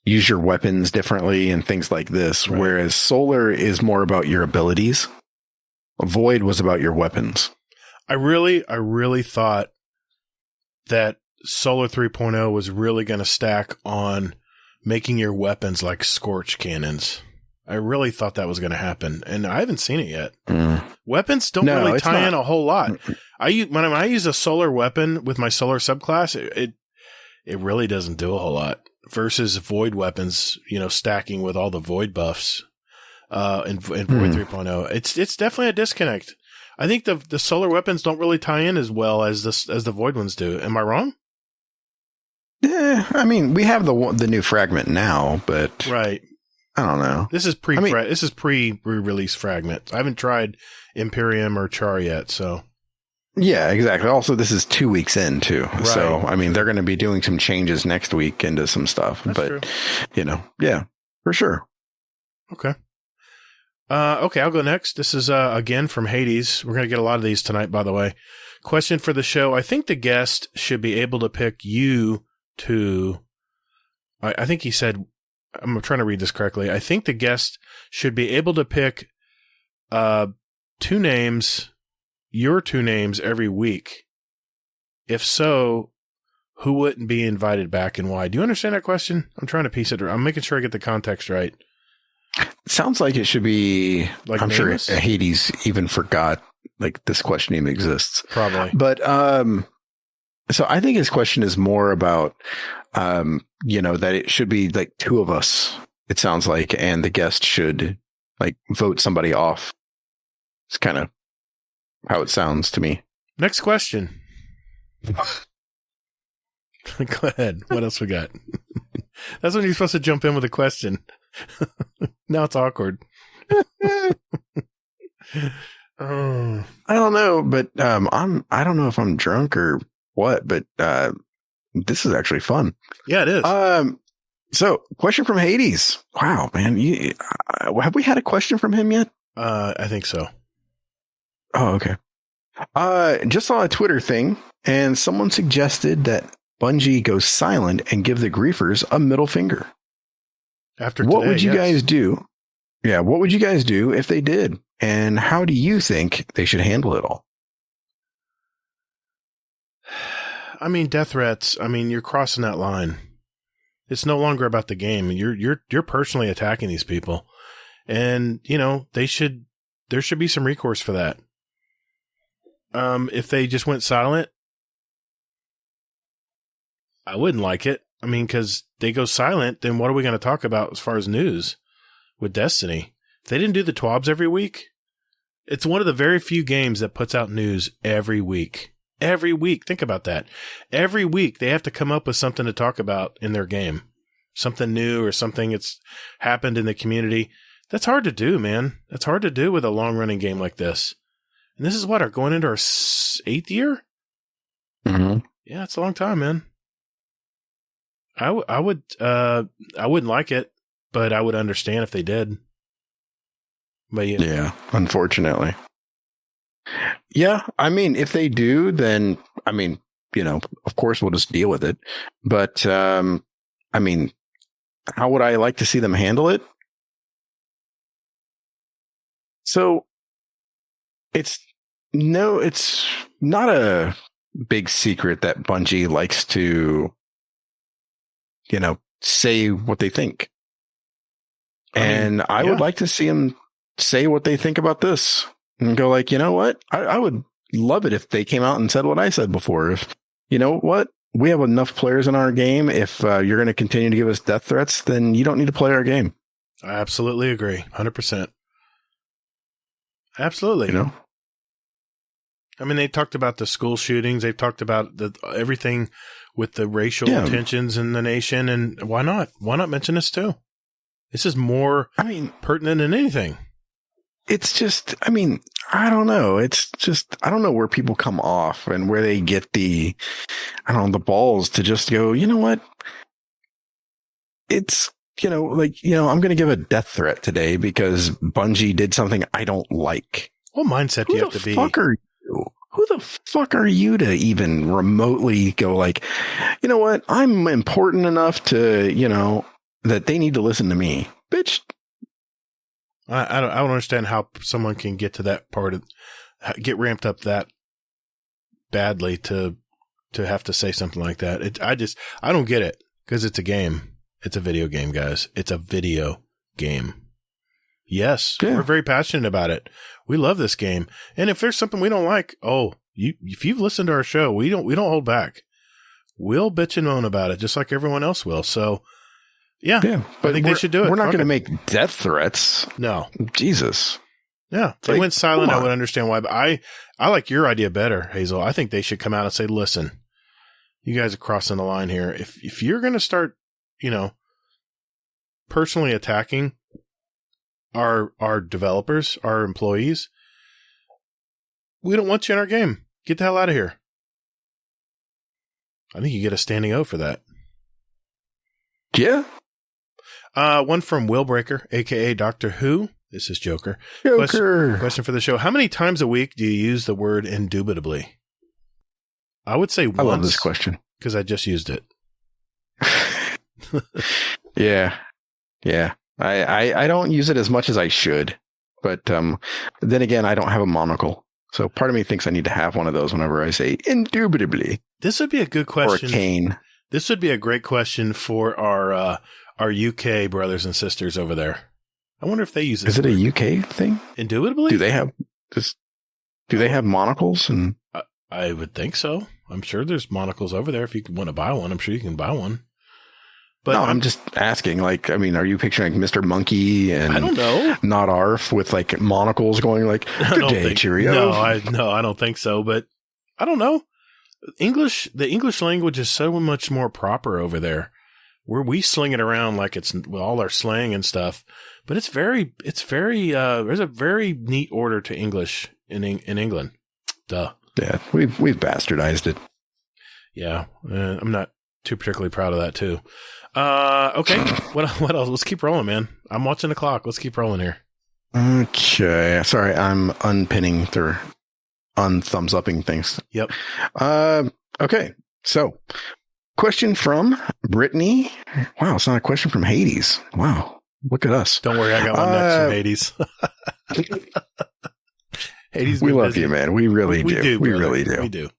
Speaker 2: use your weapons differently and things like this.
Speaker 1: Right.
Speaker 2: Whereas Solar is more about your abilities. Void was about your weapons.
Speaker 1: I really thought that Solar 3.0 was really going to stack on making your weapons like scorch cannons. I really thought that was going to happen, and I haven't seen it yet. Weapons don't
Speaker 2: No,
Speaker 1: really
Speaker 2: it's
Speaker 1: tie
Speaker 2: not.
Speaker 1: in a whole lot. When I use a solar weapon with my solar subclass, it really doesn't do a whole lot versus void weapons, you know, stacking with all the void buffs in Void 3.0. It's definitely a disconnect. I think the solar weapons don't really tie in as well as the void ones do. Am I wrong?
Speaker 2: Yeah, I mean, we have the new fragment now, but
Speaker 1: Right.
Speaker 2: I don't know.
Speaker 1: This is pre-release fragment. I haven't tried Imperium or Char yet, so
Speaker 2: Yeah, exactly. Also, this is 2 weeks in too.
Speaker 1: Right.
Speaker 2: So, I mean, they're going to be doing some changes next week into some stuff,
Speaker 1: That's
Speaker 2: but
Speaker 1: true.
Speaker 2: you know, yeah, for sure.
Speaker 1: Okay. Okay, I'll go next. This is again from Hades. We're going to get a lot of these tonight, by the way. Question for the show. I think the guest should be able to pick you to. I think he said. I'm trying to read this correctly. I think the guest should be able to pick two names, your two names every week. If so, who wouldn't be invited back and why? Do you understand that question? I'm trying to piece it. I'm making sure I get the context right.
Speaker 2: Sounds like it should be.
Speaker 1: Like
Speaker 2: I'm
Speaker 1: nameless?
Speaker 2: sure Hades even forgot like this question even exists.
Speaker 1: Probably.
Speaker 2: But so I think his question is more about you know, that it should be like two of us. It sounds like, and the guest should like vote somebody off. It's kind of how it sounds to me.
Speaker 1: Next question. Go ahead. What else we got? That's when you're supposed to jump in with a question. Now it's awkward. Oh.
Speaker 2: I don't know, but I don't know if I'm drunk or what, but this is actually fun.
Speaker 1: Yeah, it is.
Speaker 2: So question from Hades. Wow, man, have we had a question from him yet?
Speaker 1: I think so.
Speaker 2: Oh, okay. Just saw a Twitter thing, and someone suggested that Bungie go silent and give the griefers a middle finger.
Speaker 1: After
Speaker 2: What
Speaker 1: today,
Speaker 2: would you
Speaker 1: yes.
Speaker 2: guys do? Yeah, what would you guys do if they did? And how do you think they should handle it all?
Speaker 1: I mean, death threats. I mean, you're crossing that line. It's no longer about the game. You're personally attacking these people, and you know there should be some recourse for that. If they just went silent, I wouldn't like it. I mean, because they go silent, then what are we going to talk about as far as news with Destiny? If they didn't do the TWABs every week, it's one of the very few games that puts out news every week. Every week. Think about that. Every week they have to come up with something to talk about in their game. Something new or something that's happened in the community. That's hard to do, man. That's hard to do with a long-running game like this. And this is what, going into our 8th year?
Speaker 2: Mm-hmm.
Speaker 1: Yeah, it's a long time, man. I wouldn't like it, but I would understand if they did. But
Speaker 2: Yeah, unfortunately. Yeah, I mean, if they do, then I mean, of course we'll just deal with it. But, I mean, how would I like to see them handle it? So it's not a big secret that Bungie likes to, say what they think. I would like to see them say what they think about this and go like, you know what? I would love it if they came out and said what I said before. If, you know what? We have enough players in our game. If you're going to continue to give us death threats, then you don't need to play our game.
Speaker 1: I absolutely agree. 100%. Absolutely. I mean, they talked about the school shootings. They've talked about everything with the racial tensions in the nation. And why not? Why not mention this too? This is more pertinent than anything.
Speaker 2: It's just, I don't know. It's just, I don't know where people come off and where they get the balls to just go, you know what? It's, I'm going to give a death threat today because Bungie did something I don't like.
Speaker 1: What mindset do you have to be?
Speaker 2: Who the fuck are you to even remotely go like, you know what? I'm important enough to, that they need to listen to me. Bitch.
Speaker 1: I don't understand how someone can get to that part of, get ramped up that badly to have to say something like that. I don't get it because it's a game. It's a video game, guys. It's a video game. Yes, we're very passionate about it. We love this game. And if there's something we don't like, if you've listened to our show, we don't hold back. We'll bitch and moan about it just like everyone else will. So, yeah,
Speaker 2: but
Speaker 1: I think they should do it.
Speaker 2: We're not going to make death threats.
Speaker 1: No.
Speaker 2: Jesus.
Speaker 1: Yeah. If they went silent, I would understand why. But I like your idea better, Hazel. I think they should come out and say, listen, you guys are crossing the line here. If you're going to start, personally attacking our developers, our employees, we don't want you in our game. Get the hell out of here. I think you get a standing O for that.
Speaker 2: Yeah.
Speaker 1: One from Willbreaker, a.k.a. Doctor Who. This is Joker. Question for the show. How many times a week do you use the word indubitably? I would say once.
Speaker 2: I love this question.
Speaker 1: Because I just used it.
Speaker 2: Yeah. I don't use it as much as I should. But then again, I don't have a monocle. So part of me thinks I need to have one of those whenever I say indubitably.
Speaker 1: This would be a good question.
Speaker 2: Or a cane.
Speaker 1: This would be a great question for our UK brothers and sisters over there. I wonder if they use it.
Speaker 2: Is it a UK thing?
Speaker 1: Indubitably?
Speaker 2: Do they have monocles? And
Speaker 1: I would think so. I'm sure there's monocles over there. If you want to buy one, I'm sure you can buy one. But
Speaker 2: no, I'm just asking. Like, are you picturing Mr. Monkey and
Speaker 1: I don't know,
Speaker 2: Not Arf with like monocles going like "Good day, cheerio"?
Speaker 1: No, I don't think so. But I don't know. The English language is so much more proper over there. Where we sling it around like it's all our slang and stuff, but it's very. There's a very neat order to English in England. Duh.
Speaker 2: Yeah, we've bastardized it.
Speaker 1: Yeah, I'm not too particularly proud of that too. Okay. What else? Let's keep rolling, man. I'm watching the clock. Let's keep rolling here.
Speaker 2: Okay. Sorry, I'm unpinning or unthumbs upping things.
Speaker 1: Yep.
Speaker 2: Okay. So, question from Brittany. Wow, it's not a question from Hades. Wow. Look at us.
Speaker 1: Don't worry, I got one next from Hades. Hades,
Speaker 2: we love you, man. We really do. We really do.
Speaker 1: We do.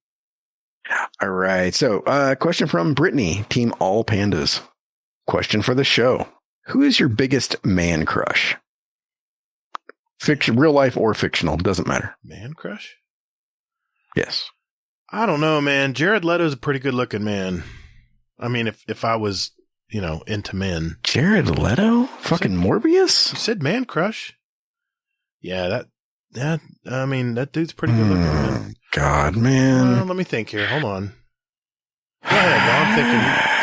Speaker 2: All right. So, question from Brittany, Team All Pandas. Question for the show. Who is your biggest man crush? Fiction, real life or fictional, doesn't matter.
Speaker 1: Man crush?
Speaker 2: Yes.
Speaker 1: I don't know, man. Jared Leto's a pretty good looking man. I mean, if I was, into men.
Speaker 2: Jared Leto? Fucking Morbius?
Speaker 1: You said man crush? Yeah, that dude's pretty good looking, man.
Speaker 2: God, man.
Speaker 1: Well, let me think here. Hold on. Go ahead. While I'm thinking.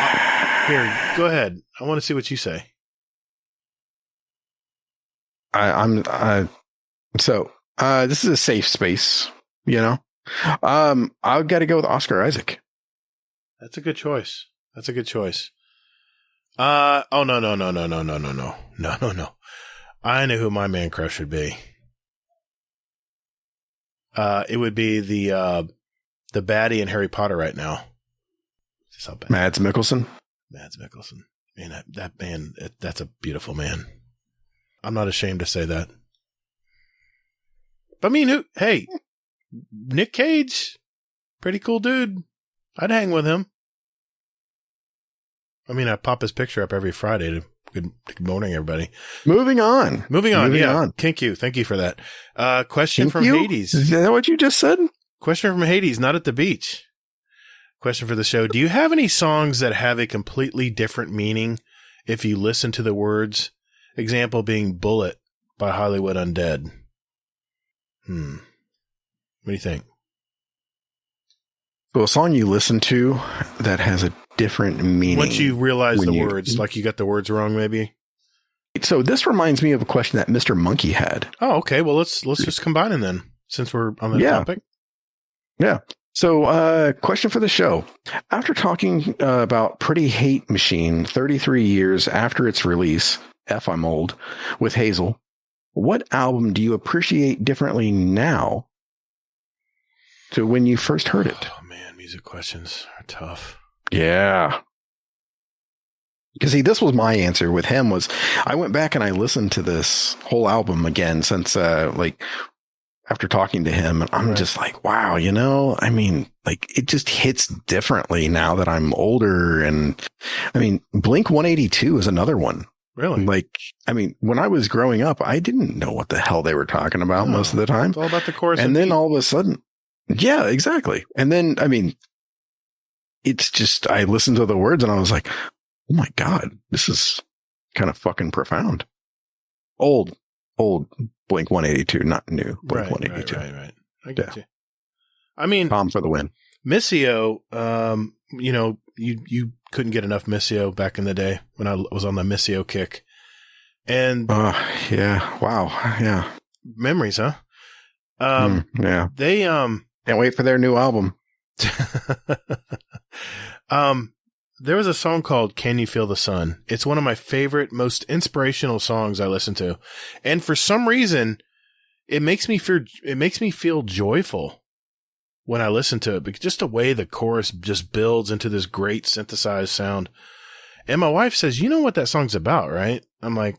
Speaker 1: Here, go ahead. I want to see what you say.
Speaker 2: So this is a safe space, I've got to go with Oscar Isaac.
Speaker 1: That's a good choice. Oh, no. I know who my man crush would be. It would be the the baddie in Harry Potter right now. Just how bad.
Speaker 2: Mads Mikkelsen.
Speaker 1: Mads Mikkelsen. Man, that man, that's a beautiful man. I'm not ashamed to say that. But I mean, hey, Nick Cage, pretty cool dude. I'd hang with him. I mean, I pop his picture up every Friday. Good morning, everybody.
Speaker 2: Moving on.
Speaker 1: Yeah. Thank you for that. Question from Hades.
Speaker 2: Is that what you just said?
Speaker 1: Question from Hades, not at the beach. Question for the show. Do you have any songs that have a completely different meaning if you listen to the words? Example being Bullet by Hollywood Undead. What do you think?
Speaker 2: So a song you listen to that has a different meaning.
Speaker 1: Once you realize the words, like you got the words wrong, maybe.
Speaker 2: So this reminds me of a question that Mr. Monkey had.
Speaker 1: Oh, okay. Well, let's just combine them then, since we're on the topic.
Speaker 2: Yeah. So, question for the show. After talking about Pretty Hate Machine 33 years after its release, F I'm Old, with Hazel, what album do you appreciate differently now to when you first heard it?
Speaker 1: Oh, man, music questions are tough.
Speaker 2: Yeah. Because see, this was my answer with him was I went back and I listened to this whole album again since after talking to him, and I'm just like, wow, I mean, like it just hits differently now that I'm older. And I mean, Blink 182 is another one.
Speaker 1: Really?
Speaker 2: Like, I mean, when I was growing up, I didn't know what the hell they were talking about most of the time.
Speaker 1: It's all about the chorus.
Speaker 2: And then all of a sudden, yeah, exactly. And then, I mean, it's just, I listened to the words and I was like, oh my God, this is kind of fucking profound. Old Blink 182, not new Blink 182.
Speaker 1: Right. I get you. I mean,
Speaker 2: Tom for the win.
Speaker 1: Missio, you couldn't get enough Missio back in the day when I was on the Missio kick. And
Speaker 2: yeah. Wow. Yeah.
Speaker 1: Memories, huh?
Speaker 2: Yeah.
Speaker 1: They
Speaker 2: can't wait for their new album.
Speaker 1: There was a song called Can You Feel the Sun? It's one of my favorite, most inspirational songs I listen to. And for some reason, it makes me feel joyful when I listen to it, because just the way the chorus just builds into this great synthesized sound. And my wife says, "You know what that song's about, right?" I'm like,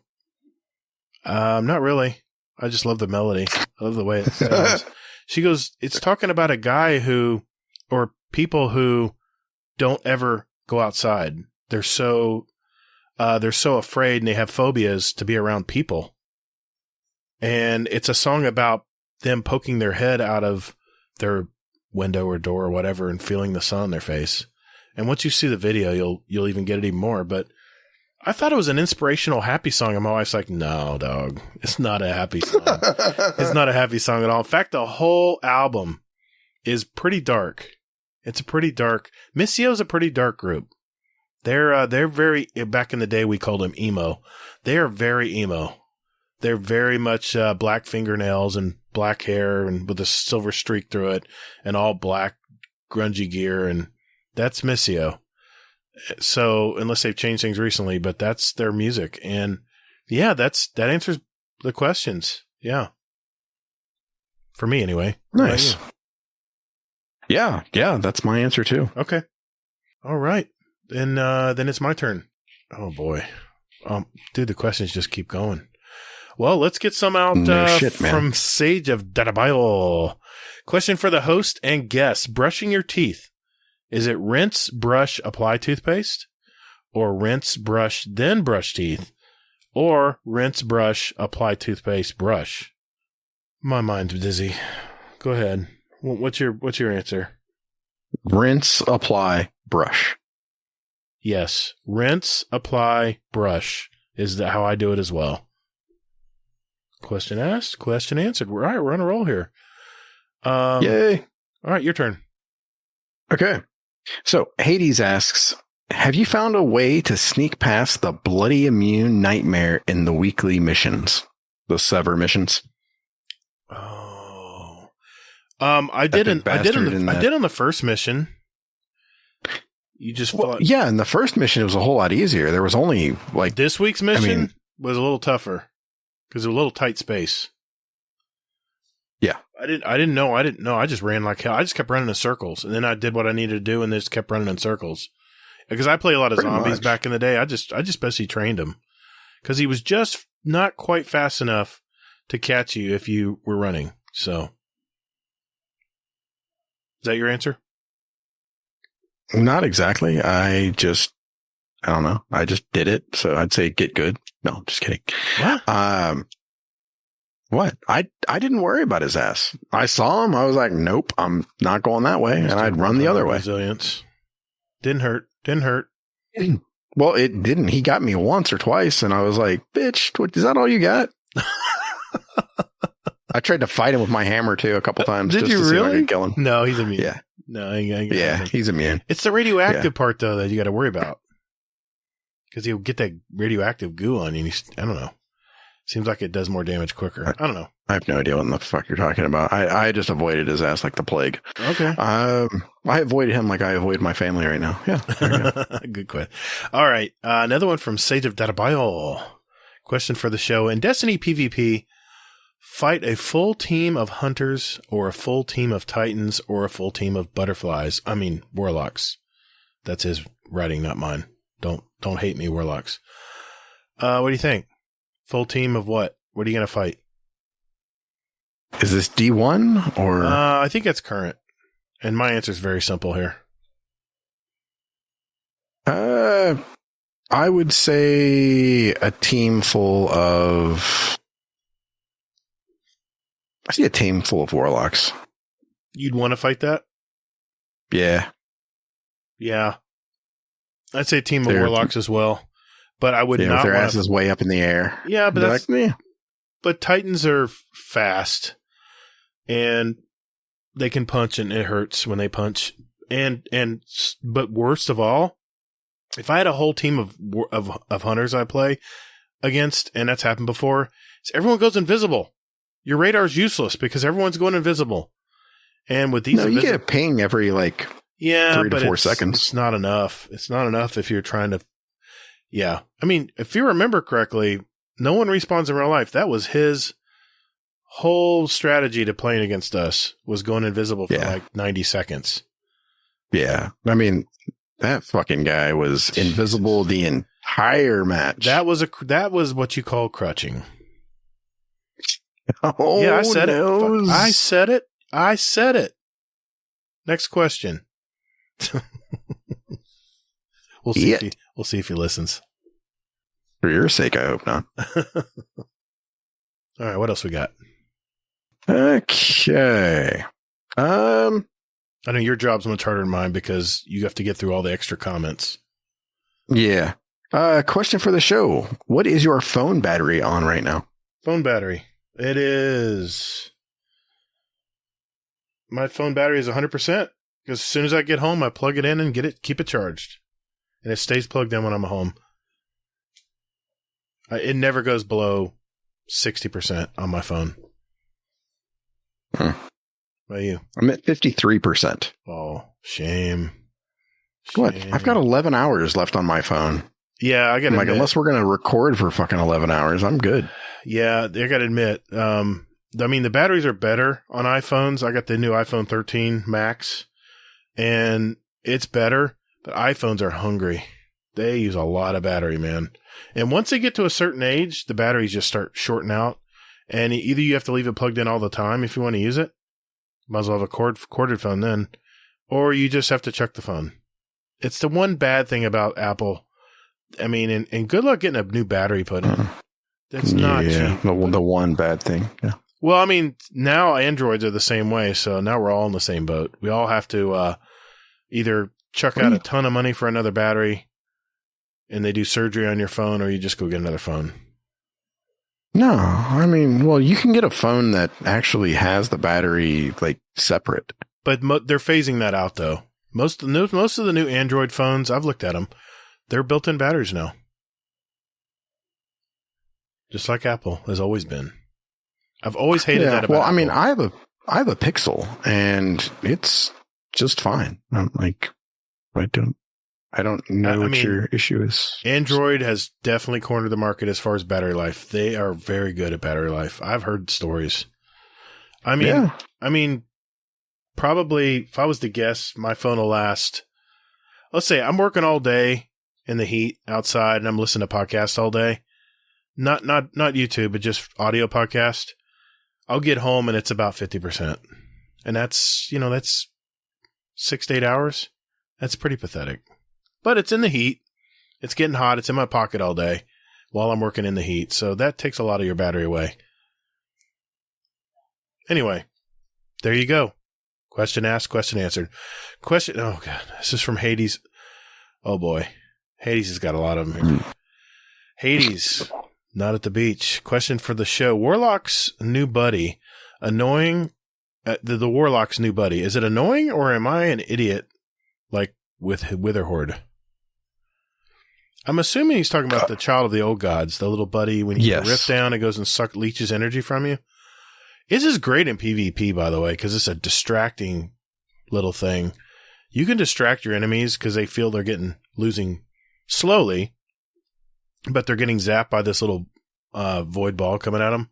Speaker 1: not really. I just love the melody. I love the way it sounds. She goes, "It's talking about a guy or people who don't ever go outside. They're so afraid and they have phobias to be around people. And it's a song about them poking their head out of their window or door or whatever and feeling the sun on their face. And once you see the video, you'll even get it even more. But I thought it was an inspirational, happy song. And my wife's like, "No, dog, it's not a happy song. It's not a happy song at all. In fact, the whole album is pretty dark. It's a pretty dark. Missio's a pretty dark group. They're very, back in the day we called them emo. They are very emo. They're very much black fingernails and black hair and with a silver streak through it and all black grungy gear, and that's Missio. So unless they've changed things recently, but that's their music. And yeah, that answers the questions. Yeah. For me anyway.
Speaker 2: Nice. Yeah, that's my answer too.
Speaker 1: Okay. All right. Then it's my turn. Oh boy. Dude, the questions just keep going. Well, let's get some out from Sage of Databayo. Question for the host and guest. Brushing your teeth. Is it rinse, brush, apply toothpaste? Or rinse, brush, then brush teeth? Or rinse, brush, apply toothpaste, brush? My mind's dizzy. Go ahead. What's your answer?
Speaker 2: Rinse, apply, brush.
Speaker 1: Yes. Rinse, apply, brush is how I do it as well. Question asked, question answered. We're on a roll here.
Speaker 2: Yay.
Speaker 1: All right, your turn.
Speaker 2: Okay. So Hades asks, have you found a way to sneak past the bloody immune nightmare in the weekly missions? The Sever missions?
Speaker 1: Oh. I did on the first mission. You just thought,
Speaker 2: yeah, in the first mission it was a whole lot easier. There was only like
Speaker 1: this week's mission was a little tougher because it was a little tight space.
Speaker 2: Yeah.
Speaker 1: I didn't know. I just ran like hell. I just kept running in circles, and then I did what I needed to do, and then just kept running in circles. Because I play a lot of
Speaker 2: Pretty
Speaker 1: zombies
Speaker 2: much.
Speaker 1: back in the day. I just basically trained him because he was just not quite fast enough to catch you if you were running. So, is that your answer?
Speaker 2: Not exactly. I don't know. I just did it. So I'd say get good. No, just kidding.
Speaker 1: What?
Speaker 2: What? I didn't worry about his ass. I saw him. I was like, nope, I'm not going that way. And I'd run the other way.
Speaker 1: Resilience. Didn't hurt.
Speaker 2: Well, it didn't. He got me once or twice. And I was like, bitch, is that all you got? I tried to fight him with my hammer too a couple times.
Speaker 1: Did
Speaker 2: just
Speaker 1: you
Speaker 2: to see if I
Speaker 1: really?
Speaker 2: could kill him.
Speaker 1: No, he's immune.
Speaker 2: Yeah.
Speaker 1: No, I ain't
Speaker 2: Yeah, he's immune.
Speaker 1: It's the radioactive part, though, that you got to worry about. Because he'll get that radioactive goo on you. And I don't know. Seems like it does more damage quicker. I don't know.
Speaker 2: I have no idea what the fuck you're talking about. I just avoided his ass like the plague.
Speaker 1: Okay.
Speaker 2: I avoided him like I avoid my family right now. Yeah. There you go.
Speaker 1: Good question. All right. Another one from Sage of Databayo. Question for the show. In Destiny PvP, fight a full team of hunters or a full team of titans or a full team of butterflies. I mean, warlocks. That's his writing, not mine. Don't hate me, warlocks. What do you think? Full team of what? What are you going to fight?
Speaker 2: Is this D1 or?
Speaker 1: I think that's current. And my answer is very simple here.
Speaker 2: I would say a team full of. I see a team full of warlocks.
Speaker 1: You'd want to fight that?
Speaker 2: Yeah.
Speaker 1: Yeah. I'd say a team of warlocks as well. But I would not
Speaker 2: their
Speaker 1: want
Speaker 2: asses way up in the air.
Speaker 1: Yeah, but that's
Speaker 2: like,
Speaker 1: but titans are fast, and they can punch, and it hurts when they punch. But worst of all, if I had a whole team of hunters I play against, and that's happened before, is everyone goes invisible. Your radar's useless because everyone's going invisible. And with these,
Speaker 2: you get a ping every 3 to 4 seconds.
Speaker 1: It's not enough. It's not enough if you're trying to. Yeah. I mean, if you remember correctly, no one respawns in real life. That was his whole strategy to playing against us, was going invisible for 90 seconds.
Speaker 2: Yeah. I mean, that fucking guy was invisible the entire match.
Speaker 1: That was what you call crutching.
Speaker 2: Oh,
Speaker 1: yeah, I said
Speaker 2: no.
Speaker 1: it. I said it. Next question. We'll see if he listens.
Speaker 2: For your sake, I hope not.
Speaker 1: All right, what else we got?
Speaker 2: Okay.
Speaker 1: I know your job's much harder than mine because you have to get through all the extra comments.
Speaker 2: Yeah. Question for the show. What is your phone battery on right now?
Speaker 1: Phone battery. It is. My phone battery is 100%. Because as soon as I get home, I plug it in and keep it charged. And it stays plugged in when I'm home. It never goes below 60% on my phone. How about you?
Speaker 2: I'm at 53%.
Speaker 1: Oh, shame.
Speaker 2: What? I've got 11 hours left on my phone.
Speaker 1: Yeah, I got to admit.
Speaker 2: Unless we're going to record for fucking 11 hours, I'm good.
Speaker 1: Yeah, I got to admit. I mean, the batteries are better on iPhones. I got the new iPhone 13 Max, and it's better, but iPhones are hungry. They use a lot of battery, man. And once they get to a certain age, the batteries just start shorting out, and either you have to leave it plugged in all the time if you want to use it. Might as well have a corded phone then, or you just have to chuck the phone. It's the one bad thing about Apple. I mean, and good luck getting a new battery put in. That's not cheap.
Speaker 2: The one bad thing. Yeah.
Speaker 1: Well, I mean, now Androids are the same way, so now we're all in the same boat. We all have to either chuck out a ton of money for another battery, and they do surgery on your phone, or you just go get another phone.
Speaker 2: No, I mean, well, you can get a phone that actually has the battery separate.
Speaker 1: But they're phasing that out, though. Most of the new Android phones, I've looked at them, they're built-in batteries now. Just like Apple has always been. I've always hated that about
Speaker 2: Well,
Speaker 1: Apple.
Speaker 2: I mean, I have a Pixel, and it's just fine. I'm like, I don't know what your issue is.
Speaker 1: Android has definitely cornered the market as far as battery life. They are very good at battery life. I've heard stories. I mean, probably if I was to guess, my phone will last. Let's say I'm working all day in the heat outside, and I'm listening to podcasts all day. Not YouTube, but just audio podcast. I'll get home and it's about 50%, and that's 6 to 8 hours. That's pretty pathetic. But it's in the heat. It's getting hot. It's in my pocket all day while I'm working in the heat. So that takes a lot of your battery away. Anyway, there you go. Question asked, question answered. Oh, God. This is from Hades. Oh, boy. Hades has got a lot of them here. Hades, not at the beach. Question for the show. Warlock's new buddy. Annoying. The Warlock's new buddy. Is it annoying, or am I an idiot like with Witherhoard? I'm assuming he's talking about the child of the old gods, the little buddy. When you rift down, it goes and leeches energy from you. This is great in PvP, by the way, because it's a distracting little thing. You can distract your enemies because they feel they're losing slowly, but they're getting zapped by this little void ball coming at them,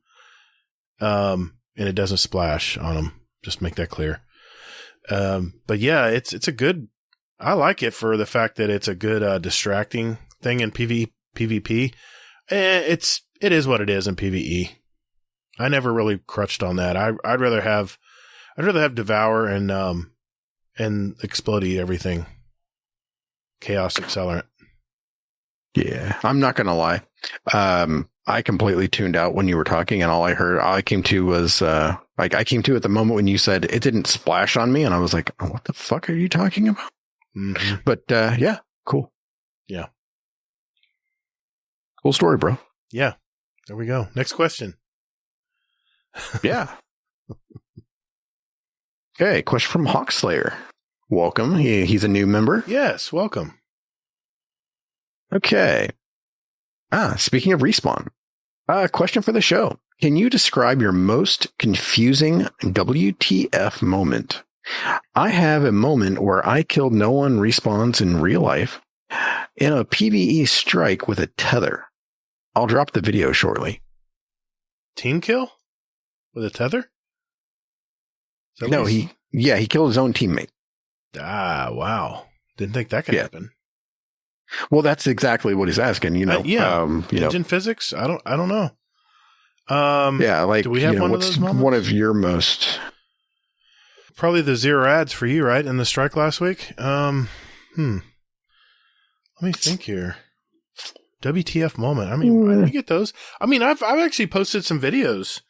Speaker 1: and it doesn't splash on them. Just make that clear. But yeah, it's a good. I like it for the fact that it's a good distracting thing in PvP. It is what it is in PvE. I never really crutched on that. I'd rather have Devour and Explodey everything. Chaos Accelerant.
Speaker 2: Yeah, I'm not gonna lie. I completely tuned out when you were talking, and all I came to was I came to at the moment when you said it didn't splash on me, and I was like, oh, what the fuck are you talking about? Mm-hmm. But yeah, cool.
Speaker 1: Yeah,
Speaker 2: cool story, bro.
Speaker 1: Yeah, there we go. Next question.
Speaker 2: Yeah. Okay, question from Hawkslayer. Welcome. He's a new member.
Speaker 1: Yes, welcome.
Speaker 2: Okay. Speaking of Respawn, question for the show. Can you describe your most confusing WTF moment? I have a moment where I killed no one respawns in real life in a PvE strike with a tether. I'll drop the video shortly.
Speaker 1: Team kill? With a tether?
Speaker 2: No, he killed his own teammate.
Speaker 1: Ah, wow. Didn't think that could happen.
Speaker 2: Well, that's exactly what he's asking,
Speaker 1: Engine physics? I don't know.
Speaker 2: Do
Speaker 1: we have one of those moments?
Speaker 2: One of your most...
Speaker 1: Probably the 0 ads for you, right? In the strike last week? Let me think here. WTF moment. I mean, why do you get those? I mean, I've actually posted some videos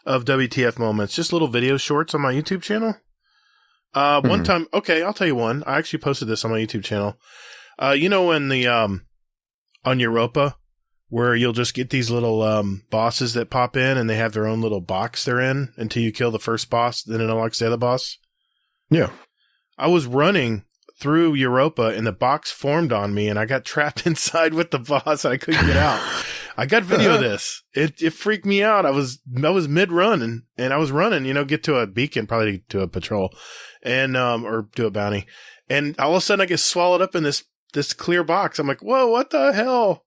Speaker 1: of WTF moments, just little video shorts on my YouTube channel. One time, okay, I'll tell you one. I actually posted this on my YouTube channel. When on Europa, where you'll just get these little bosses that pop in and they have their own little box they're in until you kill the first boss, then it unlocks the other boss.
Speaker 2: Yeah.
Speaker 1: I was running through Europa and the box formed on me and I got trapped inside with the boss and I couldn't get out. I got video of this. It freaked me out. I was mid run and I was running, get to a beacon, probably to a patrol and, or do a bounty. And all of a sudden I get swallowed up in this clear box. I'm like, whoa, what the hell?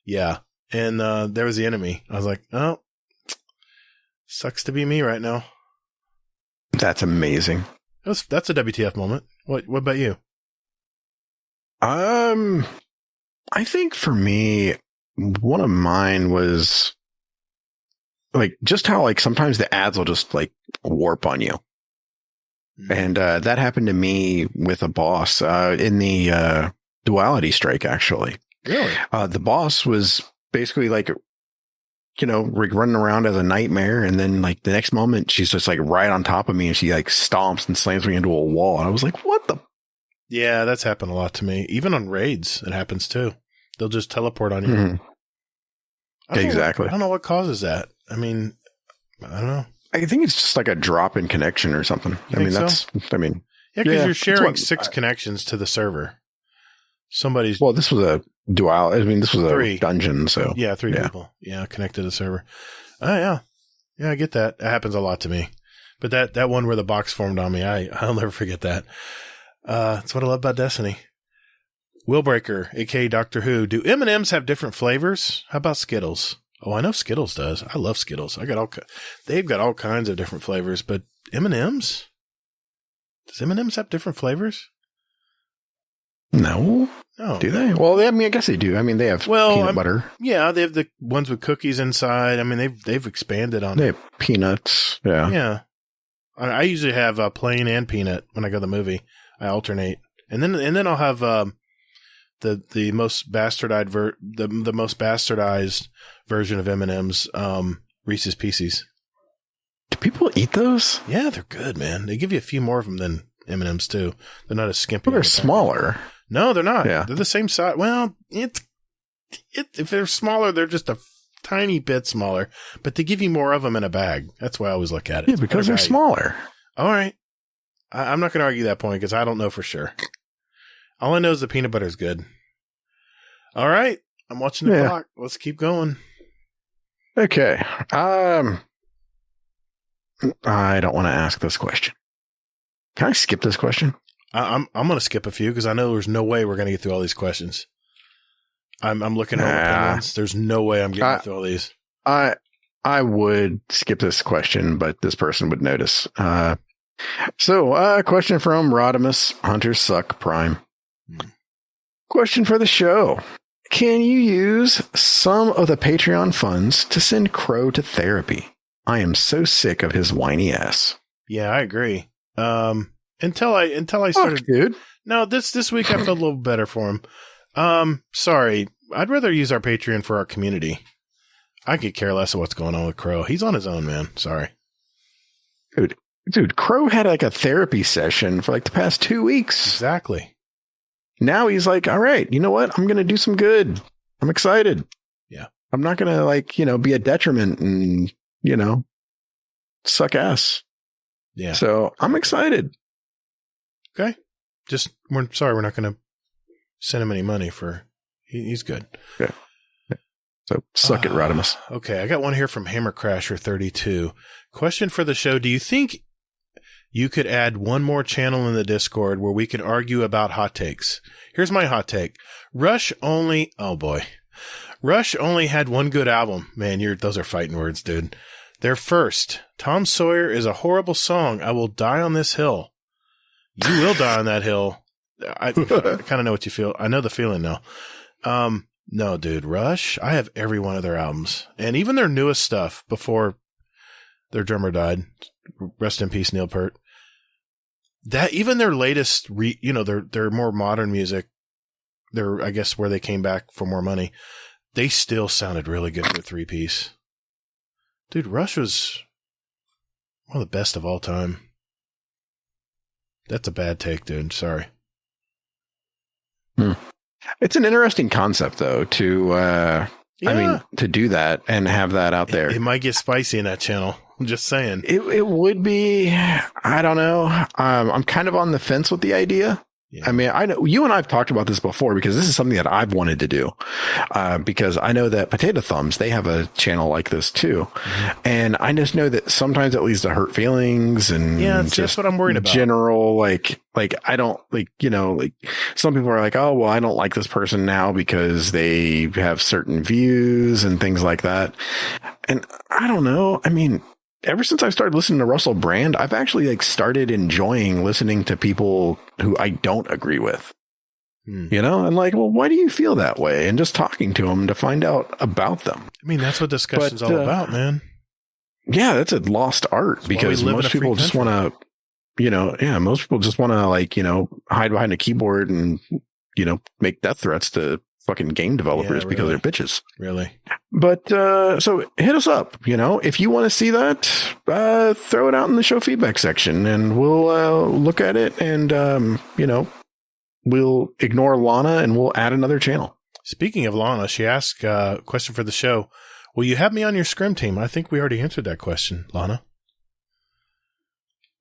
Speaker 1: Yeah. And, there was the enemy. I was like, oh, sucks to be me right now.
Speaker 2: That's amazing.
Speaker 1: That's a WTF moment. What about you?
Speaker 2: I think for me, one of mine was like just how like sometimes the ads will just like warp on you. Mm-hmm. And that happened to me with a boss in the duality strike, actually.
Speaker 1: Really?
Speaker 2: The boss was basically like, running around as a nightmare. And then like the next moment, she's just like right on top of me and she like stomps and slams me into a wall. And I was like, what the?
Speaker 1: Yeah, that's happened a lot to me. Even on raids, it happens too. They'll just teleport on you.
Speaker 2: Mm-hmm. Exactly.
Speaker 1: I don't know what causes that. I mean, I don't know.
Speaker 2: I think it's just like a drop in connection or something.
Speaker 1: Yeah, because you're sharing 6 connections to the server.
Speaker 2: Well, this was a dual. I mean, this was
Speaker 1: 3.
Speaker 2: A dungeon. So
Speaker 1: yeah, 3 people. Yeah, connected to the server. Oh yeah, I get that. It happens a lot to me. But that one where the box formed on me, I'll never forget that. That's what I love about Destiny. Willbreaker, aka Doctor Who. Do M&Ms have different flavors? How about Skittles? Oh, I know Skittles does. I love Skittles. They've got all kinds of different flavors, but M&M's? Does M&M's have different flavors?
Speaker 2: No.
Speaker 1: No.
Speaker 2: Do they? Well, I guess they do. I mean, they have peanut butter.
Speaker 1: Yeah, they have the ones with cookies inside. I mean, they've expanded on
Speaker 2: They
Speaker 1: it.
Speaker 2: have peanuts. Yeah.
Speaker 1: Yeah. I usually have plain and peanut when I go to the movie. I alternate. And then I'll have the most bastardized the most bastardized version of M&M's, Reese's Pieces.
Speaker 2: Do people eat those?
Speaker 1: Yeah, they're good, man. They give you a few more of them than M&M's too. They're not as skimpy.
Speaker 2: Well, they're smaller.
Speaker 1: No, they're not.
Speaker 2: Yeah.
Speaker 1: They're the same size. Well, if they're smaller, they're just a tiny bit smaller, but they give you more of them in a bag. That's why I always look at it.
Speaker 2: Yeah, because they're smaller.
Speaker 1: All right. I'm not going to argue that point because I don't know for sure. All I know is the peanut butter is good. All right. I'm watching the clock. Let's keep going.
Speaker 2: Okay. I don't want to ask this question. Can I skip this question?
Speaker 1: I'm going to skip a few because I know there's no way we're going to get through all these questions. I'm looking at all the ones. There's no way I'm getting through all these.
Speaker 2: I would skip this question, but this person would notice. So, question from Rodimus, Hunters Suck Prime. Question for the show. Can you use some of the Patreon funds to send Crow to therapy? I am so sick of his whiny ass.
Speaker 1: Yeah, I agree. Until I started,
Speaker 2: dude.
Speaker 1: No, this week I felt a little better for him. Sorry. I'd rather use our Patreon for our community. I could care less of what's going on with Crow. He's on his own, man. Sorry.
Speaker 2: Dude, Crow had like a therapy session for like the past 2 weeks.
Speaker 1: Exactly.
Speaker 2: Now he's like, all right, you know what? I'm going to do some good. I'm excited.
Speaker 1: Yeah.
Speaker 2: I'm not going to be a detriment and, suck ass.
Speaker 1: Yeah.
Speaker 2: So I'm excited.
Speaker 1: Okay. We're not going to send him any money for, he's good.
Speaker 2: Yeah. So suck it, Rodimus.
Speaker 1: Okay. I got one here from Hammercrasher32. Question for the show. Do you think you could add one more channel in the Discord where we can argue about hot takes? Here's my hot take. Rush only had one good album. Man, those are fighting words, dude. Their first, Tom Sawyer, is a horrible song. I will die on this hill. You will die on that hill. I kind of know what you feel. I know the feeling now. No, dude, Rush, I have every one of their albums and even their newest stuff before their drummer died. Rest in peace, Neil Peart. That even their latest, their more modern music, I guess where they came back for more money, they still sounded really good for a 3-piece. Dude, Rush was one of the best of all time. That's a bad take, dude. Sorry.
Speaker 2: It's an interesting concept, though, to do that and have that out there.
Speaker 1: It might get spicy in that channel. I'm just saying.
Speaker 2: It would be, I don't know. I'm kind of on the fence with the idea. Yeah. I mean, I know you and I have talked about this before because this is something that I've wanted to do. Because I know that Potato Thumbs, they have a channel like this too. Mm-hmm. And I just know that sometimes it leads to hurt feelings and
Speaker 1: that's what I'm worried about.
Speaker 2: General, like I don't some people are like, oh, well, I don't like this person now because they have certain views and things like that. And I don't know. I mean, ever since I started listening to Russell Brand, I've actually started enjoying listening to people who I don't agree with, and well, why do you feel that way? And just talking to them to find out about them.
Speaker 1: I mean, that's what discussion's all about, man.
Speaker 2: Yeah. That's a lost art because most people just want to, most people just want to hide behind a keyboard and, make death threats to fucking game developers because they're bitches.
Speaker 1: Really?
Speaker 2: But, so hit us up, if you want to see that, throw it out in the show feedback section and we'll, look at it and, we'll ignore Lana and we'll add another channel.
Speaker 1: Speaking of Lana, she asked a question for the show. Will you have me on your scrim team? I think we already answered that question, Lana.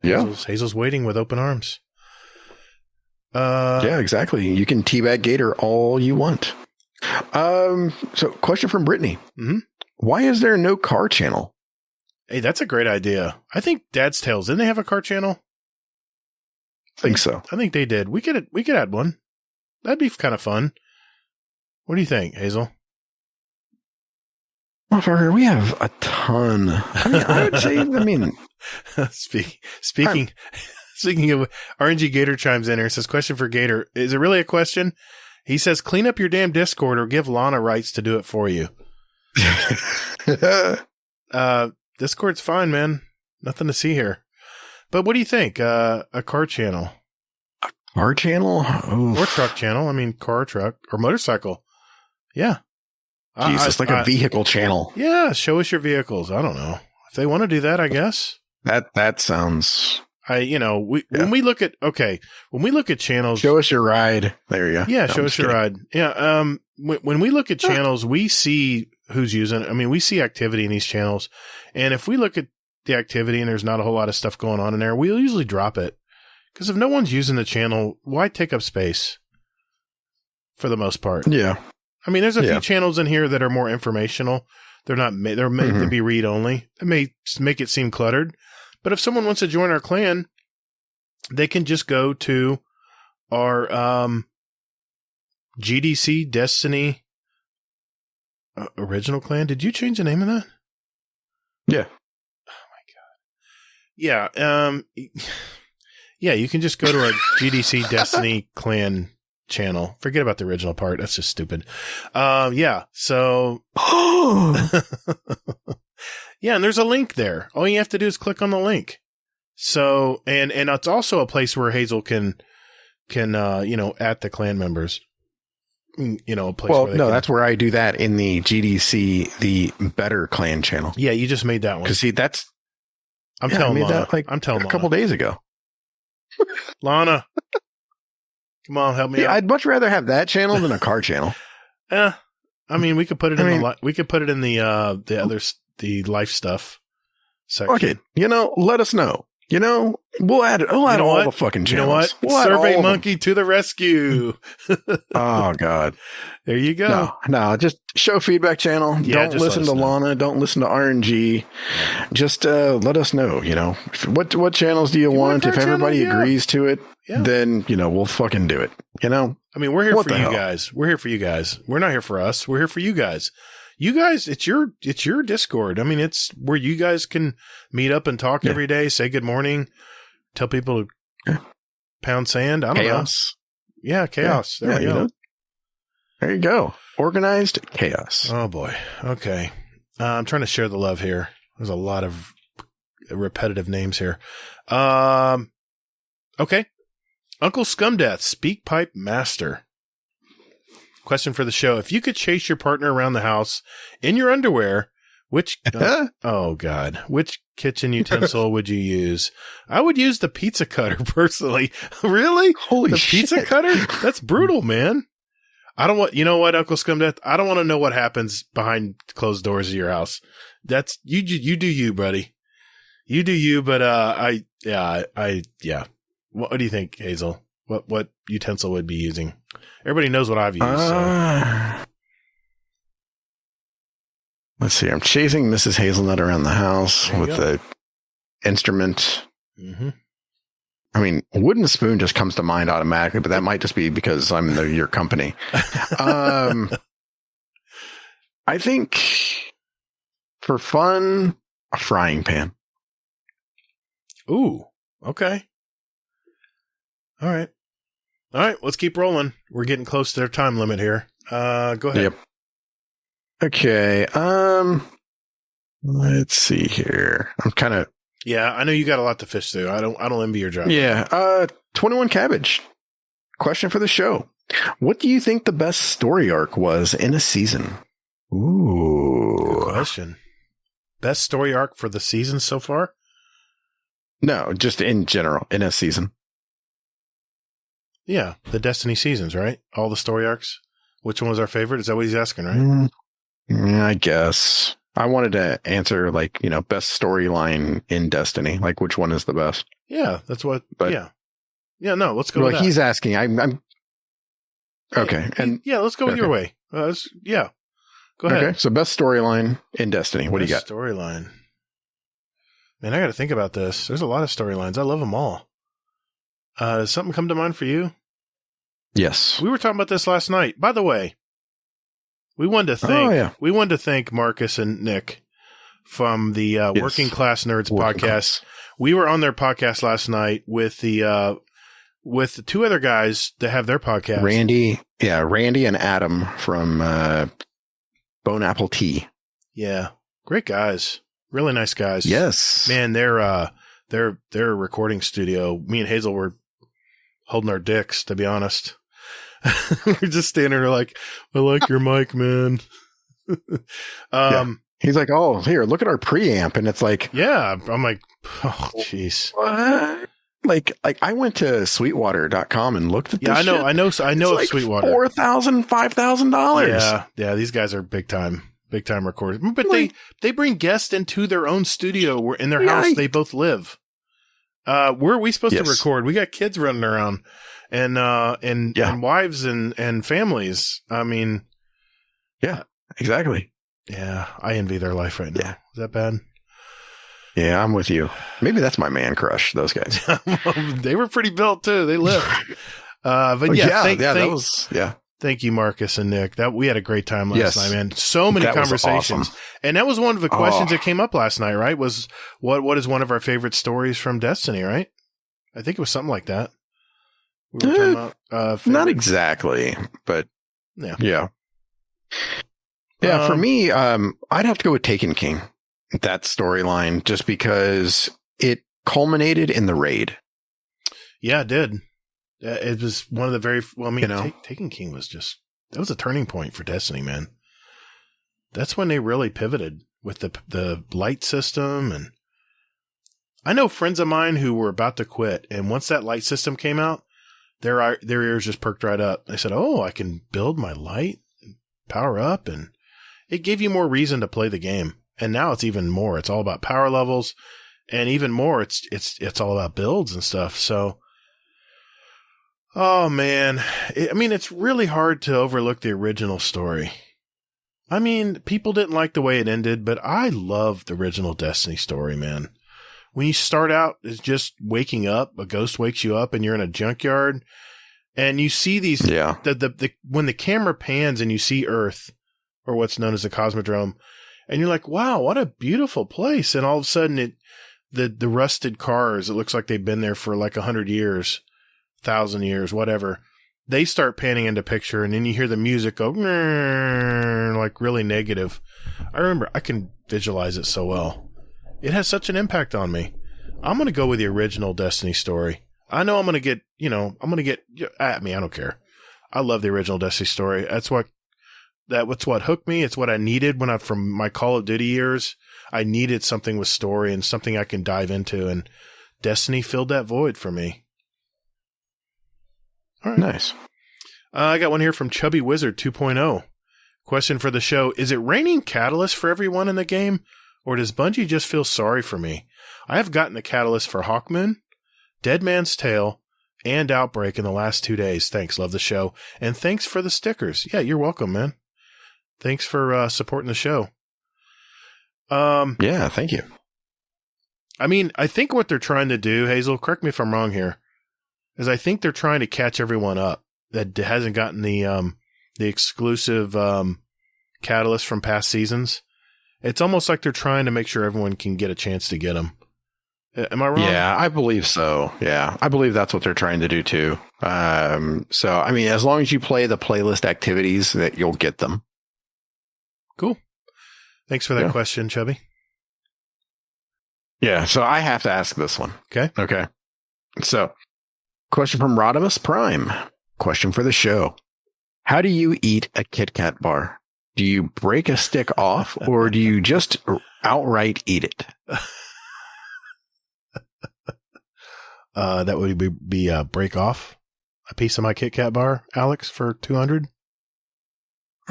Speaker 2: Yeah.
Speaker 1: Hazel's waiting with open arms.
Speaker 2: Yeah, exactly. You can teabag Gatr all you want. So question from Brittany.
Speaker 1: Mm-hmm.
Speaker 2: Why is there no car channel?
Speaker 1: Hey, that's a great idea. I think Dad's Tales, didn't they have a car channel?
Speaker 2: I think so.
Speaker 1: I think they did. We could add one. That'd be kind of fun. What do you think, Hazel?
Speaker 2: Motherfucker, we have a ton. I mean, I would say,
Speaker 1: Speaking of RNG, Gatr chimes in here and says, question for Gatr. Is it really a question? He says, clean up your damn Discord or give Lana rights to do it for you. Discord's fine, man. Nothing to see here. But what do you think? A car channel?
Speaker 2: Car channel? Oof.
Speaker 1: Or truck channel. I mean, car, truck, or motorcycle. Yeah.
Speaker 2: Jesus, like a vehicle channel.
Speaker 1: Yeah, show us your vehicles. I don't know. If they want to do that, I guess.
Speaker 2: That sounds...
Speaker 1: when we look at channels...
Speaker 2: Show us your ride. There you go.
Speaker 1: Yeah, show us your ride. Yeah, when we look at channels, we see who's using it. I mean, we see activity in these channels. And if we look at the activity and there's not a whole lot of stuff going on in there, we'll usually drop it. Because if no one's using the channel, why take up space? For the most part.
Speaker 2: Yeah.
Speaker 1: I mean, there's a few channels in here that are more informational. They're meant to be read only. It may make it seem cluttered. But if someone wants to join our clan, they can just go to our GDC Destiny original clan. Did you change the name of that?
Speaker 2: Yeah.
Speaker 1: Oh my God. Yeah. Yeah, you can just go to our GDC Destiny clan channel. Forget about the original part. That's just stupid. Yeah. So, yeah, and there's a link there. All you have to do is click on the link. So, and it's also a place where Hazel can at the clan members. A place.
Speaker 2: Well, no, that's where I do that in the GDC, the Better Clan channel.
Speaker 1: Yeah, you just made that one.
Speaker 2: Because see,
Speaker 1: I'm telling Lana.
Speaker 2: I'm telling a couple days ago.
Speaker 1: Lana, come on, help me out.
Speaker 2: I'd much rather have that channel than a car channel.
Speaker 1: I mean, we could put it in the life stuff section.
Speaker 2: Okay, let us know. We'll add all the fucking channels.
Speaker 1: You know what? Survey Monkey to the rescue.
Speaker 2: Oh, God.
Speaker 1: There you go.
Speaker 2: No, just show feedback channel.
Speaker 1: Yeah,
Speaker 2: don't listen to Lana. Don't listen to RNG. Just let us know, what channels do you want? If everybody agrees to it, then, we'll fucking do it. I
Speaker 1: mean, we're here for you guys. We're here for you guys. We're not here for us. We're here for you guys. You guys, it's your Discord. I mean, it's where you guys can meet up and talk every day, say good morning, tell people to pound sand. I don't know. Yeah, chaos. There we go.
Speaker 2: There you go. Organized chaos.
Speaker 1: Oh, boy. Okay. I'm trying to share the love here. There's a lot of repetitive names here. Okay. Uncle Scumdeath, Speak Pipe Master. Question for the show. If you could chase your partner around the house in your underwear, which kitchen utensil would you use? I would use the pizza cutter personally. Really?
Speaker 2: Holy shit.
Speaker 1: Pizza cutter? That's brutal, man. I don't want, Uncle Scumdeath? I don't want to know what happens behind closed doors of your house. That's, you do you, buddy. You do you, but, What do you think, Hazel? What utensil would be using? Everybody knows what I've used.
Speaker 2: Let's see. I'm chasing Mrs. Hazelnut around the house with the instrument.
Speaker 1: Mm-hmm.
Speaker 2: I mean, wooden spoon just comes to mind automatically, but that might just be because I'm your company. I think for fun, a frying pan.
Speaker 1: Ooh, okay. All right. Let's keep rolling. We're getting close to their time limit here. Go ahead.
Speaker 2: Yep. Okay. Let's see here. I'm kind of.
Speaker 1: Yeah, I know you got a lot to fish through. I don't envy your job.
Speaker 2: Yeah. 21 Cabbage. Question for the show. What do you think the best story arc was in a season? Ooh.
Speaker 1: Good question. Best story arc for the season so far?
Speaker 2: No, just in general, in a season.
Speaker 1: Yeah, the Destiny seasons, right? All the story arcs. Which one was our favorite? Is that what he's asking, right?
Speaker 2: Yeah, I guess. I wanted to answer, best storyline in Destiny. Like, which one is the best?
Speaker 1: Yeah, that's what. Yeah, no, let's go with that.
Speaker 2: He's asking. I'm okay.
Speaker 1: Let's go with your way. Go ahead.
Speaker 2: Okay, so best storyline in Destiny. What do you got?
Speaker 1: Storyline. Man, I got to think about this. There's a lot of storylines. I love them all. Does something come to mind for you?
Speaker 2: Yes.
Speaker 1: We were talking about this last night. By the way, We wanted to thank Marcus and Nick from the Working Class Nerds podcast. We were on their podcast last night with the two other guys that have their podcast. Randy and Adam from Bone Apple Tea. Yeah, great guys, really nice guys. Yes, man, their recording studio. Me and Hazel were holding our dicks, to be honest. We're just standing there like, I like your mic, man. He's like, oh, here, look at our preamp. And it's like, yeah, I'm like, oh, jeez. What? Like I went to sweetwater.com and looked at this. I know
Speaker 2: it's
Speaker 1: of
Speaker 2: like
Speaker 1: Sweetwater.
Speaker 2: $4,000, $5,000. Yeah. These guys are big time recorders. But they bring guests into their own studio where in their house they both live. Where are we supposed to record? We got kids running around and wives and families. I mean, yeah, exactly. Yeah, I envy their life right now. Yeah. Is that bad? Yeah, I'm with you. Maybe that's my man crush, those guys. They were pretty built too. They lift. Thank you, Marcus and Nick. We had a great time last night, man. So many conversations. Awesome. And that was one of the questions that came up last night, right? Was what is one of our favorite stories from Destiny, right? I think it was something like that. We were talking about, not exactly, but yeah. Yeah, for me, I'd have to go with Taken King. That storyline, just because it culminated in the raid. Yeah, it did. It was one of the very, Taken King was that was a turning point for Destiny, man. That's when they really pivoted with the light system. And I know friends of mine who were about to quit. And once that light system came out, their ears just perked right up. They said, oh, I can build my light and power up. And it gave you more reason to play the game. And now it's even more. It's all about power levels, and even more, it's all about builds and stuff. So, oh man, it's really hard to overlook the original story. I mean, people didn't like the way it ended, but I love the original Destiny story, man. When you start out as just waking up, a ghost wakes you up, and you're in a junkyard, and you see these. Yeah. When the camera pans and you see Earth, or what's known as the Cosmodrome. And you're like, wow, what a beautiful place. And all of a sudden the rusted cars, it looks like they've been there for like 100 years, 1,000 years, whatever. They start panning into picture, and then you hear the music go, like really negative. I remember, I can visualize it so well. It has such an impact on me. I'm going to go with the original Destiny story. I know I'm going to get at me. I don't care. I love the original Destiny story. That's what hooked me. It's what I needed from my Call of Duty years. I needed something with story and something I can dive into, and Destiny filled that void for me. All right. Nice. I got one here from Chubby Wizard 2.0. Question for the show. Is it raining catalyst for everyone in the game, or does Bungie just feel sorry for me? I have gotten a catalyst for Hawkmoon, Dead Man's Tale, and Outbreak in the last 2 days. Thanks. Love the show. And thanks for the stickers. Yeah, you're welcome, man. Thanks for supporting the show. Yeah, thank you. I think what they're trying to do, Hazel, correct me if I'm wrong here, is I think they're trying to catch everyone up that hasn't gotten the exclusive catalyst from past seasons. It's almost like they're trying to make sure everyone can get a chance to get them. Am I wrong? Yeah, I believe so. Yeah, I believe that's what they're trying to do too. So, as long as you play the playlist activities, that you'll get them. Cool. Thanks for that question, Chubby. Yeah, so I have to ask this one. Okay. So, question from Rodimus Prime. Question for the show. How do you eat a Kit Kat bar? Do you break a stick off, or do you just outright eat it? That would be break off a piece of my Kit Kat bar, Alex, for 200.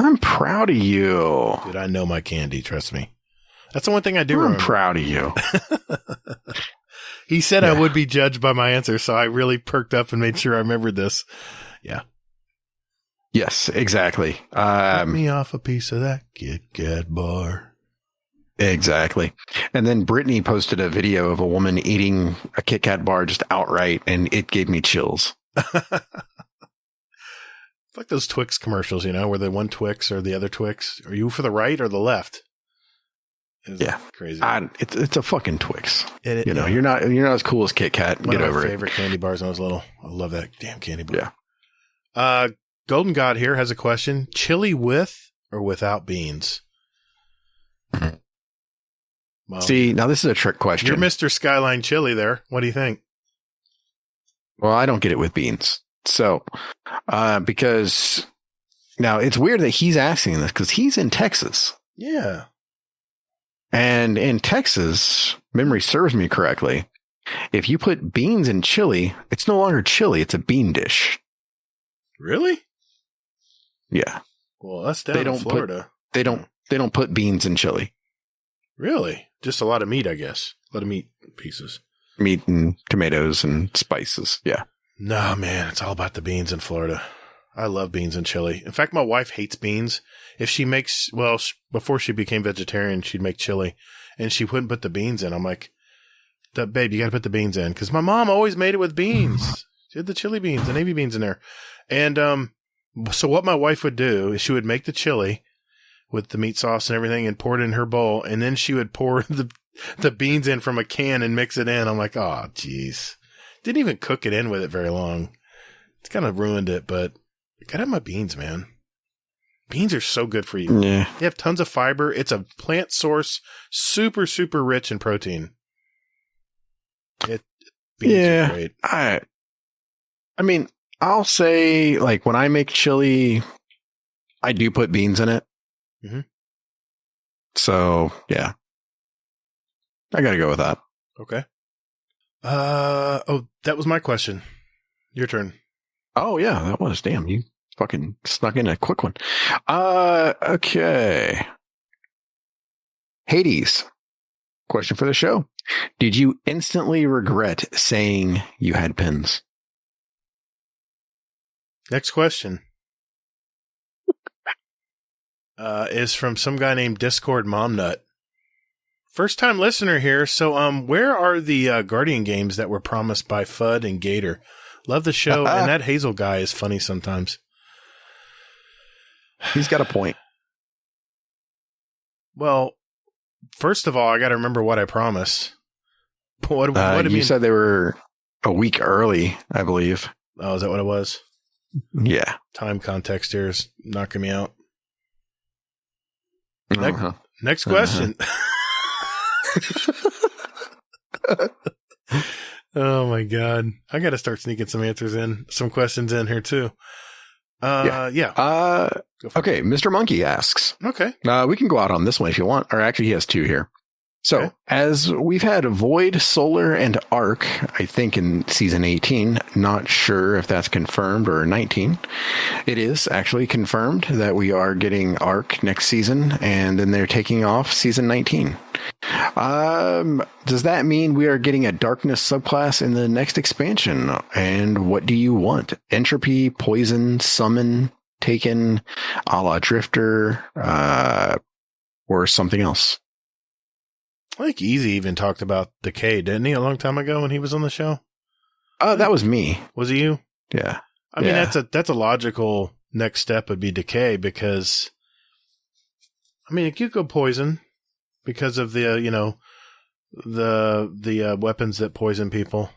Speaker 2: I'm proud of you. Dude, I know my candy. Trust me. That's the one thing I do remember. I'm proud of you. He said I would be judged by my answer, so I really perked up and made sure I remembered this. Yeah. Yes, exactly. Cut me off a piece of that Kit Kat bar. Exactly. And then Brittany posted a video of a woman eating a Kit Kat bar just outright, and it gave me chills.
Speaker 1: like those Twix commercials, where the one Twix or the other Twix. Are you for the right or the left? It's crazy.
Speaker 2: It's a fucking Twix.
Speaker 1: You're
Speaker 2: not as cool as Kit Kat.
Speaker 1: One
Speaker 2: Get
Speaker 1: of
Speaker 2: over
Speaker 1: my
Speaker 2: it.
Speaker 1: favorite candy bars when I was little. I love that damn candy bar. Yeah. Golden God here has a question: chili with or without beans? Well,
Speaker 2: see, now this is a trick question.
Speaker 1: You're Mr. Skyline Chili there. What do you think?
Speaker 2: Well, I don't get it with beans. So, because now it's weird that he's asking this because he's in Texas.
Speaker 1: Yeah.
Speaker 2: And in Texas, memory serves me correctly, if you put beans in chili, it's no longer chili, it's a bean dish.
Speaker 1: Really?
Speaker 2: Yeah.
Speaker 1: Well, that's down in Florida.
Speaker 2: They don't put beans in chili.
Speaker 1: Really? Just a lot of meat, I guess. A lot of meat pieces.
Speaker 2: Meat and tomatoes and spices. Yeah.
Speaker 1: No, man, it's all about the beans in Florida. I love beans and chili. In fact, my wife hates beans. If she makes, before she became vegetarian, she'd make chili, and she wouldn't put the beans in. I'm like, babe, you got to put the beans in. Because my mom always made it with beans. She had the chili beans, the navy beans in there. And so what my wife would do is she would make the chili with the meat sauce and everything and pour it in her bowl, and then she would pour the beans in from a can and mix it in. I'm like, oh, geez. Didn't even cook it in with it very long. It's kind of ruined it, but gotta have my beans, man. Beans are so good for you.
Speaker 2: Yeah.
Speaker 1: They have tons of fiber. It's a plant source, super, super rich in protein. Beans are great.
Speaker 2: I mean, I'll say, like, when I make chili, I do put beans in it.
Speaker 1: Mm-hmm.
Speaker 2: So, yeah. I gotta go with that.
Speaker 1: Okay. That was my question. Your turn.
Speaker 2: Oh, yeah, that was. Damn, you fucking snuck in a quick one. Okay. Hades. Question for the show. Did you instantly regret saying you had pins?
Speaker 1: Next question. Is from some guy named Discord Momnut. First time listener here. So, where are the Guardian games that were promised by Fudd and Gatr? Love the show, and that Hazel guy is funny sometimes.
Speaker 2: He's got a point.
Speaker 1: Well, first of all, I got to remember what I promised. What do
Speaker 2: you said they were a week early, I believe.
Speaker 1: Oh, is that what it was?
Speaker 2: Yeah.
Speaker 1: Time context here is knocking me out.
Speaker 2: Uh-huh.
Speaker 1: Next question. Oh my God. I got to start sneaking some questions in here too. Yeah.
Speaker 2: Okay. Mr. Monkey asks.
Speaker 1: Okay.
Speaker 2: We can go out on this one if you want, or actually he has two here. So, as we've had Void, Solar, and Arc, I think in season 18, not sure if that's confirmed or 19. It is actually confirmed that we are getting Arc next season, and then they're taking off season 19. Does that mean we are getting a Darkness subclass in the next expansion? And what do you want? Entropy, Poison, Summon, Taken, a la Drifter, or something else?
Speaker 1: I think Easy even talked about Decay, didn't he, a long time ago when he was on the show?
Speaker 2: Oh, that was me.
Speaker 1: Was it you?
Speaker 2: Yeah.
Speaker 1: I mean, that's a logical next step would be Decay because, I mean, it could go Poison because of the, the weapons that poison people.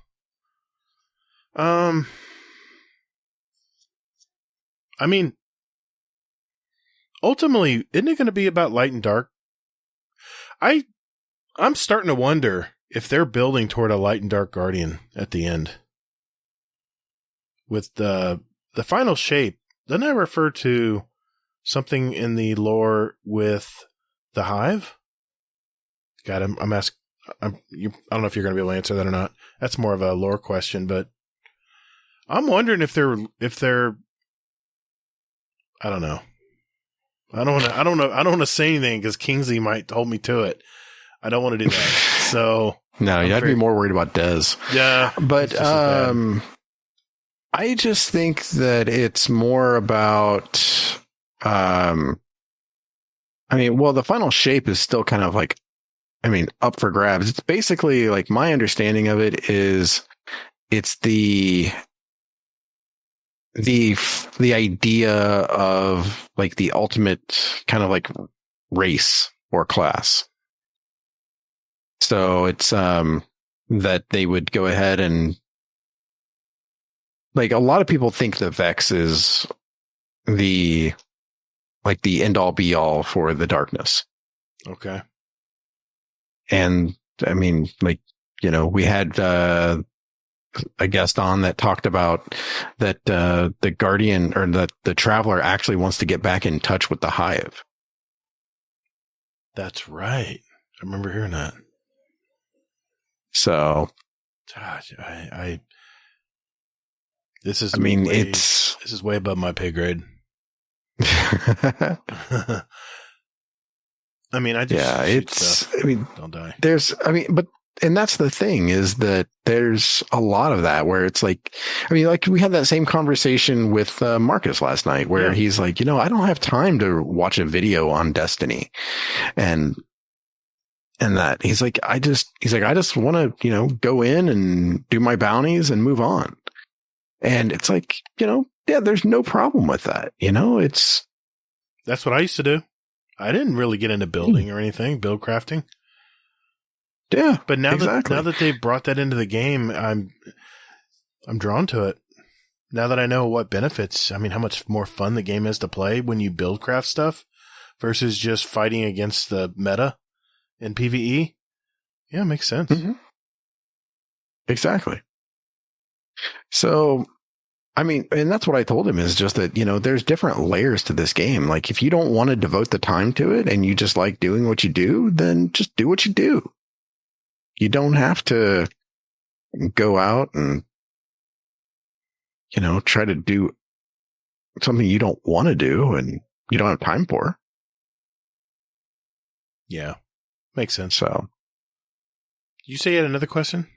Speaker 1: I mean, ultimately, isn't it going to be about light and dark? I'm starting to wonder if they're building toward a light and dark Guardian at the end. With the final shape, doesn't that refer to something in the lore with the Hive? God, I'm asking. I don't know if you're going to be able to answer that or not. That's more of a lore question, but I'm wondering if they're. I don't know. I don't want to say anything because Kingsley might hold me to it. I don't want to do that. So
Speaker 2: no, you have to be more worried about Dez.
Speaker 1: Yeah,
Speaker 2: but I just think that it's more about. I mean, well, the final shape is still kind of like, I mean, up for grabs. It's basically like my understanding of it is, it's the the idea of like the ultimate kind of like race or class. So it's that they would go ahead and like a lot of people think that Vex is the end all be all for the darkness.
Speaker 1: Okay.
Speaker 2: And I mean, like, you know, we had a guest on that talked about that the Guardian or that the Traveler actually wants to get back in touch with the Hive.
Speaker 1: That's right. I remember hearing that.
Speaker 2: So,
Speaker 1: Gosh, this is.
Speaker 2: this
Speaker 1: is way above my pay grade. I mean, I just shoot stuff.
Speaker 2: I mean,
Speaker 1: don't die.
Speaker 2: And that's the thing is that there's a lot of that where it's like, I mean, like we had that same conversation with Marcus last night where he's like, you know, I don't have time to watch a video on Destiny. And that he's like, I just want to, you know, go in and do my bounties and move on. And it's like, you know, yeah, there's no problem with that. You know,
Speaker 1: that's what I used to do. I didn't really get into building or anything, build crafting.
Speaker 2: Yeah,
Speaker 1: but now
Speaker 2: exactly.
Speaker 1: that they've brought that into the game, I'm drawn to it. Now that I know what benefits, I mean, how much more fun the game is to play when you build craft stuff versus just fighting against the meta in PvE. Yeah, it makes sense.
Speaker 2: Mm-hmm. Exactly. So, I mean, and that's what I told him is just that, you know, there's different layers to this game. Like if you don't want to devote the time to it and you just like doing what you do, then just do what you do. You don't have to go out and, you know, try to do something you don't want to do and you don't have time for.
Speaker 1: Yeah, makes sense.
Speaker 2: So,
Speaker 1: you say you had another question?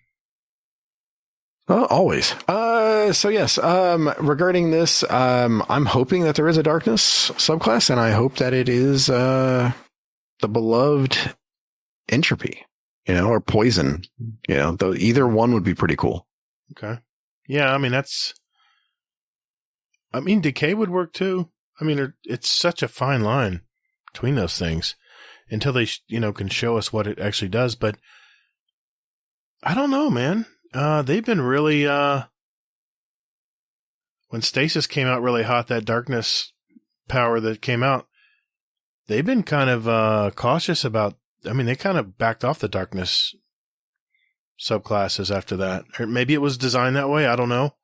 Speaker 2: Always. So yes, regarding this, I'm hoping that there is a darkness subclass, and I hope that it is the beloved entropy, you know, or poison. You know, though either one would be pretty cool.
Speaker 1: Okay. Yeah, I mean, decay would work too. I mean, it's such a fine line between those things until they, you know, can show us what it actually does. But I don't know, man. They've been really, when Stasis came out really hot, that darkness power that came out, they've been kind of cautious about, I mean, they kind of backed off the darkness subclasses after that. Or maybe it was designed that way, I don't know.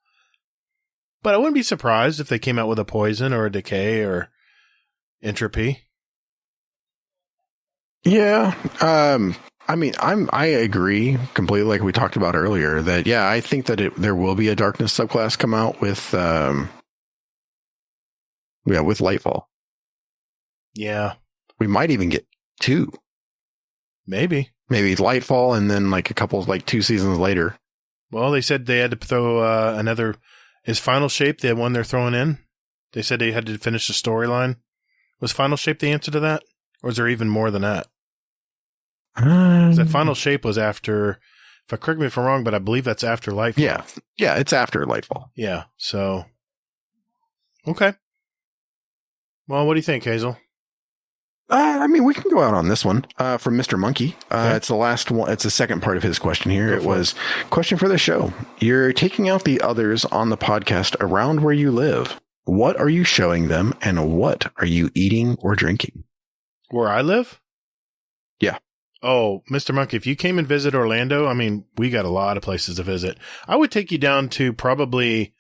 Speaker 1: But I wouldn't be surprised if they came out with a poison or a decay or entropy.
Speaker 2: Yeah. I mean, I agree completely. Like we talked about earlier, that yeah, I think that there will be a darkness subclass come out with, with Lightfall.
Speaker 1: Yeah,
Speaker 2: we might even get two.
Speaker 1: Maybe
Speaker 2: Lightfall, and then like a couple, like 2 seasons later.
Speaker 1: Well, they said they had to throw another. Is Final Shape the one they're throwing in? They said they had to finish the storyline. Was Final Shape the answer to that, or is there even more than that? That Final Shape was after, if I correct me if I'm wrong, but I believe that's after Lightfall.
Speaker 2: Yeah, it's after Lightfall.
Speaker 1: Yeah, so okay. Well, what do you think, Hazel?
Speaker 2: I mean, we can go out on this one from Mr. Monkey.
Speaker 1: Okay.
Speaker 2: It's the last one. It's the second part of his question here. It was question for the show. You're taking out the others on the podcast around where you live. What are you showing them, and what are you eating or drinking?
Speaker 1: Where I live?
Speaker 2: Yeah.
Speaker 1: Oh, Mr. Monkey, if you came and visit Orlando, I mean, we got a lot of places to visit. I would take you down to probably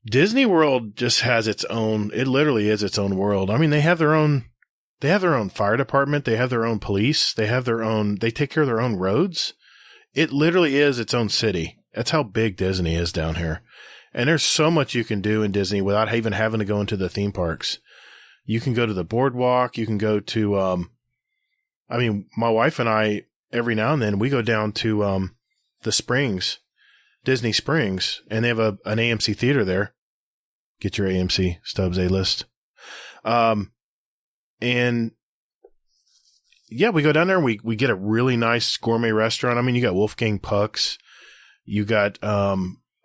Speaker 1: Disney World. Just has its own, it literally is its own world. I mean, they have their own fire department. They have their own police. They take care of their own roads. It literally is its own city. That's how big Disney is down here. And there's so much you can do in Disney without even having to go into the theme parks. You can go to the boardwalk. You can go to, I mean, my wife and I, every now and then, we go down to the Springs, Disney Springs, and they have an AMC theater there. Get your AMC Stubbs A-list. And yeah, we go down there and we get a really nice gourmet restaurant. I mean, you got Wolfgang Puck's. You got, I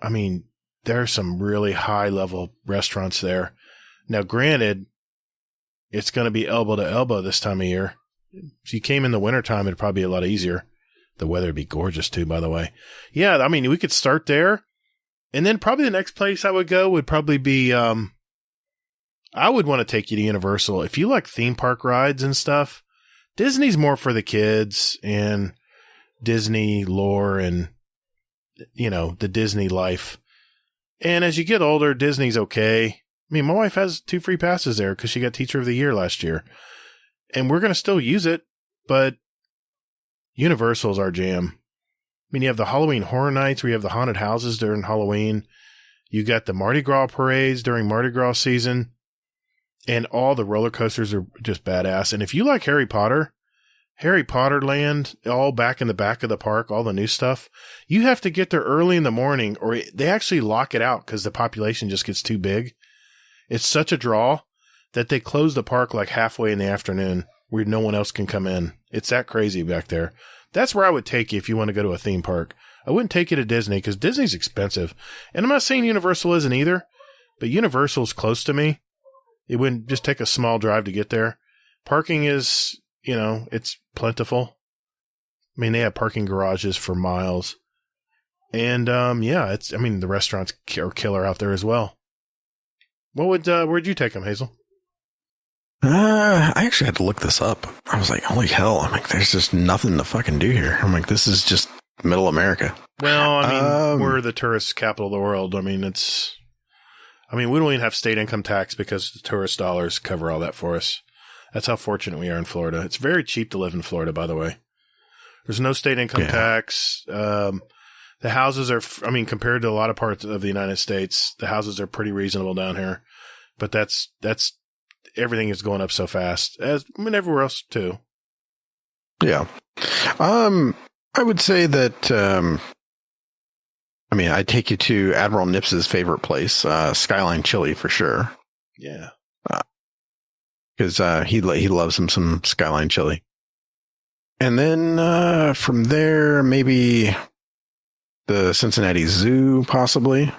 Speaker 1: mean, there are some really high-level restaurants there. Now, granted, it's going to be elbow to elbow this time of year. If you came in the wintertime, it'd probably be a lot easier. The weather would be gorgeous, too, by the way. Yeah, I mean, we could start there. And then probably the next place I would go would probably be, I would want to take you to Universal. If you like theme park rides and stuff, Disney's more for the kids and Disney lore and, you know, the Disney life. And as you get older, Disney's okay. I mean, my wife has 2 free passes there because she got Teacher of the Year last year. And we're going to still use it, but Universal's our jam. I mean, you have the Halloween Horror Nights where you have the haunted houses during Halloween. You got the Mardi Gras parades during Mardi Gras season. And all the roller coasters are just badass. And if you like Harry Potter Land, all back in the back of the park, all the new stuff, you have to get there early in the morning or they actually lock it out because the population just gets too big. It's such a draw that they close the park like halfway in the afternoon where no one else can come in. It's that crazy back there. That's where I would take you if you want to go to a theme park. I wouldn't take you to Disney because Disney's expensive. And I'm not saying Universal isn't either, but Universal's close to me. It wouldn't just take a small drive to get there. Parking is, you know, it's plentiful. I mean, they have parking garages for miles. And, yeah, the restaurants are killer out there as well. Where'd you take them, Hazel?
Speaker 2: I actually had to look this up. I was like, holy hell. I'm like, there's just nothing to fucking do here. I'm like, this is just middle America.
Speaker 1: Well, I mean, we're the tourist capital of the world. I mean, we don't even have state income tax because the tourist dollars cover all that for us. That's how fortunate we are in Florida. It's very cheap to live in Florida, by the way. There's no state income tax. The houses are, compared to a lot of parts of the United States, the houses are pretty reasonable down here. But that's everything is going up so fast, everywhere else too.
Speaker 2: Yeah. I would say that, I'd take you to Admiral Nips's favorite place, Skyline Chili for sure.
Speaker 1: Yeah.
Speaker 2: Because he loves him some Skyline Chili. And then from there, maybe the Cincinnati Zoo, possibly.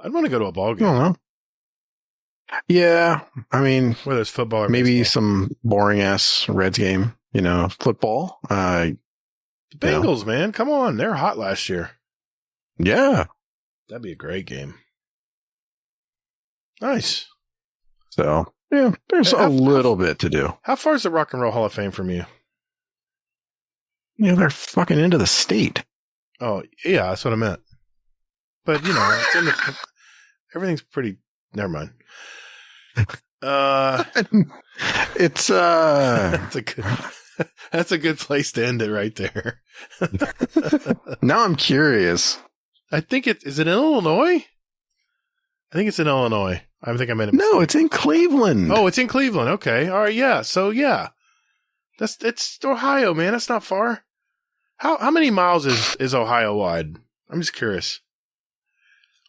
Speaker 1: I'd want to go to a ball game.
Speaker 2: I don't know. Yeah,
Speaker 1: whether it's football or
Speaker 2: maybe
Speaker 1: baseball.
Speaker 2: some boring ass Reds game. Football.
Speaker 1: The Bengals, man, come on, they're hot last year.
Speaker 2: Yeah,
Speaker 1: that'd be a great game. Nice.
Speaker 2: So yeah, there's a little bit to do.
Speaker 1: How far is the Rock and Roll Hall of Fame from you?
Speaker 2: They're fucking into the state.
Speaker 1: Oh yeah, that's what I meant. But it's in the. Everything's pretty. Never mind.
Speaker 2: It's
Speaker 1: that's a good place to end it right there.
Speaker 2: Now I'm curious.
Speaker 1: I think is it in Illinois? I think it's in Illinois. I think I made a mistake.
Speaker 2: No, it's in Cleveland.
Speaker 1: Oh, it's in Cleveland. Okay. All right. Yeah. So yeah, it's Ohio, man. That's not far. How many miles is Ohio wide? I'm just curious.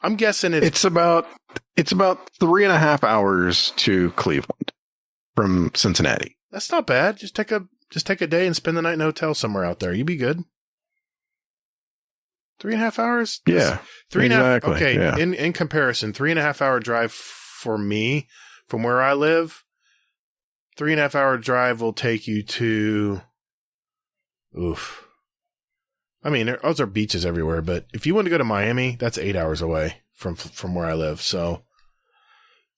Speaker 1: I'm guessing
Speaker 2: it's about 3.5 hours to Cleveland from Cincinnati.
Speaker 1: That's not bad. Just take a day and spend the night in a hotel somewhere out there. You'd be good. 3.5 hours?
Speaker 2: Yeah.
Speaker 1: 3.5. Okay.
Speaker 2: Yeah.
Speaker 1: In comparison, 3.5 hour drive for me from where I live, 3.5 hour drive will take you to, oof. Those are beaches everywhere, but if you want to go to Miami, that's 8 hours away from where I live. So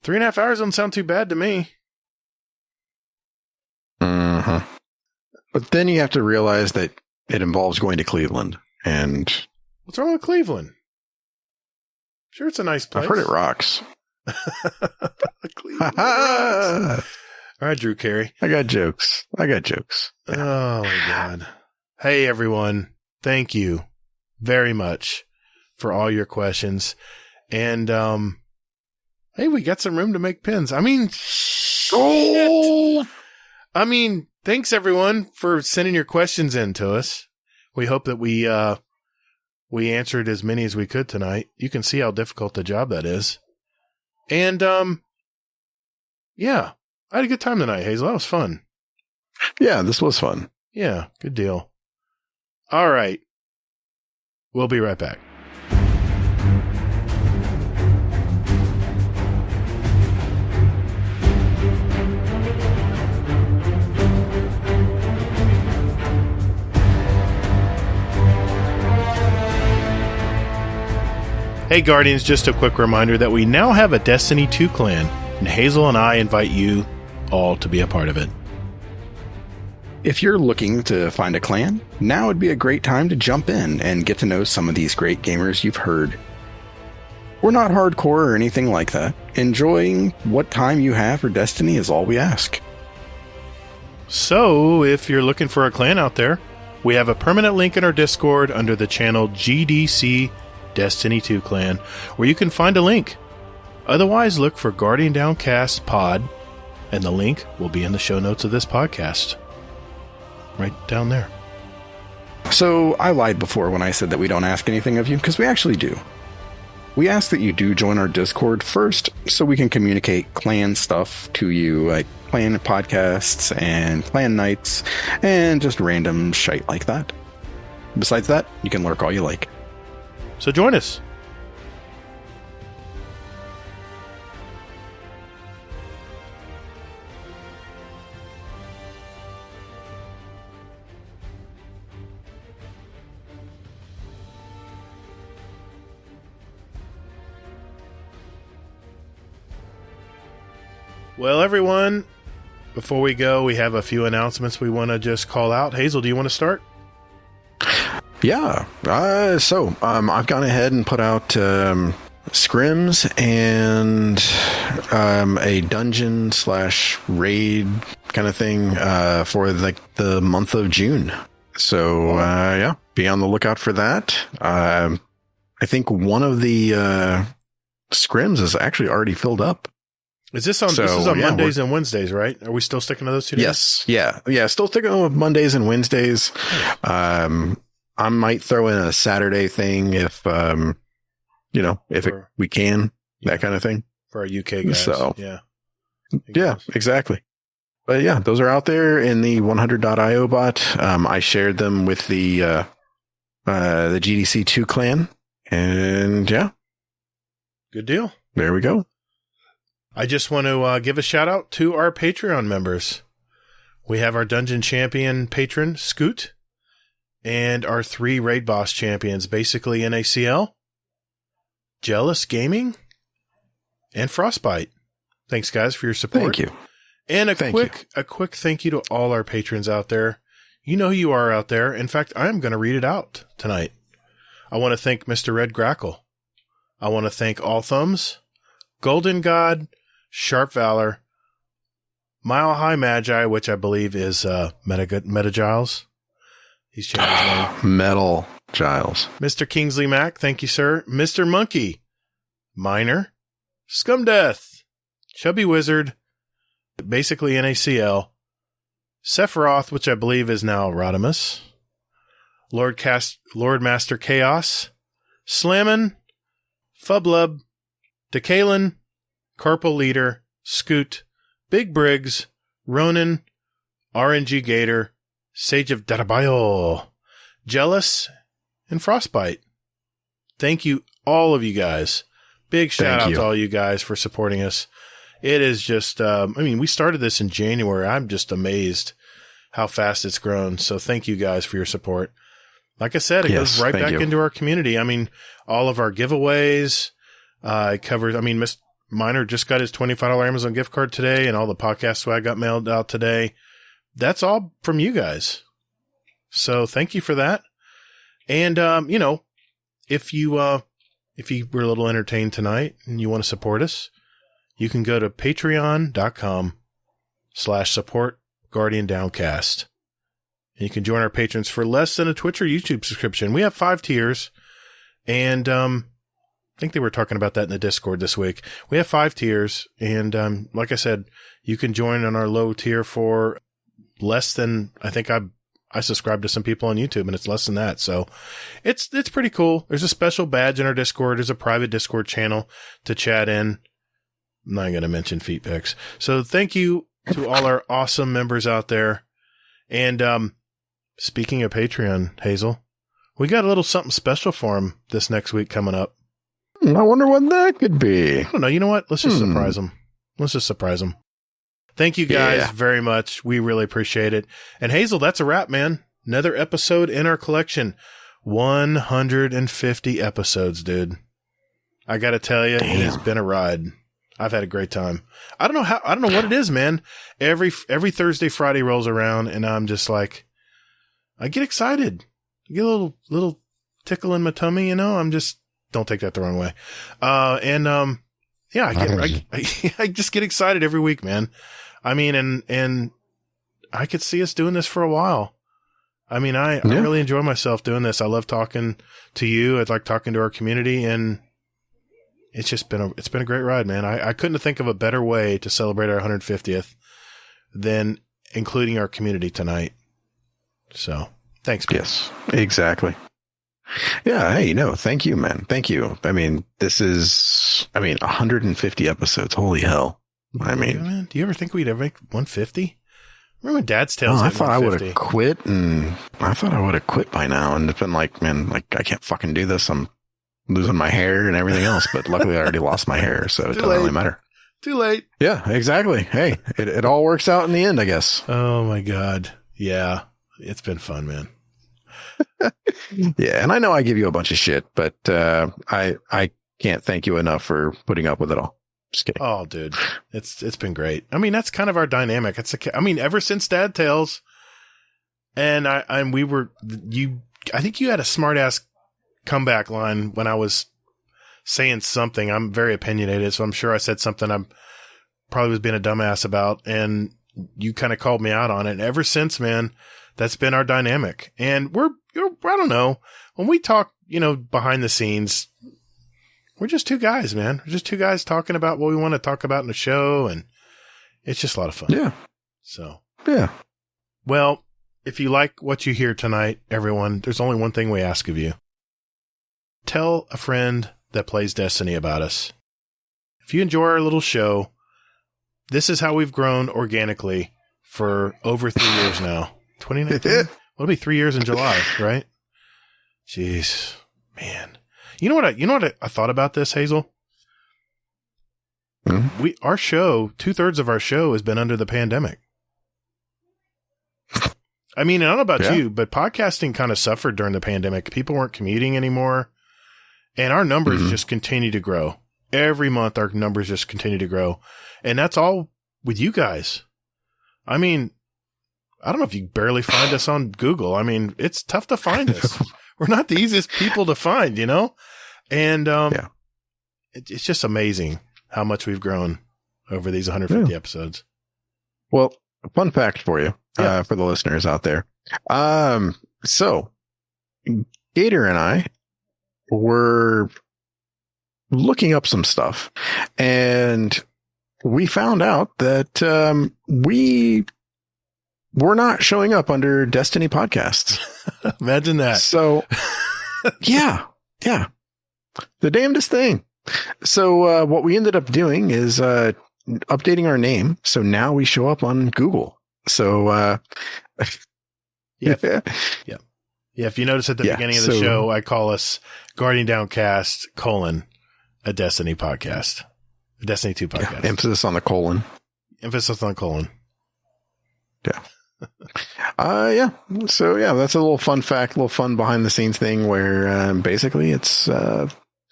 Speaker 1: 3.5 hours doesn't sound too bad to me.
Speaker 2: Uh-huh. But then you have to realize that it involves going to Cleveland. And
Speaker 1: what's wrong with Cleveland? Sure, it's a nice place.
Speaker 2: I've heard it rocks.
Speaker 1: Cleveland rocks. All right, Drew Carey.
Speaker 2: I got jokes.
Speaker 1: Oh, my God. Hey, everyone. Thank you very much for all your questions. And, hey, we got some room to make pins.
Speaker 2: Oh!
Speaker 1: Thanks everyone for sending your questions in to us. We hope that we answered as many as we could tonight. You can see how difficult the job that is. And, yeah, I had a good time tonight, Hazel. That was fun.
Speaker 2: Yeah, this was fun.
Speaker 1: Yeah, good deal. All right. We'll be right back. Hey Guardians, just a quick reminder that we now have a Destiny 2 clan, and Hazel and I invite you all to be a part of it.
Speaker 2: If you're looking to find a clan, now would be a great time to jump in and get to know some of these great gamers you've heard. We're not hardcore or anything like that. Enjoying what time you have for Destiny is all we ask.
Speaker 1: So, if you're looking for a clan out there, we have a permanent link in our Discord under the channel GDC Destiny 2 Clan, where you can find a link. Otherwise, look for Guardian Downcast Pod, and the link will be in the show notes of this podcast. Right down there.
Speaker 2: So, I lied before when I said that we don't ask anything of you, because we actually do. We ask that you do join our Discord first, so we can communicate clan stuff to you, like clan podcasts and clan nights, and just random shite like that. Besides that, you can lurk all you like.
Speaker 1: So join us. Well, everyone, before we go, we have a few announcements we want to just call out. Hazel, do you want to start?
Speaker 2: Yeah. So I've gone ahead and put out scrims and a dungeon / raid kind of thing for the month of June. So yeah, be on the lookout for that. I think one of the scrims is actually already filled up.
Speaker 1: Is this on? So, this is on Mondays and Wednesdays, right? Are we still sticking to those 2 days?
Speaker 2: Yes. Yeah. Still sticking with Mondays and Wednesdays. I might throw in a Saturday thing if we can, that kind of thing.
Speaker 1: For our UK guys. So,
Speaker 2: yeah, exactly. But yeah, those are out there in the 100.io bot. I shared them with the GDC 2 clan, and yeah.
Speaker 1: Good deal.
Speaker 2: There we go.
Speaker 1: I just want to give a shout out to our Patreon members. We have our Dungeon Champion patron, Scoot, and our 3 Raid Boss champions, basically NACL, Jealous Gaming, and Frostbite. Thanks, guys, for your support.
Speaker 2: Thank you.
Speaker 1: And a quick thank you to all our patrons out there. You know who you are out there. In fact, I'm going to read it out tonight. I want to thank Mr. Red Grackle. I want to thank All Thumbs, Golden God, Sharp Valor, Mile High Magi, which I believe is Meta Giles. He's changed his name.
Speaker 2: Metal Giles.
Speaker 1: Mr. Kingsley Mac, thank you, sir. Mr. Monkey, Miner, Scumdeath, Chubby Wizard, basically NACL, Sephiroth, which I believe is now Rodimus, Lord Master Chaos, Slammin', Fublub, Decalen, Carpal Leader, Scoot, Big Briggs, Ronan, RNG Gator, Sage of Darabayo, Jealous, and Frostbite. Thank you, all of you guys. Big shout out to all you guys for supporting us. It is just, we started this in January. I'm just amazed how fast it's grown. So thank you guys for your support. Like I said, it goes right back into our community. I mean, all of our giveaways, it covers, Mr. Miner just got his $25 Amazon gift card today, and all the podcast swag got mailed out today. That's all from you guys. So thank you for that. And, if you were a little entertained tonight and you want to support us, you can go to patreon.com/support Guardian Downcast. And you can join our patrons for less than a Twitch or YouTube subscription. We have 5 tiers, and I think they were talking about that in the Discord this week. We have 5 tiers, and like I said, you can join on our low tier for less than, I think I subscribe to some people on YouTube, and it's less than that. So it's pretty cool. There's a special badge in our Discord. There's a private Discord channel to chat in. I'm not going to mention feet pics. So thank you to all our awesome members out there. And speaking of Patreon, Hazel, We got a little something special for him this next week coming up.
Speaker 2: I wonder what that could be.
Speaker 1: I don't know. You know what? Let's just surprise him. Let's just surprise him. Thank you guys very much. We really appreciate it. And Hazel, that's a wrap, man. Another episode in our collection. 150 episodes, dude. I got to tell you, It has been a ride. I've had a great time. I don't know what it is, man. Every Thursday, Friday rolls around and I'm just like, I get excited. I get a little tickle in my tummy, you know? Don't take that the wrong way. I just get excited every week, man. I mean, and I could see us doing this for a while. I mean, I really enjoy myself doing this. I love talking to you. I like talking to our community, and it's just been a great ride, man. I couldn't think of a better way to celebrate our 150th than including our community tonight. So thanks, man.
Speaker 2: Yes, exactly. Yeah. Hey, thank you, man. Thank you. I mean, 150 episodes. Holy hell. I mean,
Speaker 1: man, do you ever think we'd ever make 150? Remember when Dad's Tales?
Speaker 2: I thought I would have quit, and I thought I would have quit by now, and it's been like, man, like I can't fucking do this. I'm losing my hair and everything else, but luckily I already lost my hair, so it doesn't really matter.
Speaker 1: Too late.
Speaker 2: Yeah, exactly. Hey, it all works out in the end, I guess.
Speaker 1: Oh my God. Yeah. It's been fun, man.
Speaker 2: Yeah. And I know I give you a bunch of shit, but, I can't thank you enough for putting up with it all. Just kidding.
Speaker 1: Oh, dude. It's been great. I mean, that's kind of our dynamic. Ever since Dad Tales, and I think you had a smart ass comeback line when I was saying something. I'm very opinionated, so I'm sure I said something I probably was being a dumbass about, and you kind of called me out on it. And ever since, man, that's been our dynamic. And I don't know, when we talk, behind the scenes, we're just two guys, man. We're just two guys talking about what we want to talk about in the show, and it's just a lot of fun.
Speaker 2: Yeah.
Speaker 1: So.
Speaker 2: Yeah.
Speaker 1: Well, if you like what you hear tonight, everyone, there's only one thing we ask of you. Tell a friend that plays Destiny about us. If you enjoy our little show, this is how we've grown organically for over 3 years now. 2019? It'll be 3 years in July, right? Jeez, man. You know what I thought about this, Hazel?
Speaker 2: Mm-hmm.
Speaker 1: Our show, 2/3 of our show has been under the pandemic. I mean, I don't know about you, but podcasting kind of suffered during the pandemic. People weren't commuting anymore, and our numbers just continue to grow. Every month, our numbers just continue to grow, and that's all with you guys. I mean, I don't know if you barely find us on Google. I mean, it's tough to find us. We're not the easiest people to find, And it's just amazing how much we've grown over these 150 episodes.
Speaker 2: Well, a fun fact for you, for the listeners out there. So Gatr and I were looking up some stuff, and we found out that we were not showing up under Destiny podcasts.
Speaker 1: Imagine that.
Speaker 2: So, yeah. The damnedest thing. So what we ended up doing is updating our name. So now we show up on Google. So
Speaker 1: Yeah, if you notice at the beginning of the show, I call us Guardian Downcast : a Destiny podcast. A Destiny 2 podcast.
Speaker 2: Yeah, emphasis on the colon.
Speaker 1: Emphasis on colon.
Speaker 2: Yeah. So that's a little fun fact, a little fun behind the scenes thing where basically it's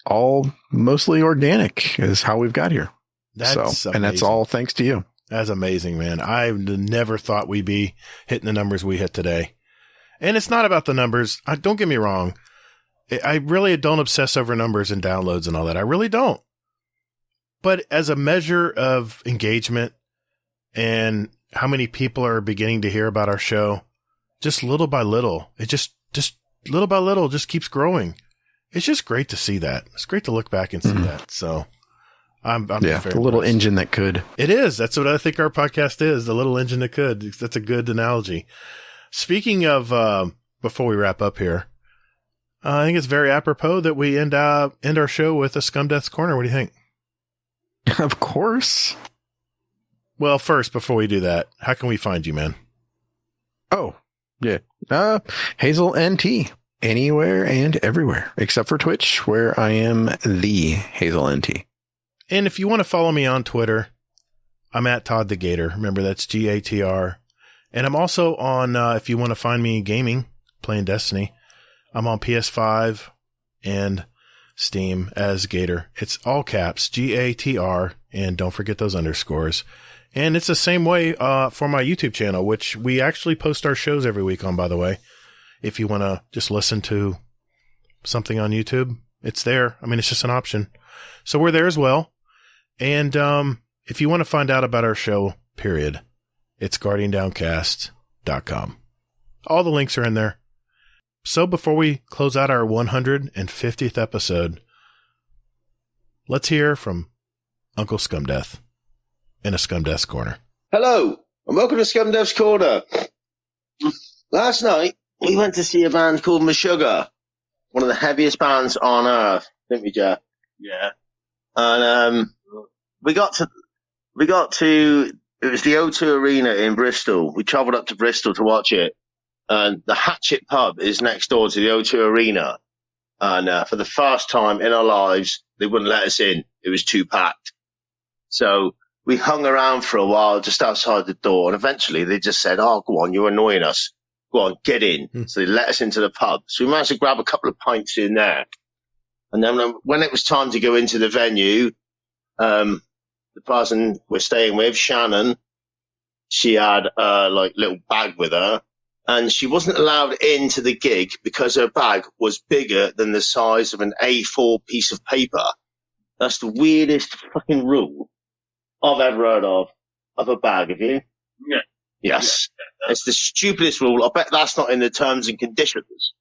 Speaker 2: all mostly organic is how we've got here. And that's all thanks to you.
Speaker 1: That's amazing, man. I never thought we'd be hitting the numbers we hit today. And it's not about the numbers. Don't get me wrong. I really don't obsess over numbers and downloads and all that. I really don't. But as a measure of engagement and how many people are beginning to hear about our show, just little by little, it just little by little just keeps growing. It's just great to see that. It's great to look back and see that. So I'm
Speaker 2: the little engine that could.
Speaker 1: It is. That's what I think our podcast is. The little engine that could. That's a good analogy. Speaking of, before we wrap up here, I think it's very apropos that we end our show with a Scum Death's Corner. What do you think?
Speaker 2: Of course.
Speaker 1: Well, first, before we do that, how can we find you, man?
Speaker 2: Oh, yeah. Hazel NT anywhere and everywhere, except for Twitch, where I am the Hazel NT.
Speaker 1: And if you want to follow me on Twitter, I'm at Todd the Gatr. Remember, that's Gatr. And I'm also on, if you want to find me gaming, playing Destiny, I'm on PS5 and Steam as Gatr. It's all caps, Gatr, and don't forget those underscores. And it's the same way for my YouTube channel, which we actually post our shows every week on, by the way. If you want to just listen to something on YouTube, it's there. I mean, it's just an option. So we're there as well. And if you want to find out about our show, period, it's guardiandowncast.com. All the links are in there. So before we close out our 150th episode, let's hear from Uncle Scumdeath in a Scumdeath's Corner.
Speaker 5: Hello, and welcome to Scumdeath's Corner. Last night, we went to see a band called Meshuggah, one of the heaviest bands on earth, didn't we, Jeff? Yeah. And we got to, it was the O2 Arena in Bristol. We travelled up to Bristol to watch it. And the Hatchet pub is next door to the O2 Arena. And for the first time in our lives, they wouldn't let us in. It was too packed. So we hung around for a while just outside the door. And eventually they just said, oh, go on, you're annoying us. Go on, get in. So they let us into the pub. So we managed to grab a couple of pints in there. And then when it was time to go into the venue, the person we're staying with, Shannon, she had like little bag with her. And she wasn't allowed into the gig because her bag was bigger than the size of an A4 piece of paper. That's the weirdest fucking rule I've ever heard of a bag. Have you? Yeah. Yes. Yeah. It's the stupidest rule. I bet that's not in the terms and conditions.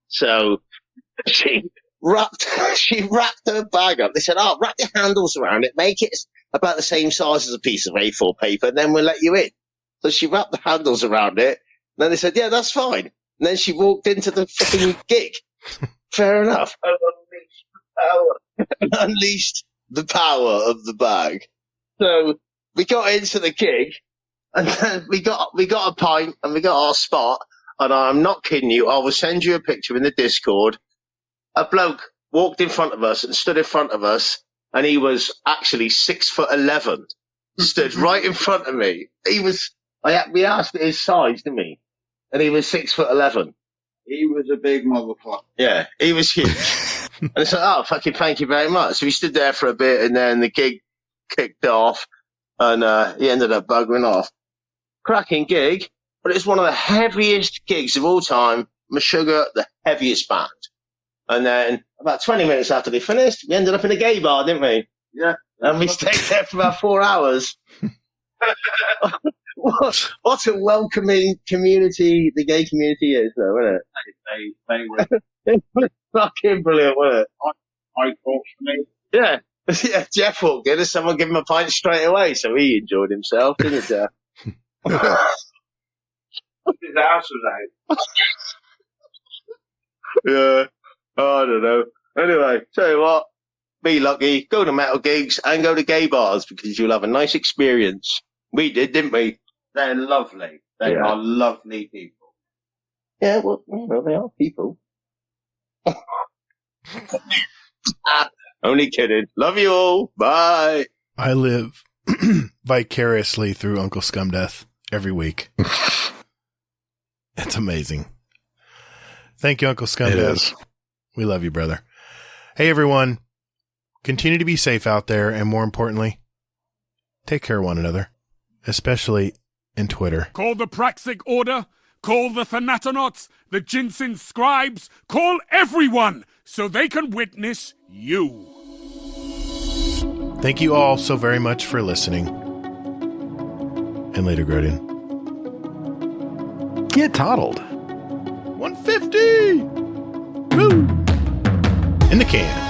Speaker 5: So she wrapped her bag up. They said, oh, wrap your handles around it. Make it about the same size as a piece of A4 paper. And then we'll let you in. So she wrapped the handles around it. And then they said, yeah, that's fine. And then she walked into the fucking gig. Fair enough. Unleashed the power of the bag. So we got into the gig, and then we got a pint, and we got our spot. And I'm not kidding you. I will send you a picture in the Discord. A bloke walked in front of us and stood in front of us, and he was actually 6'11". Stood right in front of me. We asked his size, didn't we? And he was 6'11". He was a big motherfucker. Yeah, he was huge. And I said, oh, fucking thank you very much. So we stood there for a bit, and then the gig kicked off, and he ended up buggering off. Cracking gig, but it's one of the heaviest gigs of all time. Meshuggah, the heaviest band. And then about 20 minutes after they finished, we ended up in a gay bar, didn't we? Yeah. And we stayed there for about 4 hours. What a welcoming community the gay community is, though, isn't it? They were fucking brilliant, weren't it? I thought for me. Yeah. Yeah, Jeff walked in and someone gave him a pint straight away, so he enjoyed himself, didn't he, Jeff? What's his house was out? Yeah. Oh, I don't know. Anyway, tell you what, be lucky, go to metal gigs and go to gay bars because you'll have a nice experience. We did, didn't we? They're lovely. They are lovely people. Yeah, well, they are people. Only kidding. Love you all. Bye.
Speaker 1: I live vicariously through Uncle Scumdeath every week. It's amazing. Thank you, Uncle Scumdeath. We love you, brother. Hey, everyone. Continue to be safe out there, and more importantly, take care of one another, especially in Twitter.
Speaker 7: Call the Praxic Order, call the Thanatonauts, the Jinsen Scribes, call everyone so they can witness you.
Speaker 1: Thank you all so very much for listening. And later, Grodian.
Speaker 2: Get toddled.
Speaker 1: 150! Woo! In the can.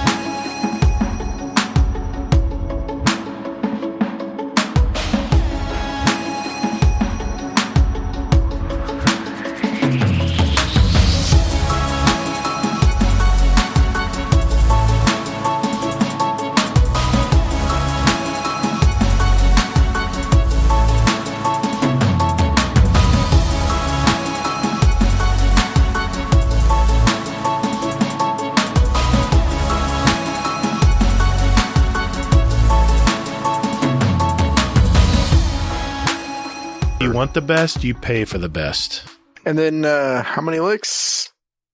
Speaker 1: you want the best, you pay for the best.
Speaker 2: And then how many licks?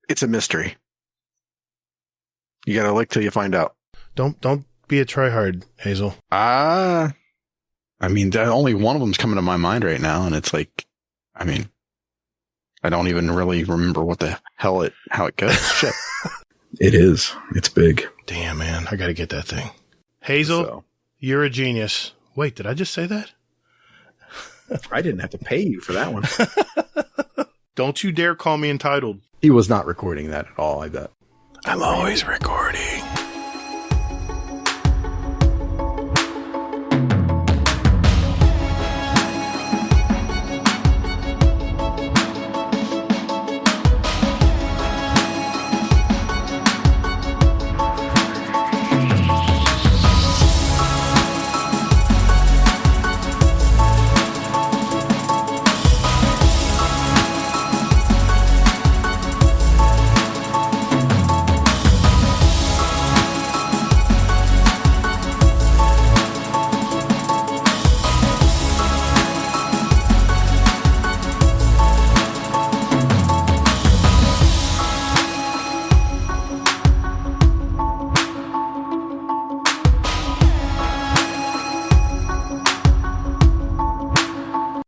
Speaker 2: It's a mystery. You got to lick till you find out.
Speaker 1: Don't be a tryhard, Hazel.
Speaker 2: I mean, only one of them's coming to my mind right now, and it's like, I mean, I don't even really remember what the hell how it goes. Shit. It is. It's big.
Speaker 1: Damn, man. I got to get that thing. Hazel, you're a genius. Wait, did I just say that?
Speaker 2: I didn't have to pay you for that one.
Speaker 1: Don't you dare call me entitled.
Speaker 2: He was not recording that at all, I bet.
Speaker 1: I'm always recording.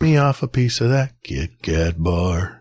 Speaker 1: Me off a piece of that Kit Kat bar.